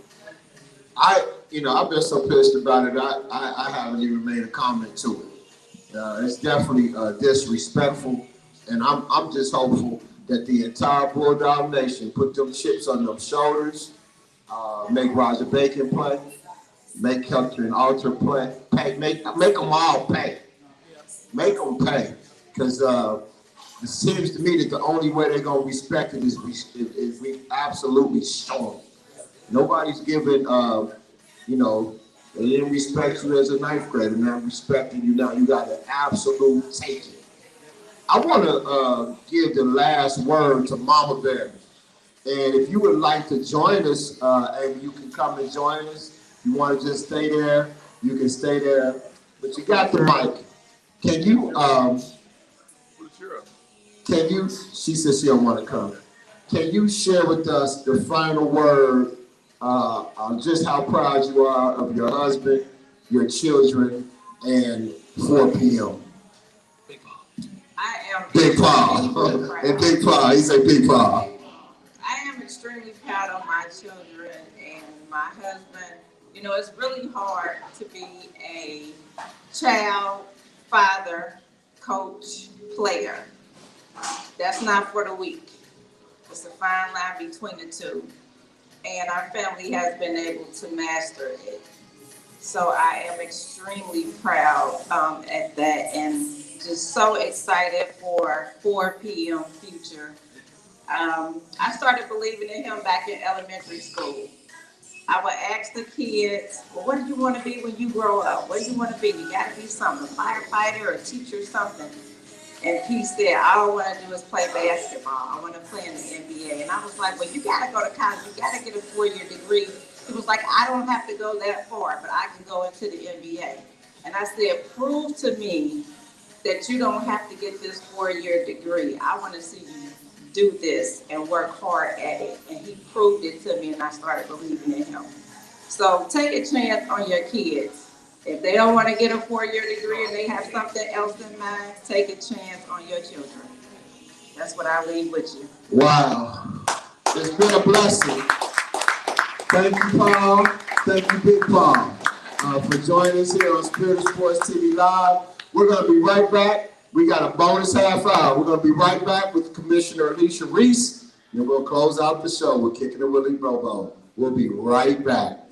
I've been so pissed about it. I haven't even made a comment to it. It's definitely disrespectful, and I'm just hopeful that the entire Bulldog Nation put them chips on them shoulders, make Roger Bacon play, make Hector and Alter play, make them all pay, make them pay, because it seems to me that the only way they're gonna respect it is we absolutely show them. Nobody's giving, they didn't respect you as a ninth grader, and I'm respecting you now. You got to absolute take it. I want to give the last word to Mama Bear. And if you would like to join us, and you can come and join us. If you want to just stay there, you can stay there. But you got the mic. Can you, she said she don't want to come. Can you share with us the final word on just how proud you are of your husband, your children, and 4 p.m.? I am Big Paul. And Big Paul. He said Big Paul. I am extremely my husband. You know, it's really hard to be a child, father, coach, player. That's not for the weak. It's a fine line between the two. And our family has been able to master it. So I am extremely proud at that and just so excited for 4 p.m. future. I started believing in him back in elementary school. I would ask the kids, well, what do you want to be when you grow up? What do you want to be? You got to be something, a firefighter or a teacher or something. And he said, all I want to do is play basketball. I want to play in the NBA. And I was like, well, you got to go to college. You got to get a 4-year degree. He was like, I don't have to go that far, but I can go into the NBA. And I said, prove to me that you don't have to get this 4-year degree. I want to see you do this and work hard at it. And he proved it to me, and I started believing in him. So take a chance on your kids. If they don't want to get a 4-year degree and they have something else in mind, take a chance on your children. That's what I leave with you. Wow. It's been a blessing. Thank you, Paul. Thank you, Big Paul, for joining us here on Spirit of Sports TV Live. We're going to be right back. We got a bonus half hour. We're going to be right back with Commissioner Alicia Reese, and we'll close out the show with Kicking It Willie Bobo. We'll be right back.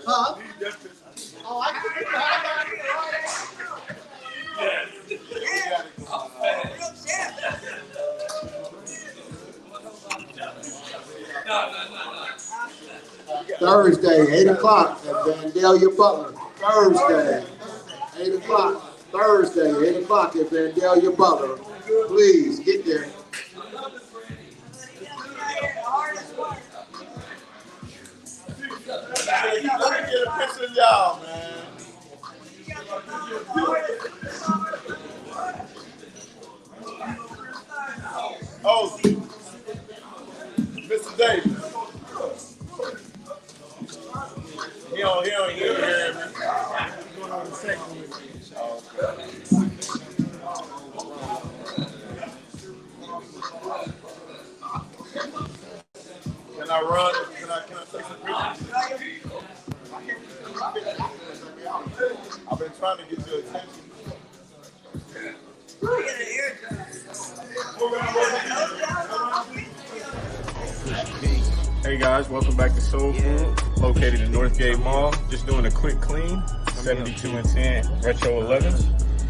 Huh? Oh, I Thursday, 8 o'clock at Vandalia Butler. Thursday, 8 o'clock. Thursday, 8 o'clock at Vandalia Butler. Please get there. Let me get a picture of y'all, man. Oh, Mr. Davis. He don't hear me. Going on the second week. Can I run? Can I take some pictures? I've been trying to get your attention. Hey guys, welcome back to Soul Food, located in Northgate Mall. Just doing a quick clean, 72 and 10 retro 11s.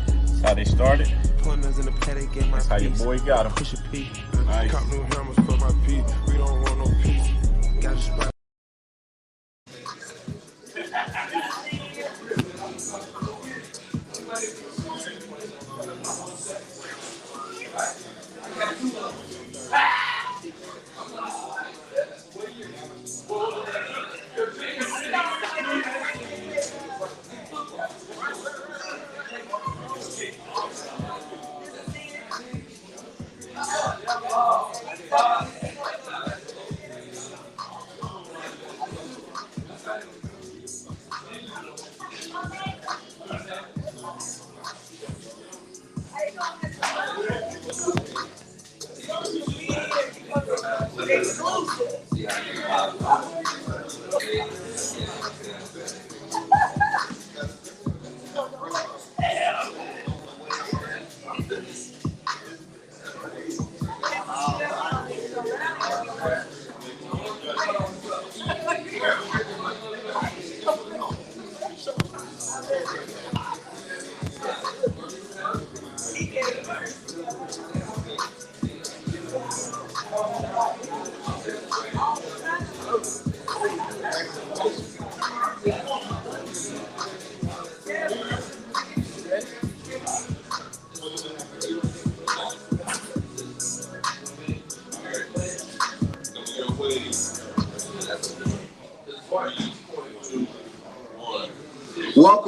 That's how they started. That's how your boy got them. Nice. Cop new hammers for my P. We don't want no peace. Got a spot.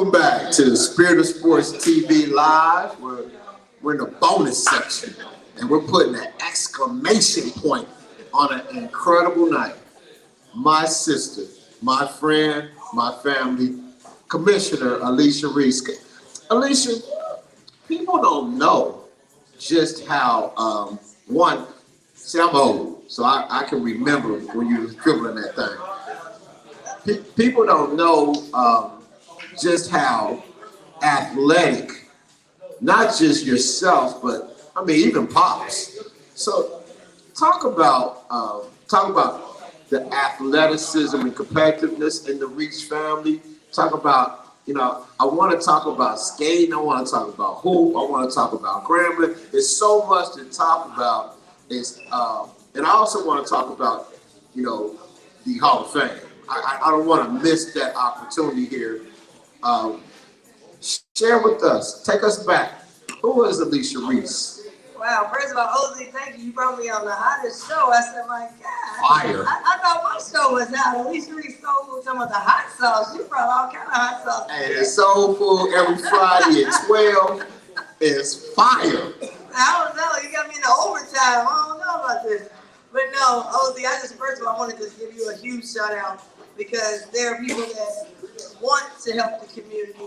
Welcome back to Spirit of Sports TV Live. We're in the bonus section, and we're putting an exclamation point on an incredible night. My sister, my friend, my family, Commissioner Alicia Reese. Alicia, people don't know just how, see, I'm old, so I can remember when you were dribbling that thing. People don't know just how athletic, not just yourself, but I mean even Pops. So talk about the athleticism and competitiveness in the Reese family. Talk about, I want to talk about skating. I want to talk about hoop. I want to talk about Grambling. There's so much to talk about. And I also want to talk about, the Hall of Fame. I don't want to miss that opportunity here. Share with us. Take us back. Who is Alicia Reese? Wow, first of all, Ozzy, thank you. You brought me on the hottest show. I said, my God. Fire. I thought my show was hot. Alicia Reese Soul Food, some of the hot sauce. You brought all kind of hot sauce. And it's Soul Food every Friday at 12. It's fire. I don't know. You got me in the overtime. I don't know about this. But no, Ozzy, first of all, I want to just give you a huge shout out because there are people that want to help the community,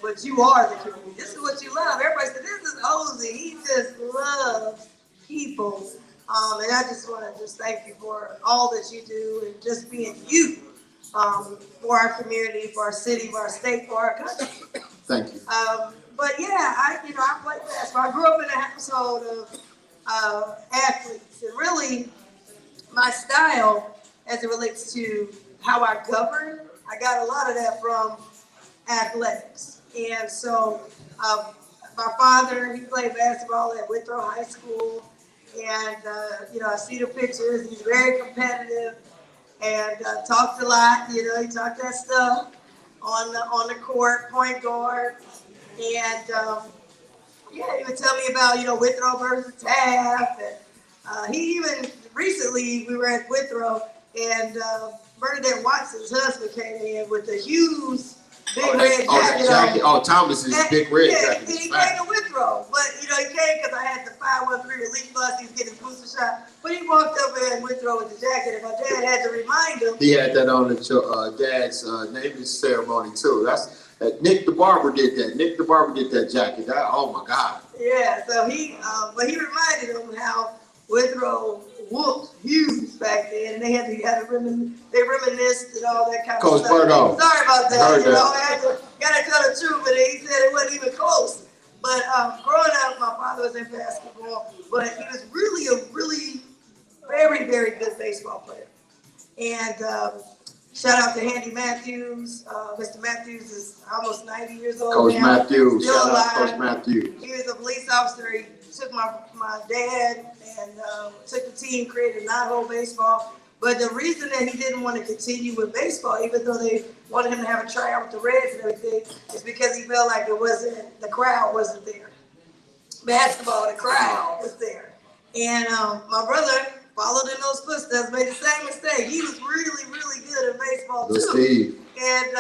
but you are the community. This is what you love. Everybody said, this is Ozzy. He just loves people. And I just want to just thank you for all that you do and just being you for our community, for our city, for our state, for our country. Thank you. But yeah, I played basketball. I grew up in a household of athletes, and really my style as it relates to how I govern, I got a lot of that from athletics. And so my father, he played basketball at Withrow High School, and I see the pictures. He's very competitive and talked a lot. He talked that stuff on the court, point guard. And he would tell me about Withrow versus Taft. And he even recently we were at Withrow, and Bernadette Watson's husband came in with a huge big red jacket. Thomas's big red jacket. And he came to Withrow, but he came because I had the 513 relief bus. He was getting his booster shot, but he walked up there in Withrow with the jacket, and my dad had to remind him. He had that on at your dad's naming ceremony too. Nick the Barber did that. Nick the Barber did that jacket. Oh my God. Yeah, so but he reminded him how Withrow whooped Hughes back then, and they reminisced and all that kind Coach of stuff. Berto. Sorry about that. Heard I gotta tell the truth, but he said it wasn't even close. But growing up, my father was in basketball, but he was really a very, very good baseball player. And shout out to Handy Matthews. Mr. Matthews is almost 90 years old Coach now. Matthews. Still Shout alive. out Coach Matthews. He was a police officer. He took my dad and took the team, created nine-hole baseball. But the reason that he didn't want to continue with baseball, even though they wanted him to have a tryout with the Reds and everything, is because he felt like the crowd wasn't there. Basketball, the crowd was there. And my brother followed in those footsteps, made the same mistake. He was really, really good at baseball too. Steve. And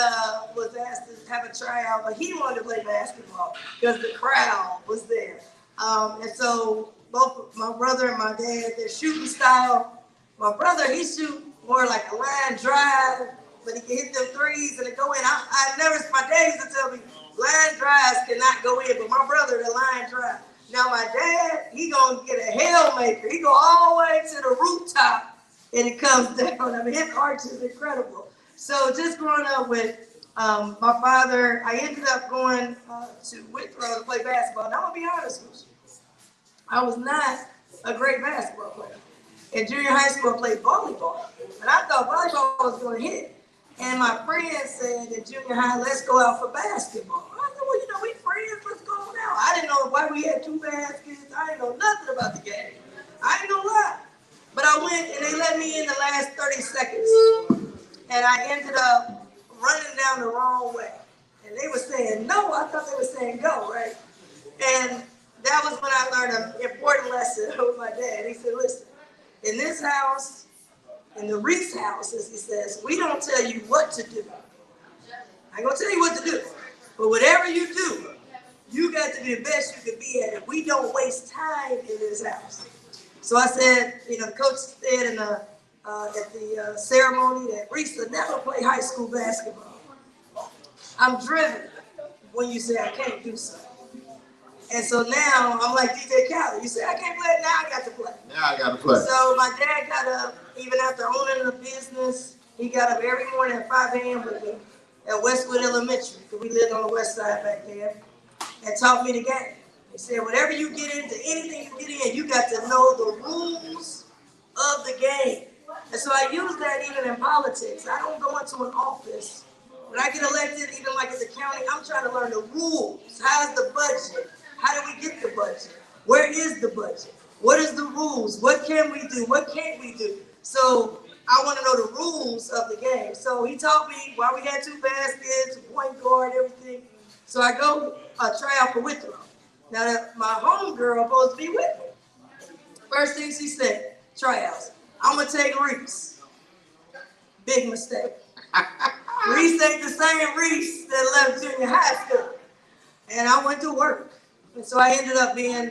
was asked to have a tryout, but he wanted to play basketball because the crowd was there. And so both my brother and my dad, their shooting style. My brother, he shoot more like a line drive, but he can hit them threes and they go in. My dad used to tell me, line drives cannot go in, but my brother, the line drive. Now my dad, he gonna get a Hailmaker. He go all the way to the rooftop and it comes down. I mean, his arch is incredible. So just growing up with my father, I ended up going to Withrow to play basketball. And I'm gonna be honest with you, I was not a great basketball player. In junior high school, I played volleyball, and I thought volleyball was going to hit. And my friend said in junior high, let's go out for basketball. I said, well, we friends, let's go out. I didn't know why we had two baskets. I didn't know nothing about the game. I ain't gonna lie. But I went, and they let me in the last 30 seconds. And I ended up running down the wrong way. And they were saying no. I thought they were saying go, right? And that was when I learned an important lesson with my dad. He said, listen, in this house, in the Reese house, as he says, we don't tell you what to do. I ain't gonna tell you what to do, But whatever you do, you got to be the best you can be at it. We don't waste time in this house. So I said, you know, the coach said in the at the ceremony that Reese will never play high school basketball. I'm driven when you say I can't do something. And so now I'm like DJ Khaled. You say I can't play, now I got to play. Now I got to play. So my dad got up, even after owning the business, he got up every morning at 5 a.m. with me at Westwood Elementary, because we lived on the west side back there, and taught me the game. He said, whatever you get into, anything you get in, you got to know the rules of the game. And so I use that even in politics. I don't go into an office. When I get elected, even like at the county, I'm trying to learn the rules. How's the budget? How do we get the budget? Where is the budget? What is the rules? What can we do? What can't we do? So I want to know the rules of the game. So he taught me while we had 2 baskets, point guard, everything. So I go try out for Withrow. Now my homegirl supposed to be with me. First thing she said, tryouts. I'm gonna take Reese. Big mistake. Reese ain't the same Reese that left junior high school. And I went to work. And so I ended up being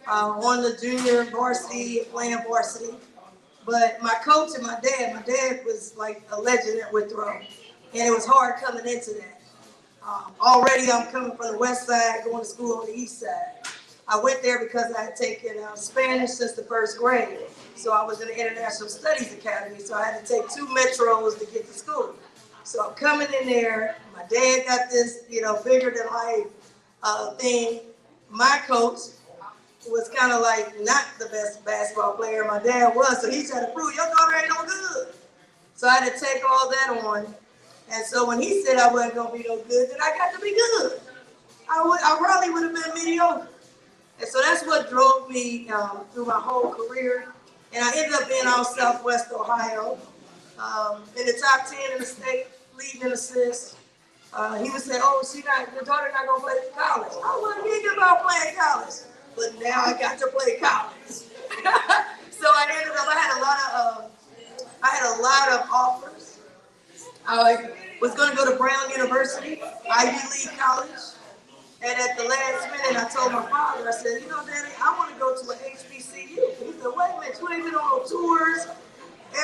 on the junior varsity, playing varsity. But my coach and my dad was like a legend at Withrow. And it was hard coming into that. Already I'm coming from the west side, going to school on the east side. I went there because I had taken Spanish since the 1st grade. So I was in the International Studies Academy, so I had to take 2 metros to get to school. So I'm coming in there, my dad got this, you know, bigger than life thing. My coach was kind of like not the best basketball player my dad was, so he tried to prove your daughter ain't no good. So I had to take all that on. And so when he said I wasn't gonna be no good, then I got to be good. I probably would have been mediocre. And so that's what drove me through my whole career. And I ended up being all Southwest Ohio, in the top 10 in the state, leading in assists. He would say, oh, your daughter not gonna play college. I wasn't thinking about playing college, but now I got to play college. So I ended up, I had a lot of offers. I was gonna go to Brown University, Ivy League college. And at the last minute, I told my father, I said, you know, Daddy, I want to go to an HBCU. He said, wait a minute, you ain't been on tours.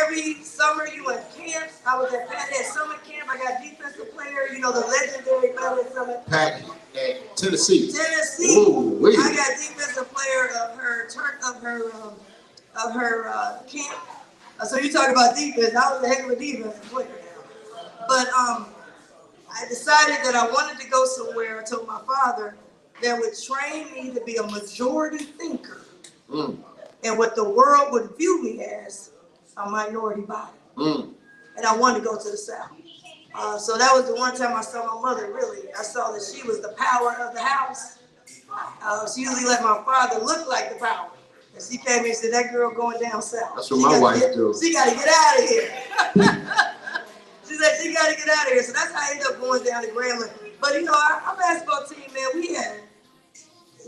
Every summer you went camps. I was at Pat at summer camp. I got defensive player, you know, the legendary Pat at summer. Pat at Tennessee. Tennessee. Ooh, I got defensive player of her camp. So you talk about defense. I was a heck of a defensive player now. But I decided that I wanted to go somewhere, I told my father, that would train me to be a majority thinker. And what the world would view me as a minority body. And I wanted to go to the South. So that was the one time I saw my mother, really. I saw that she was the power of the house. She usually let my father look like the power. And she came in and said, that girl going down south. That's what my wife do. She got to get out of here. She said, she got to get out of here. So that's how I ended up going down to Grambling. But you know, our basketball team, man,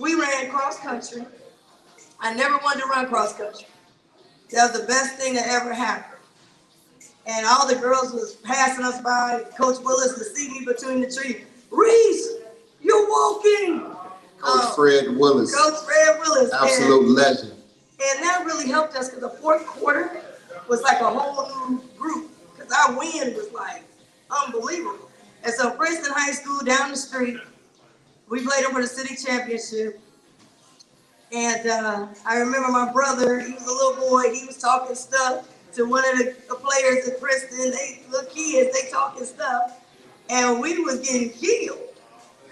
we ran cross country. I never wanted to run cross country. That was the best thing that ever happened. And all the girls was passing us by. Coach Willis would see me between the trees. Reese, you're walking. Coach Fred Willis. Coach Fred Willis. Absolute legend. And that really helped us because the 4th quarter was like a whole new group. Because our win was like unbelievable. And so Princeton High School down the street, we played them for the city championship. And I remember my brother, he was a little boy, he was talking stuff to one of the players at Princeton. They little kids, they talking stuff. And we was getting killed.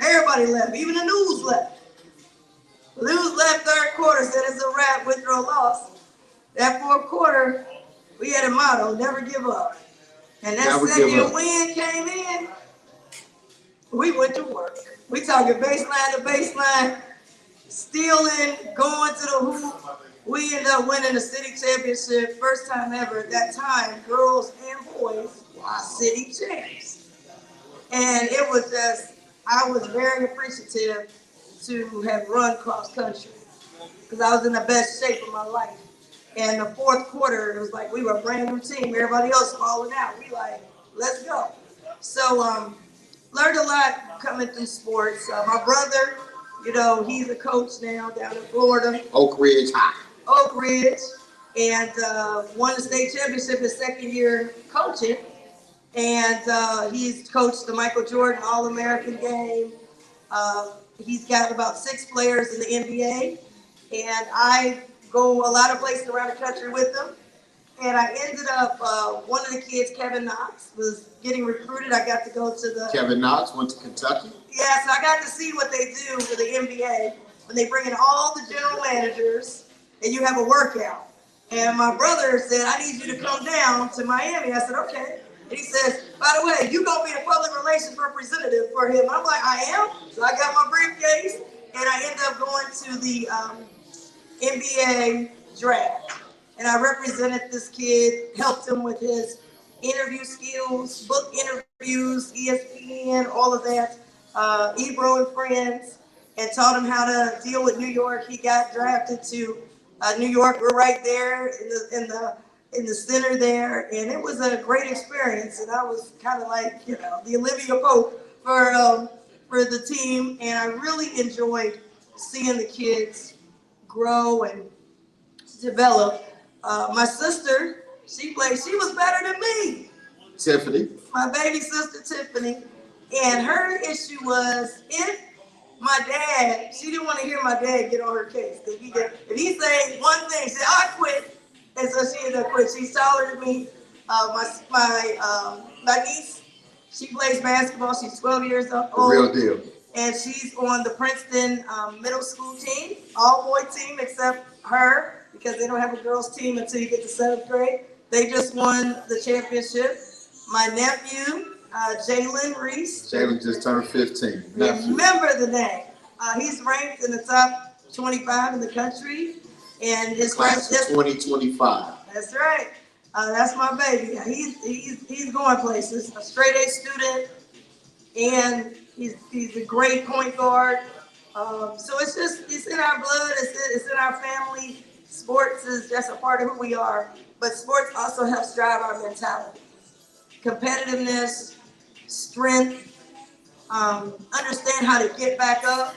Everybody left, even the news left. The news left 3rd quarter, said it's a wrap, Withrow lost. That 4th quarter, we had a motto, never give up. And that second win came in, we went to work. We talking baseline to baseline, stealing, going to the hoop. We ended up winning the city championship, first time ever at that time, girls and boys, city champs. And it was just, I was very appreciative to have run cross country because I was in the best shape of my life. And the 4th quarter, it was like we were a brand new team. Everybody else falling out. We like, let's go. So learned a lot coming through sports. My brother, you know, he's a coach now down in Florida. Oak Ridge High. Oak Ridge, and won the state championship his second year coaching. And he's coached the Michael Jordan All-American game. He's got about 6 players in the NBA. And I go a lot of places around the country with them. And I ended up, one of the kids, Kevin Knox, was getting recruited. I got to go to the... Kevin Knox went to Kentucky. Yeah, so I got to see what they do with the NBA when they bring in all the general managers and you have a workout. And my brother said, I need you to come down to Miami. I said, okay. And he says, by the way, you're going to be the public relations representative for him. And I'm like, I am? So I got my briefcase, and I ended up going to the NBA draft. And I represented this kid, helped him with his interview skills, book interviews, ESPN, all of that, Ebro and Friends, and taught him how to deal with New York. He got drafted to New York. We're right there in the center there, and it was a great experience. And I was kind of like, you know, the Olivia Pope for the team, and I really enjoyed seeing the kids grow and develop. My sister, she was better than me. Tiffany. My baby sister Tiffany, and her issue was if my dad, she didn't want to hear my dad get on her case. If he say one thing, she said, I quit. And so she ended up quit. She's taller than me. My niece, she plays basketball. She's 12 years old. Real deal. And she's on the Princeton middle school team, all boy team except her, because they don't have a girls team until you get to 7th grade. They just won the championship. My nephew, Jalen Reese. Jalen just turned 15. Remember the name. He's ranked in the top 25 in the country. And his class of 2025. That's right. That's my baby. He's going places. A straight A student, and he's a great point guard. So it's in our blood. It's in our family. Sports is just a part of who we are. But sports also helps drive our mentality, competitiveness, strength. Understand how to get back up.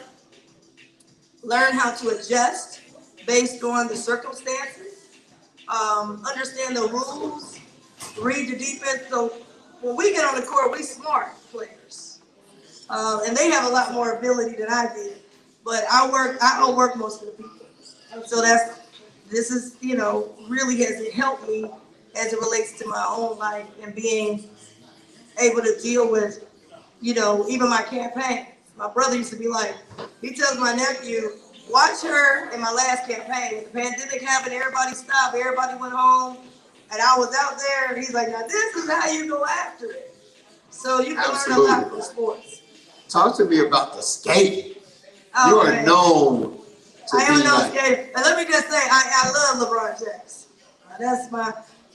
Learn how to adjust based on the circumstances, understand the rules, read the defense. So when we get on the court, we smart players. And they have a lot more ability than I did. But I outwork most of the people. And so this is, you know, really has helped me as it relates to my own life and being able to deal with, you know, even my campaign. My brother used to be like, he tells my nephew, watch her in my last campaign. The pandemic happened, everybody stopped, everybody went home, and I was out there, and he's like, now this is how you go after it. So you can learn a lot from sports. Talk to me about the skating. Oh, you are man. known to I am be no like, skater. And let me just say, I love LeBron James. That's my,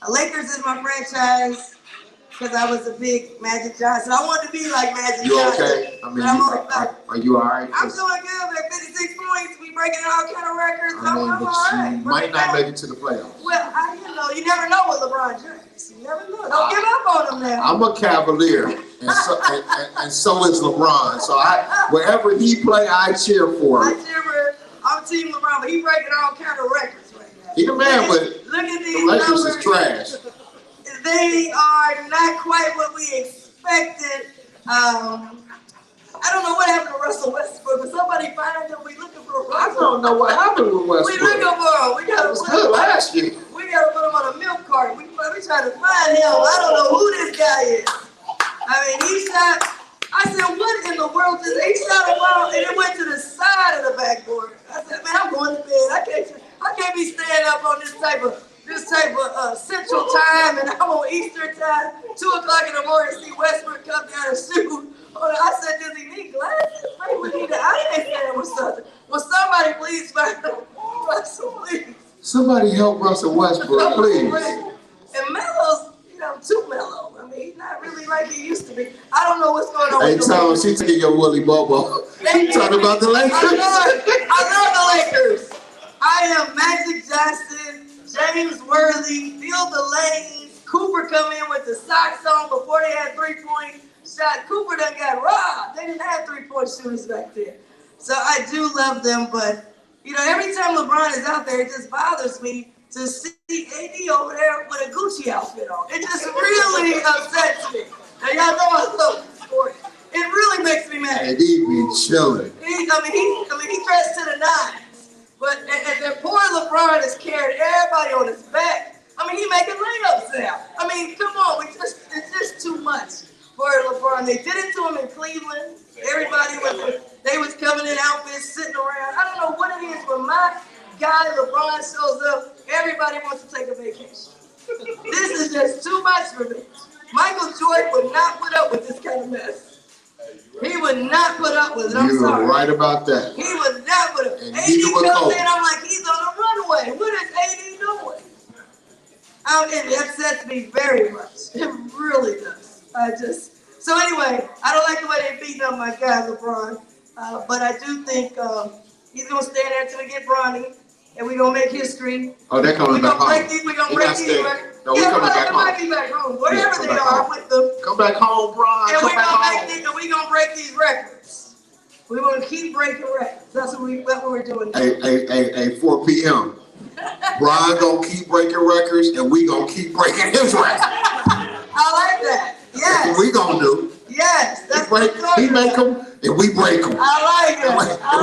Lakers is my franchise. Because I was a big Magic Johnson. I wanted to be like Magic Johnson. You okay? I mean, are you all right? I'm doing good. At 56 points, we breaking all kind of records. I mean, I'm but all right. you might not make it to the playoffs. Well, you never know with LeBron James. You never know. Don't give up on him now. I'm a Cavalier, and so is LeBron. So wherever he play, I cheer for him. I'm Team LeBron, but he's breaking all kind of records right now. He's a man, but look at these the Lakers numbers. is trash. They are not quite what we expected. I don't know what happened to Russell Westbrook, but somebody find him. We looking for Russell. I don't know what happened with Westbrook. We looking for him. We got to was good last year. We got to put him on a milk cart. We trying to find him. I don't know who this guy is. I mean, he shot. I said, what in the world is he shot a ball and it went to the side of the backboard. I said, man, I'm going to bed. I can't be staying up on this type of Central Time, and I'm on Eastern Time, 2 o'clock in the morning to see Westbrook come down and shoot. I said, does he need glasses? Maybe we need I can't stand with something. Will somebody please find Russell, please? Somebody help Russell Westbrook, please. And Melo's, you know, too mellow. I mean, he's not really like he used to be. I don't know what's going on Hey, with the Tom, Lakers. she taking your Willie Bobo. You talking about the Lakers? I love the Lakers. I am Magic Johnson, James Worthy, Field the Lanes, Cooper come in with the socks on before they had 3-point shot. Cooper done got robbed. They didn't have 3-point shooters back there. So I do love them, but you know, every time LeBron is out there, it just bothers me to see AD over there with a Gucci outfit on. It just really upsets me. Now y'all know I love this sport. It really makes me mad. AD be chilling. He dressed to the nines, but and the poor LeBron is carrying everybody on his back. I mean, he making layups now. I mean, come on, it's just too much for LeBron. They did it to him in Cleveland. Everybody was coming in outfits, sitting around. I don't know what it is, but my guy LeBron shows up, everybody wants to take a vacation. This is just too much for me. Michael Jordan would not put up with this kind of mess. He would not put up with it. I'm sorry. You're right about that. He would not put up. And AD neither would comes Kobe. in, I'm like, he's on a runway. What is AD doing? It upsets me very much. It really does. So anyway, I don't like the way they're beating up my guy, LeBron. But I do think he's going to stand there until we get Bronny, and we're going to make history. Oh, they're coming back home. We're going to break these records. No, we're coming back home. Might be back home. Wherever they are with them. Come back home, Bron. And Come back home. we're going to break these records. We're going to keep breaking records. That's what we're doing now. Hey, 4 p.m. Bron gonna keep breaking records, and we gonna keep breaking his record. I like that. Yes. That's what we gonna do. Yes. That's He make them, and we break them. I like it. And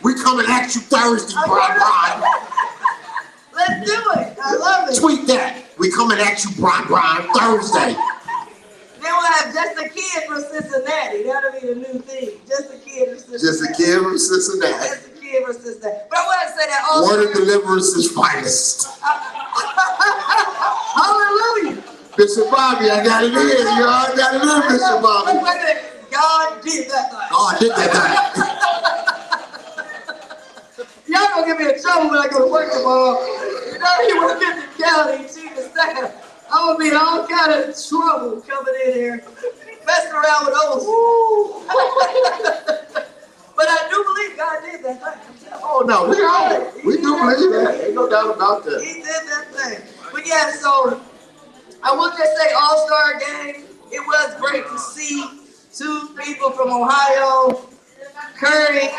we coming at you Thursday, Bron. Let's do it. I love it. Tweet that. We coming at you, Bron, Thursday. Then we'll have Just a Kid from Cincinnati. That'll be the new thing. Just a Kid from Cincinnati. Just a kid from Cincinnati. Just a Kid from Cincinnati. But I want to say that also. Word of Deliverance's finest. Hallelujah. Bishop Bobby, I got it in. You all got it in, Bishop Bobby. Wait a minute. God did that thing. God did that Y'all gonna get me in trouble when I go to work tomorrow. You know, you work at the county, chief of staff. I'm gonna be in all kind of trouble coming in here, messing around with those. But I do believe God did that thing. Oh no, we do believe that. Ain't no doubt about that. He did that thing. But yeah, so I will just say All-Star game. It was great to see 2 people from Ohio, Curry,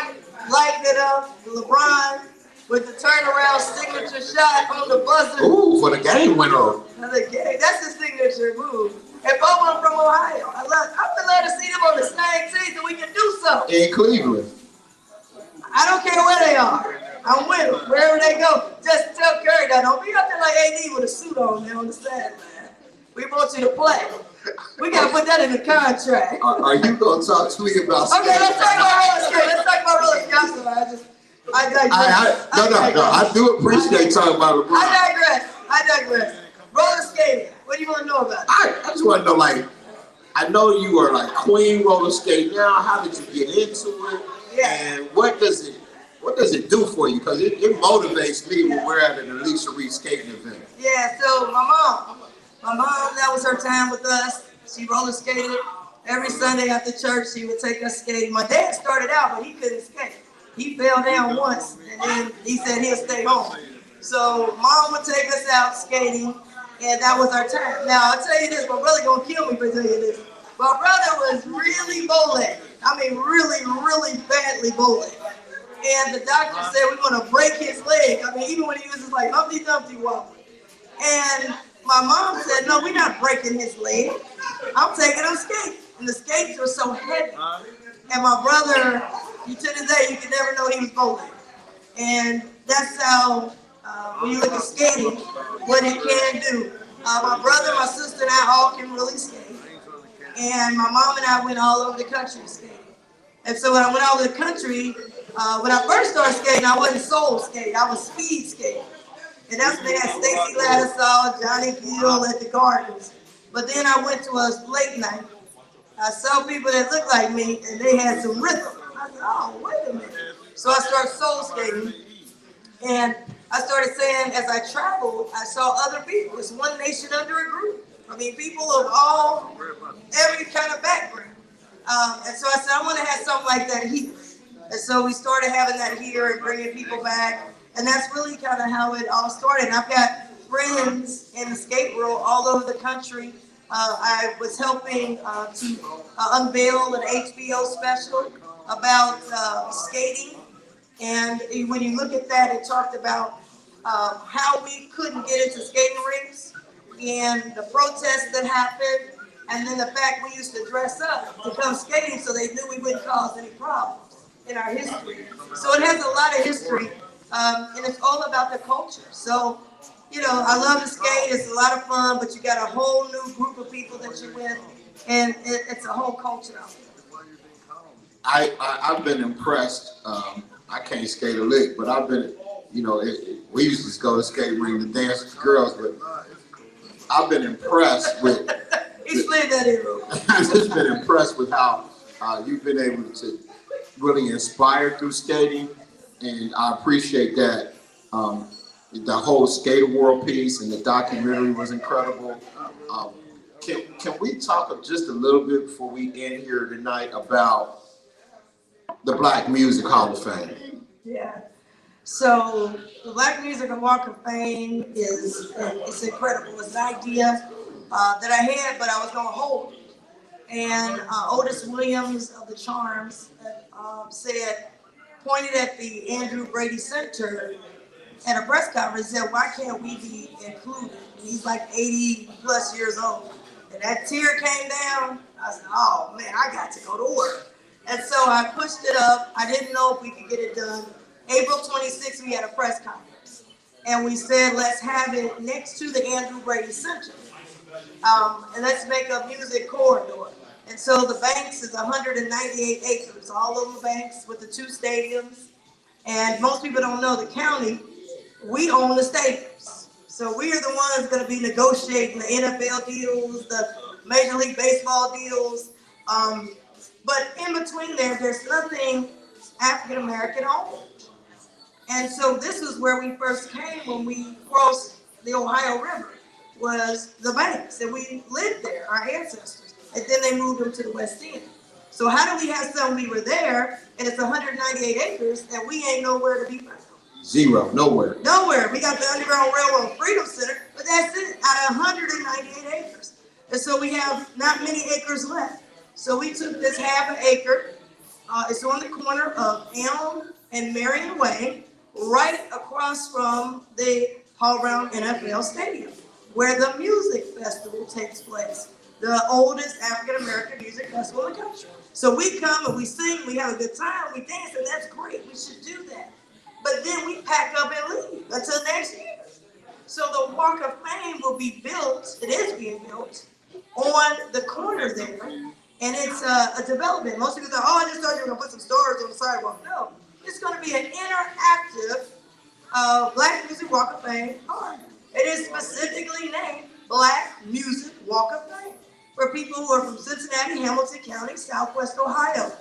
lighting it up, LeBron with the turnaround signature shot on the buzzer. Ooh, for the game winner. That's his signature move. And both of them from Ohio. I'm glad to see them on the same team so we can do something. In Cleveland. I don't care where they are. I'm with them. Wherever they go, just tell Curry that. Don't be out there like AD with a suit on there on the sideline. We want you to play. We got to put that in the contract. Are you going to talk to me about Okay, let's talk about roller skating. Let's talk about roller skating. I digress. I do appreciate talking about LeBron. I digress. Roller skating. What do you want to know about it? I just want to know, like, I know you are like queen roller skate now. How did you get into it? Yeah. And what does it do for you? Because it motivates me when we're at an Alicia Reese skating event. Yeah, so my mom, that was her time with us. She roller skated every Sunday after church. She would take us skating. My dad started out, but he couldn't skate. He fell down once, and then he said he'll stay home. So mom would take us out skating, and that was our time. Now, I'll tell you this, my brother gonna kill me for telling you this. My brother was really bow-legged. I mean, really, really badly bow-legged. And the doctor said we're gonna break his leg. I mean, even when he was like Humpty Dumpty walking. And my mom said, no, we're not breaking his leg. I'm taking him skating. And the skates were so heavy. And my brother, to this day, you can never know he was bow-legged. And that's how, when you look at skating, what it can do. My brother, my sister, and I all can really skate. And my mom and I went all over the country skating. And so when I went all over the country, when I first started skating, I wasn't soul skating, I was speed skating. And that's when they had Stacy Lattisaw, Johnny Gill at the Gardens. But then I went to a late night. I saw people that looked like me, and they had some rhythm. I said, oh, wait a minute. So I started soul skating. And I started saying, as I traveled, I saw other people. It's one nation under a group. I mean, people of every kind of background. And so I said, I want to have something like that here. And so we started having that here and bringing people back. And that's really kind of how it all started. And I've got friends in the skate world all over the country I was helping to unveil an HBO special about skating. And when you look at that, it talked about how we couldn't get into skating rinks and the protests that happened, and then the fact we used to dress up to come skating so they knew we wouldn't cause any problems in our history. So it has a lot of history, and it's all about the culture. So, you know, I love to skate. It's a lot of fun, but you got a whole new group of people that you're with, and it's a whole culture out there. I've been impressed. I can't skate a lick, but I've been, you know, we used to go to skate ring to dance with the girls, but I've been impressed with. Explain that in. I've just been impressed with how you've been able to really inspire through skating, and I appreciate that. The whole Skater World piece and the documentary was incredible. Can we talk just a little bit before we end here tonight about the Black Music Hall of Fame? Yeah. So the Black Music Walk of Fame is it's incredible. It's an idea that I had, but I was going to hold it. And Otis Williams of the Charms pointed at the Andrew Brady Center at a press conference, said, why can't we be included? And he's like 80 plus years old. And that tear came down. I said, oh man, I got to go to work. And so I pushed it up. I didn't know if we could get it done. April 26th, we had a press conference. And we said, let's have it next to the Andrew Brady Center. And let's make a music corridor. And so the Banks is 198 acres, all over the Banks with the 2 stadiums. And most people don't know the county, we own the stadiums. So we are the ones going to be negotiating the NFL deals, the Major League Baseball deals. But in between there's nothing African American owned. And so this is where we first came when we crossed the Ohio River, was the Banks. And we lived there, our ancestors. And then they moved them to the West End. So how do we have something we were there, and it's 198 acres, and we ain't nowhere to be found? Zero, nowhere. Nowhere. We got the Underground Railroad Freedom Center, but that's it, out of 198 acres. And so we have not many acres left. So we took this half an acre. It's on the corner of Elm and Marion Way, right across from the Paul Brown NFL Stadium, where the music festival takes place. The oldest African-American music festival in the country. So we come and we sing, we have a good time, we dance, and that's great. We should do that. But then we pack up and leave until next year. So the Walk of Fame will be built, it is being built, on the corner there. And it's a development. Most people thought, oh, I just thought you were going to put some stars on the sidewalk. No, it's going to be an interactive Black Music Walk of Fame park. It is specifically named Black Music Walk of Fame for people who are from Cincinnati, Hamilton County, Southwest Ohio.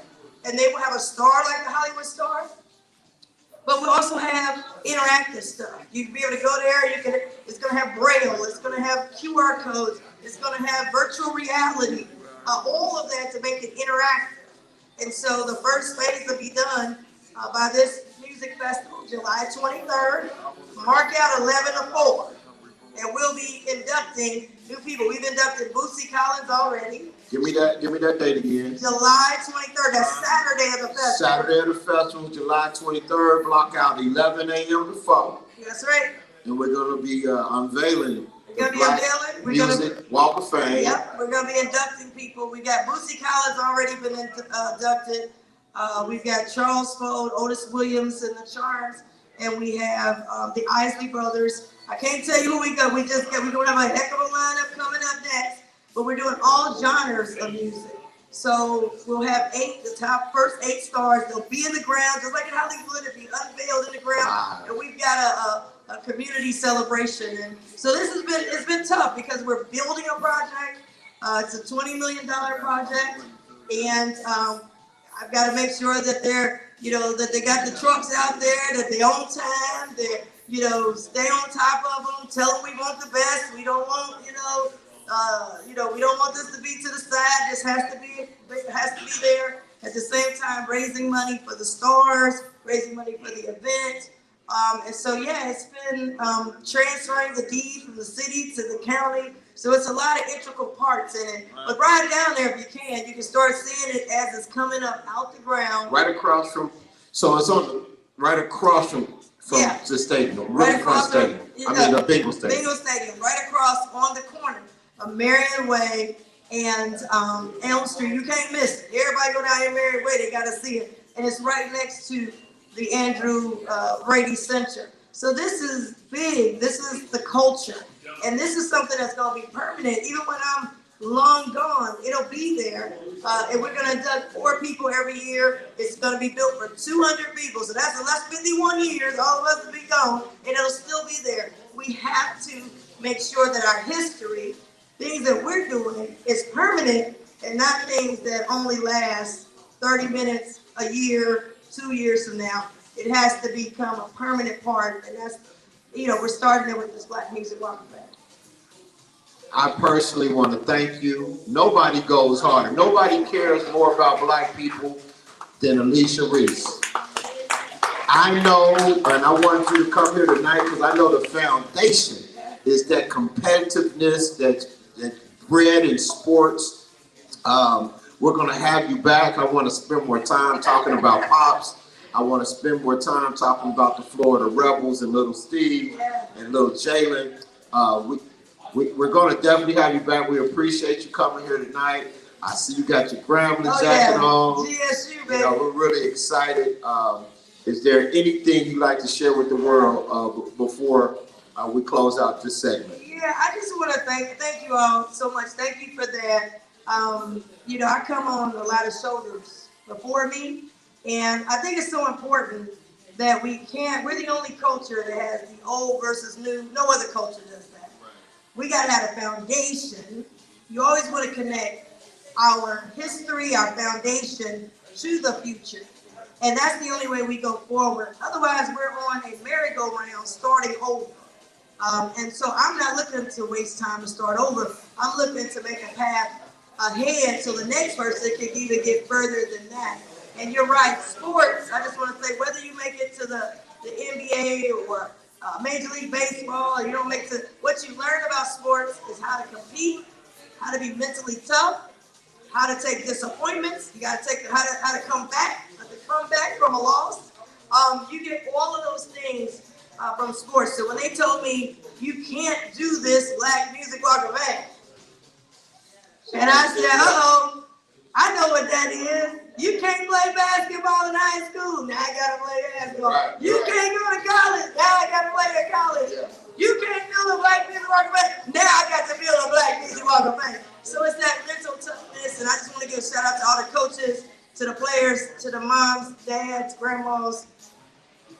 And they will have a star like the Hollywood Star. But we also have interactive stuff. You can be able to go there, it's gonna have Braille, it's gonna have QR codes, it's gonna have virtual reality, all of that to make it interactive. And so the first phase will be done by this music festival, July 23rd. Mark out 11 to 4. And we'll be inducting new people. We've inducted Bootsy Collins already. Give me that date again. July 23rd, that's Saturday of the festival. Saturday of the festival, July 23rd, block out 11 a.m. to 4. That's right. And we're going to be unveiling We're going to be Music Walk of Fame. Yep, we're going to be inducting people. We got Bootsy Collins already been inducted. We've got Charles Fold, Otis Williams, and the Charms. And we have the Isley Brothers. I can't tell you who we got. We're going to have a heck of a lineup coming up next. But we're doing all genres of music. So we'll have the first 8 stars. They'll be in the ground, just like in Hollywood. It'll be unveiled in the ground. Wow. And we've got a community celebration. And so it's been tough because we're building a project. It's a $20 million project. And I've got to make sure that that they got the trucks out there, that they're on time, they stay on top of them, tell them we want the best. We don't want, we don't want this to be to the side. This has to be there. At the same time, raising money for the stars, raising money for the event. And so, it's been transferring the deed from the city to the county So it's a lot of integral parts in it. But ride down there if you can. You can start seeing it as it's coming up out the ground. Right across from, so it's on right across from the stadium, right across the stadium. The Bengal Stadium. Bengal Stadium, right across on the corner of Marion Way and Elm Street. You can't miss it. Everybody go down here Marion Way, they gotta see it. And it's right next to the Andrew Brady Center. So this is big. This is the culture. And this is something that's gonna be permanent. Even when I'm long gone, it'll be there. And we're gonna induct 4 people every year. It's gonna be built for 200 people. So that's 51 years, all of us will be gone, and it'll still be there. We have to make sure that our history, things that we're doing, is permanent and not things that only last 30 minutes, a year, 2 years from now. It has to become a permanent part, and that's, we're starting it with this Black Music Walk of Fame. I personally want to thank you. Nobody goes harder. Nobody cares more about Black people than Alicia Reese. I know, and I wanted you to come here tonight because I know the foundation is that competitiveness that's bred in sports. We're going to have you back. I want to spend more time talking about Pops. I want to spend more time talking about the Florida Rebels and Little Steve and Little Jalen. We're going to definitely have you back. We appreciate you coming here tonight. I see you got your Grambling jacket on. GSU, baby. We're really excited. Is there anything you'd like to share with the world before we close out this segment? Yeah, I just want to thank you all so much. Thank you for that. I come on a lot of shoulders before me, and I think it's so important that we're the only culture that has the old versus new. No other culture does that. We got to have a foundation. You always want to connect our history, our foundation to the future. And that's the only way we go forward. Otherwise, we're on a merry-go-round starting over. And so I'm not looking to waste time to start over. I'm looking to make a path ahead so the next person can even get further than that. And you're right, sports, I just want to say, whether you make it to the NBA or Major League Baseball, or you don't make it, what you learn about sports is how to compete, how to be mentally tough, how to take disappointments. You got to take how to come back, from a loss. You get all of those things from sports. So when they told me you can't do this Black Music Walk of Fame, and I said, I know what that is. You can't play basketball in high school. Now I gotta play basketball. Right, you can't go to college. Now I gotta play at college. Yeah. You can't build a Black Music Walk of Fame. Now I got to build a Black Music Walk of Fame. So it's that mental toughness, and I just want to give a shout out to all the coaches, to the players, to the moms, dads, grandmas,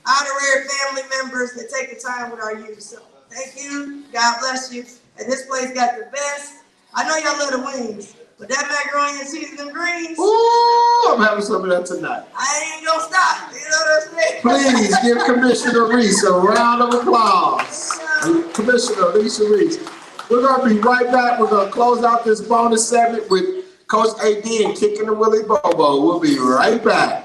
honorary family members that take the time with our youth. So thank you. God bless you. And this place got the best. I know y'all love the wings, but that macaroni and cheese and greens. Ooh, I'm having some of that tonight. I ain't gonna stop. You know what I'm saying? Please give Commissioner Reese a round of applause. Commissioner Alicia Reese. We're gonna be right back. We're gonna close out this bonus segment with Coach AD and Kicking the Willie Bobo. We'll be right back.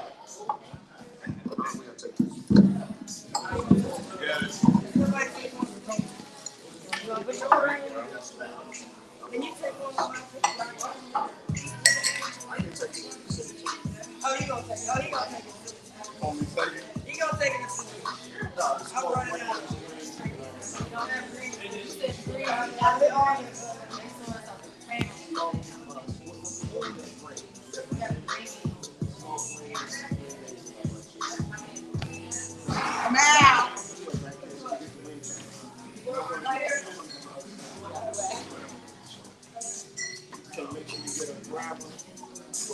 Can you take one more? Oh, you gonna take it. Oh, he gonna take it. He gonna take it. I'll run it out. Now.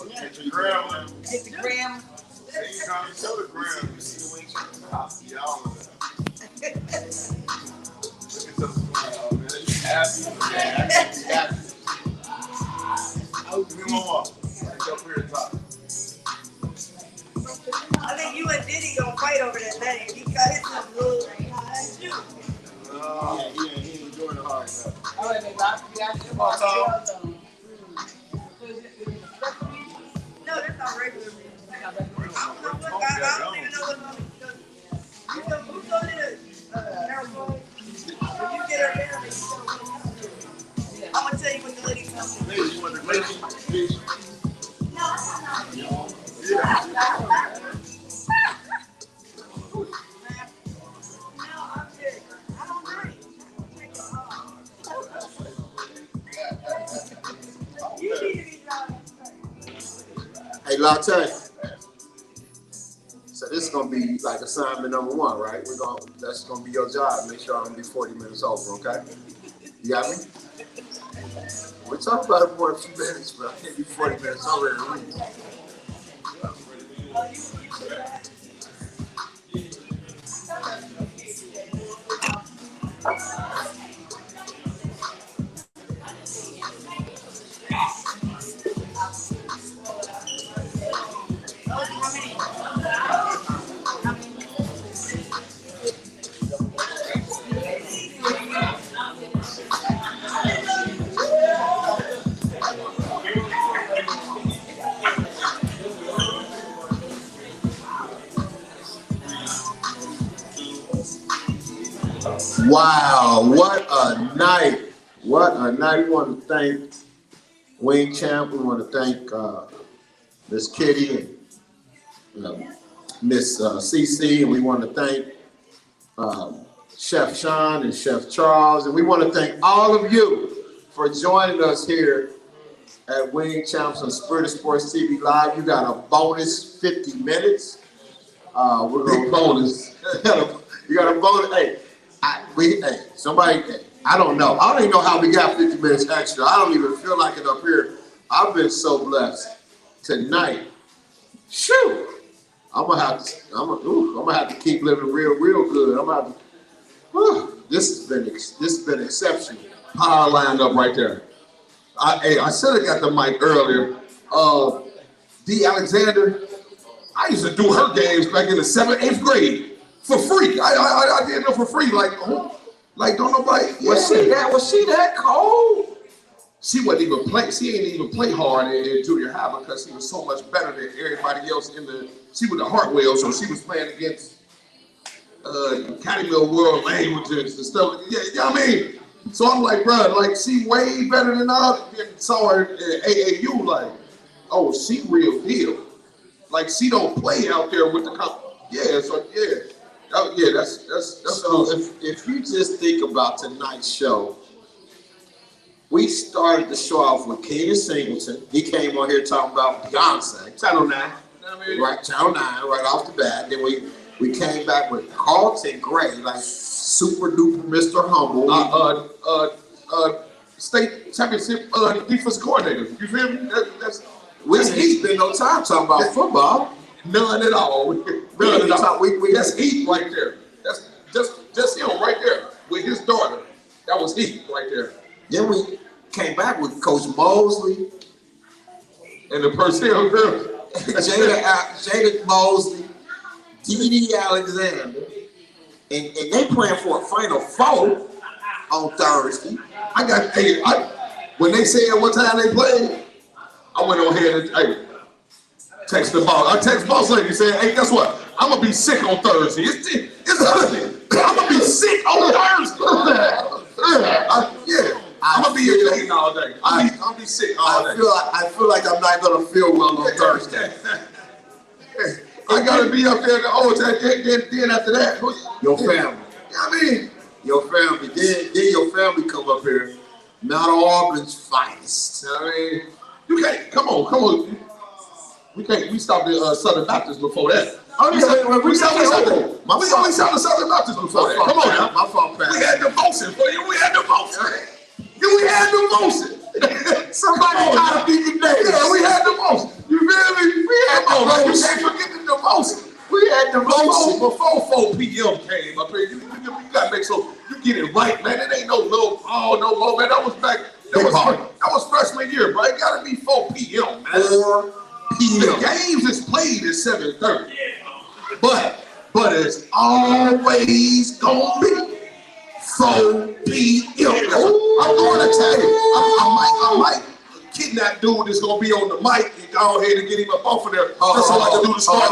Get the gram. Get the gram. You can't tell the gram. You see the wings from the top. Y'all know that. Look at this smile, man. You happy? Give me one more. Right up here at the top. I think you and Diddy gonna fight over that name. He got his little. That's you. Oh, yeah, he ain't doing it hard enough. All right, baby. Come on, Tom. No, that's not regular meat. I don't even know what who told you to When you get her down, Hey, Latte. So this is gonna be like assignment number 1, right? That's gonna be your job. Make sure I'm gonna be 40 minutes over, okay? You got me? We'll talk about it more in a few minutes, but I can't be 40 minutes over in a week. Wow, what a night. What a night. We want to thank Wing Champ. We want to thank Miss Kitty and Miss CC. And we want to thank Chef Sean and Chef Charles. And we want to thank all of you for joining us here at Wing Champs on Spirit of Sports TV Live. You got a bonus 50 minutes. We're going to bonus. You got a bonus. Hey. I don't know. I don't even know how we got 50 minutes extra. I don't even feel like it up here. I've been so blessed tonight. Shoot. I'm gonna have to keep living real good. I'm gonna have to, this has been exceptional. Power lined up right there. I should have got the mic earlier. D. Alexander, I used to do her games back in the 7th, 8th grade. For free. I did it for free. Like don't nobody. Yeah. Was she that cold? She wasn't even play. She ain't even play hard in junior high because she was so much better than everybody else she was the Hartwell, so she was playing against Academy of World Languages and stuff. Yeah, you know what I mean? So I'm like, bro, like she way better than I saw her at AAU, like, oh, she real deal. Like she don't play out there with the yeah. Oh yeah, that's so. If you just think about tonight's show, we started the show off with Keenan Singleton. He came on here talking about Beyonce, Channel 9, right? Channel 9, right off the bat. Then we came back with Carlton Gray, like super duper Mr. Humble. State championship defense coordinator. You feel me? We ain't spend no time talking about football. None at all. None at all. That's heat right there. That's just him right there with his daughter. That was heat right there. Then we came back with Coach Mosley and the Purcell girl, Jada Mosley, D.D. Alexander, and they playing for a Final Four on Thursday. When they said what time they played, I went on here and text the boss. I text boss lady saying, hey, guess what? I'm gonna be sick on Thursday. It's Thursday. I'm gonna be sick on Thursday. I'm gonna be here eating all day. I'm gonna be sick all day. I feel like I'm not gonna feel well on Thursday. I gotta be up there then after that. Your family. You know what I mean? Your family. Then your family come up here. Mount Auburn's finest. You know what I mean? You can't, come on. We stopped at Southern Baptist before that. We stopped at Southern Baptist before that. Come on now. My fault, we had devotion for you. We had devotion. Somebody gotta be the name. Yeah, we had devotion. You feel me? We had devotion. You can't forget the devotion. We had devotion. Before 4 p.m. came up here, you gotta make sure you get it right, man. It ain't no little, no more, man. That was freshman year, bro. It gotta be 4 p.m., man. 4 p.m. The games is played at 7:30. But it's always gonna be 4 p.m. I'm going to tell you, I might kidnap dude that's gonna be on the mic and go ahead and get him up off of there. Just so I can do the start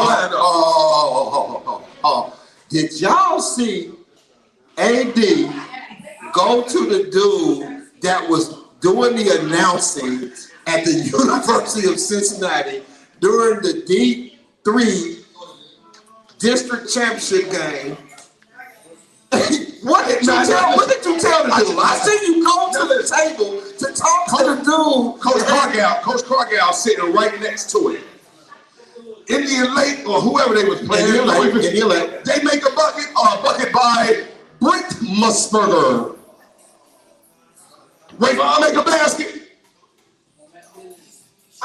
lineup. Did y'all see AD go to the dude that was doing the announcing at the University of Cincinnati during the D3 district championship game. What did you tell the dude? I see you go to the table to talk to the dude. Coach Cargill sitting right next to him. Indian Lake or whoever they was playing, Indian Lake, they make a bucket by Brent Musburger. Wait, I'll make a basket.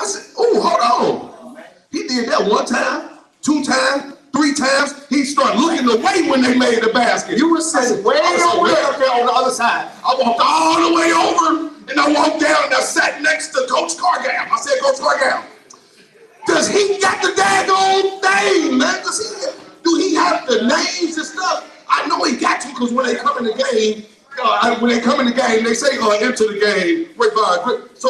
I said, oh, hold on. He did that 1 time, 2 times, 3 times. He started looking away when they made the basket. You were sitting way over there on the other side. I walked all the way over and I walked down and I sat next to Coach Cargill. I said, Coach Cargill, does he got the daggone thing, man? Do he have the names and stuff? I know he got to because when they come in the game, they say, enter the game. So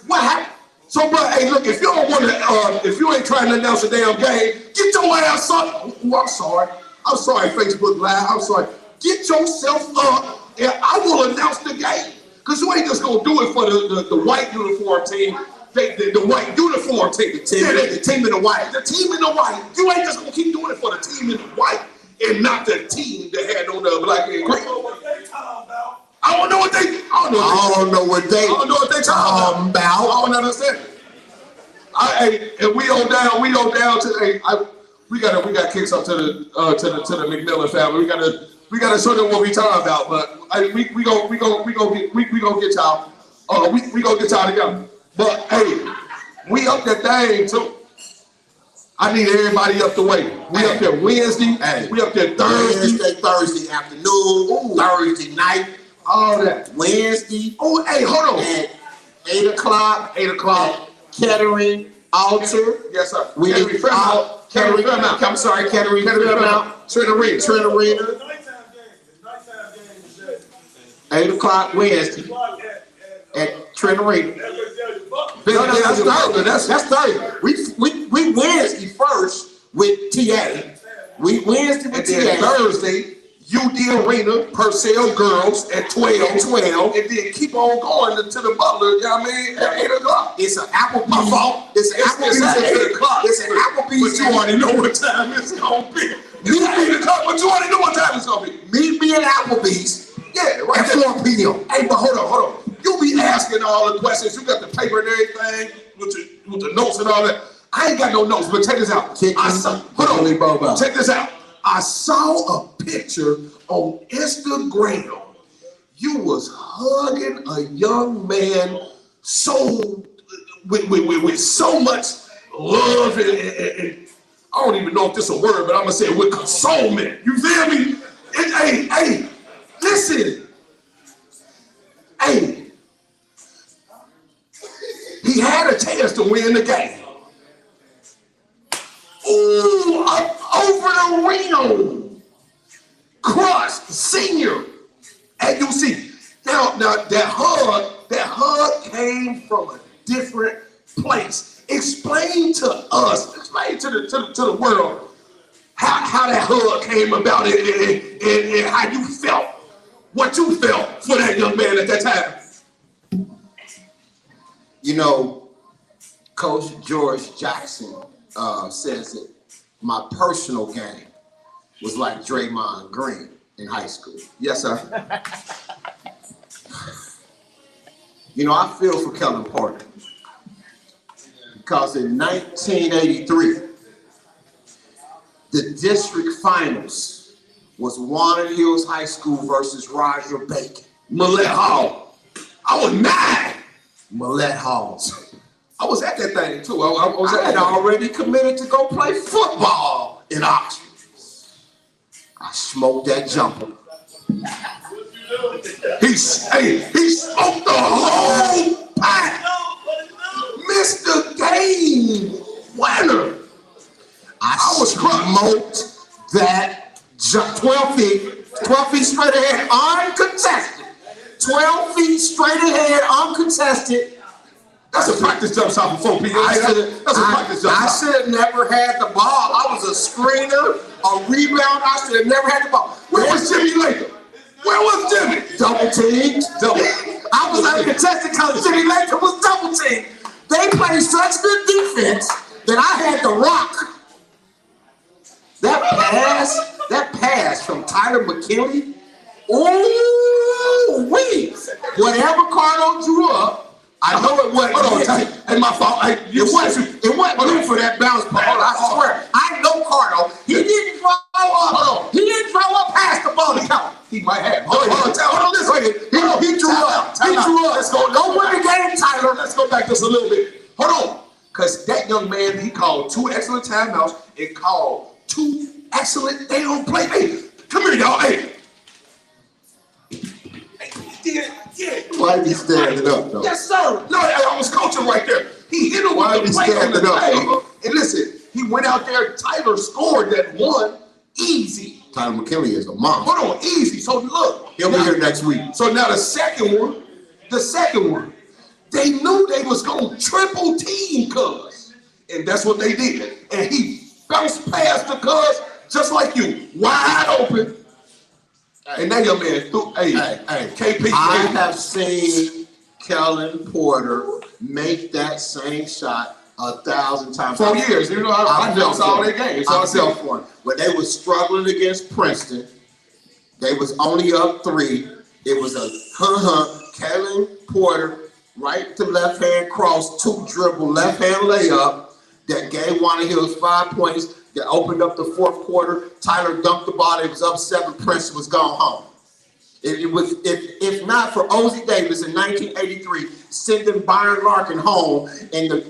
what happened? So, bro, hey, look, if you don't want to, if you ain't trying to announce a damn game, get your ass up. Oh, I'm sorry, Facebook Live. I'm sorry. Get yourself up, and I will announce the game. Because you ain't just going to do it for the white uniform team. The white uniform team. The team in the white. The team in the white. You ain't just going to keep doing it for the team in the white and not the team that had on the black and green. I don't know what they talking about. I don't understand. And we go down to we got kicks up to the McMillan family. We gotta show them what we talking about. But we gonna get y'all. We gonna get y'all together. But hey, we up that thing too. I need everybody up the way. We up there Wednesday. We up there Thursday afternoon. Thursday night. All that. Wednesday. Oh, hey, hold on. At 8 o'clock. 8 o'clock. Kettering Altar. Yes, sir. We need Kettering Fairmount. I'm sorry, Kettering Fairmount. Trent Arena. 8 o'clock Wednesday. At Trent Arena. That's Thursday. We Wednesday first with TA. We Wednesday with TA. Thursday. UD Arena, Purcell Girls at 12, and then keep on going to the Butler, you know what I mean, at 8 o'clock. It's an Applebee's. It's an Applebee's at 8 o'clock. It's an Applebee's. But you already know what time it's going to be. But you already know what time it's going to be. Meet me at Applebee's. Yeah, right at 4 p.m. Hey, but hold on. You be asking all the questions. You got the paper and everything with the notes and all that. I ain't got no notes, but check this out. Check this out. I saw a picture on Instagram. You was hugging a young man with so much love and I don't even know if this is a word, but I'm gonna say it with consolement. You feel me? Hey, listen. Hey, he had a chance to win the game. Ooh, up over the rim. Crushed, senior at UC. Now that hug came from a different place. Explain to us, explain to the world how that hug came about and how you felt, what you felt for that young man at that time. You know, Coach George Jackson says that my personal game was like Draymond Green in high school. Yes, sir. You know, I feel for Kellen Porter because in 1983, the district finals was Walnut Hills High School versus Roger Bacon. Millett Hall. I was 9. Millett Hall. I was at that thing too. I had already committed to go play football in Oxford. I smoked that jumper. He smoked the whole pack. Missed the game winner. I was smoked that jump 12 feet straight ahead, uncontested. 12 feet straight ahead, uncontested. That's a practice jump shot for 4 p.m. That's a practice jump shot. I should have never had the ball. I was a screener, a rebound. I should have never had the ball. Where was Jimmy Latham? Where was Jimmy? Double teamed. I was uncontested because Jimmy Latham was double teamed. They played such good defense that I had to rock. That pass from Tyler McKinley. Ooh, wee! Whatever Cardo drew up, I know it wasn't. Hold on, and my fault. It wasn't good for that bounce ball. I swear. I know Cardo. He didn't throw up. Hold on. He didn't throw up past the ball to count. He might have. Hold on, listen. He drew up. He drew up. Let's go. Don't win the game, Tyler. Let's go back just a little bit. Hold on. Because that young man, he called 2 excellent timeouts and called 2 excellent damn play. Hey, come here, y'all. Hey. Yeah. Why is he standing up, though? Yes, sir. No, I was coaching right there. He hit him with the play on the play. And listen, he went out there. Tyler scored that one easy. Tyler McKinley is a monster. Hold on, easy. So look. He'll be here next week. So now the second one, they knew they was going to triple team Cuz. And that's what they did. And he bounced past the Cuz just like you. Wide open. And now your man threw, hey, KP. I have seen Kellen Porter make that same shot 1,000 times. 4 years. You know, I know all their games. I fell for it. When they were struggling against Princeton, they was only up 3. It was a Kellen Porter, right to left hand cross, 2 dribble, left hand layup that gave Walnut Hills 5 points. That opened up the 4th quarter. Tyler dunked the ball. It was up 7. Princeton was gone home. It was if not for Ozzie Davis in 1983 sending Byron Larkin home in the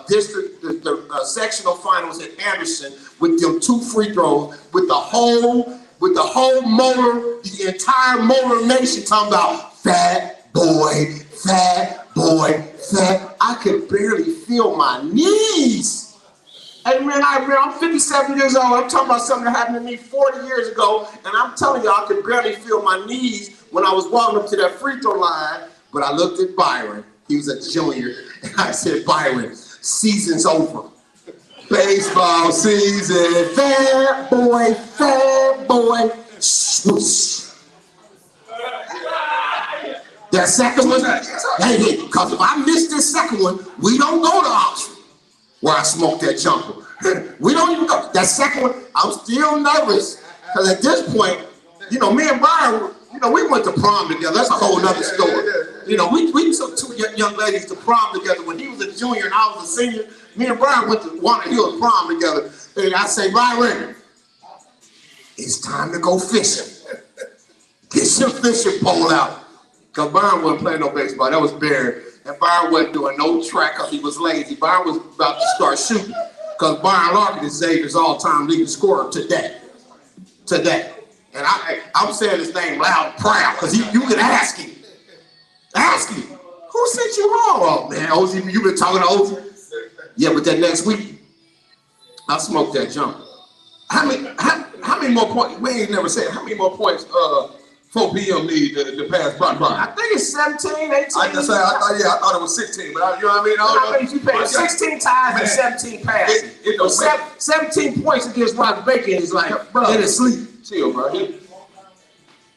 district the sectional finals at Anderson with them 2 free throws with the whole motor, the entire Motor Nation talking about fat boy. I could barely feel my knees. Hey man, I'm 57 years old. I'm talking about something that happened to me 40 years ago, and I'm telling you, I could barely feel my knees when I was walking up to that free throw line. But I looked at Byron. He was a junior, and I said, Byron, season's over. Baseball season. Fat boy. Swoosh. That second one, hey, because if I miss this second one, we don't go to Oxford. Where I smoked that jumper. We don't even go. That second one, I'm still nervous. Because at this point, me and Byron, we went to prom together. That's a whole nother story. We took 2 young ladies to prom together. When he was a junior and I was a senior, me and Byron went to Walnut Hills prom together. And I say, Byron, it's time to go fishing. Get your fishing pole out. Because Byron wasn't playing no baseball. That was Barry. And Byron wasn't doing no track because he was lazy. Byron was about to start shooting because Byron Larkin is Xavier's all-time leading scorer today. And I'm saying his name loud and proud because you can ask him. Ask him. Who sent you home? Oh, man, Ozzie, you been talking to Ozzie? Yeah, but that next week, I smoked that jumper. How many more points? We ain't never said how many more points 4 p.m. need to pass Brock. I think it's 17, 18. I thought it was 16, but you know what I mean? How many you pass? 16 times and 17 passes. 17 points against Roger Bacon is like, bro, in his sleep. Chill, bro.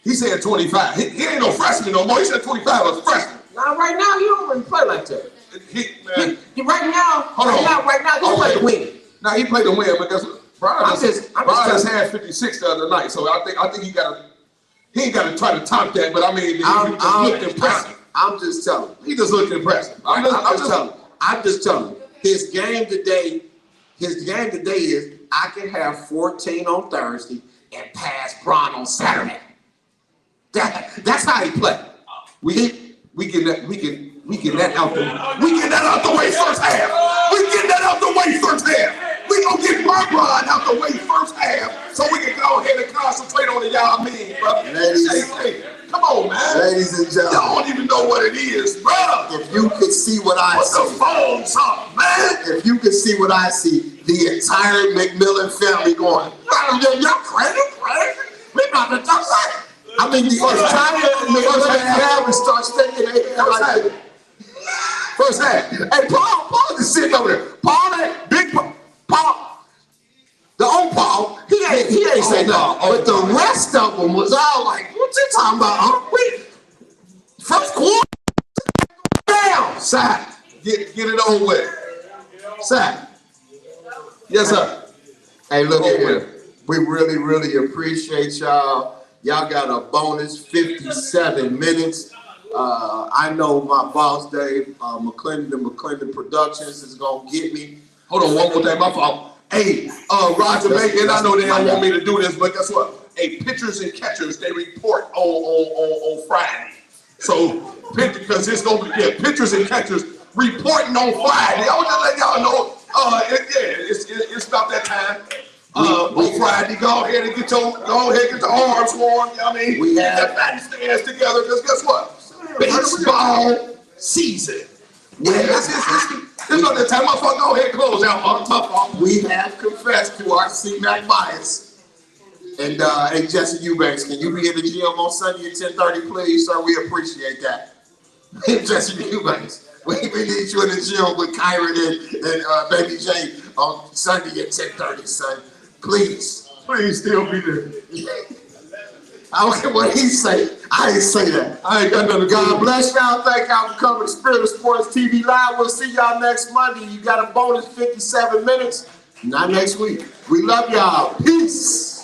He said 25. He ain't no freshman no more. He said 25 was freshman. Now, right now, you don't really play like that. Right now, he played to win. Now, he played to win because Brian just had 56 the other night, so I think he ain't got to try to top that, but I mean, he just looked impressive. I'm just telling you. He just looked impressive. I'm just telling you. His game today is I can have 14 on Thursday and pass Bron on Saturday. That's how he play. We get that out the way first half. We get that out the way first half. We gonna get Bron out the way first half so we can go ahead and concentrate on the y'all mean, bro. Hey, come on, man. Ladies and gentlemen. Y'all don't even know what it is, bro. If you could see what I see. Put the phones up, man. If you could see what I see, the entire McMillan family going, y'all crazy? We about to talk about it. I mean, the first half, we start thinking, first half. Hey, Paul is sitting over there. Paul, the old Paul, he ain't say nothing. But the rest of them was all like, what you talking about, huh? First Sack, get it over with. Sack. Yes, sir. Hey, look at here. We really, really appreciate y'all. Y'all got a bonus 57 minutes. I know my boss, Dave McClendon Productions is gonna get me. Hold on, one more thing, my fault. Hey, Roger Bacon, I know they don't want me to do this, but guess what? Hey, pitchers and catchers, they report on Friday. So, because it's gonna be, pitchers and catchers reporting on Friday. I was just letting y'all know, it's about that time. On Friday, go ahead and get your arms warm, you know what I mean? We have that batting stands together, because guess what? Baseball season. It's not that time. Motherfucker, go ahead and close out. We have confessed to our CMAC bias. And hey, Jesse Eubanks, can you be in the gym on Sunday at 10:30, please, sir? We appreciate that. Jesse Eubanks, we need you in the gym with Kyron and Baby J on Sunday at 10:30, son. Please. Please still be there. I don't care what he say. I ain't say that. I ain't got nothing to do. God bless y'all. Thank y'all for coming to Spirit of Sports TV Live. We'll see y'all next Monday. You got a bonus 57 minutes. Not next week. We love y'all. Peace.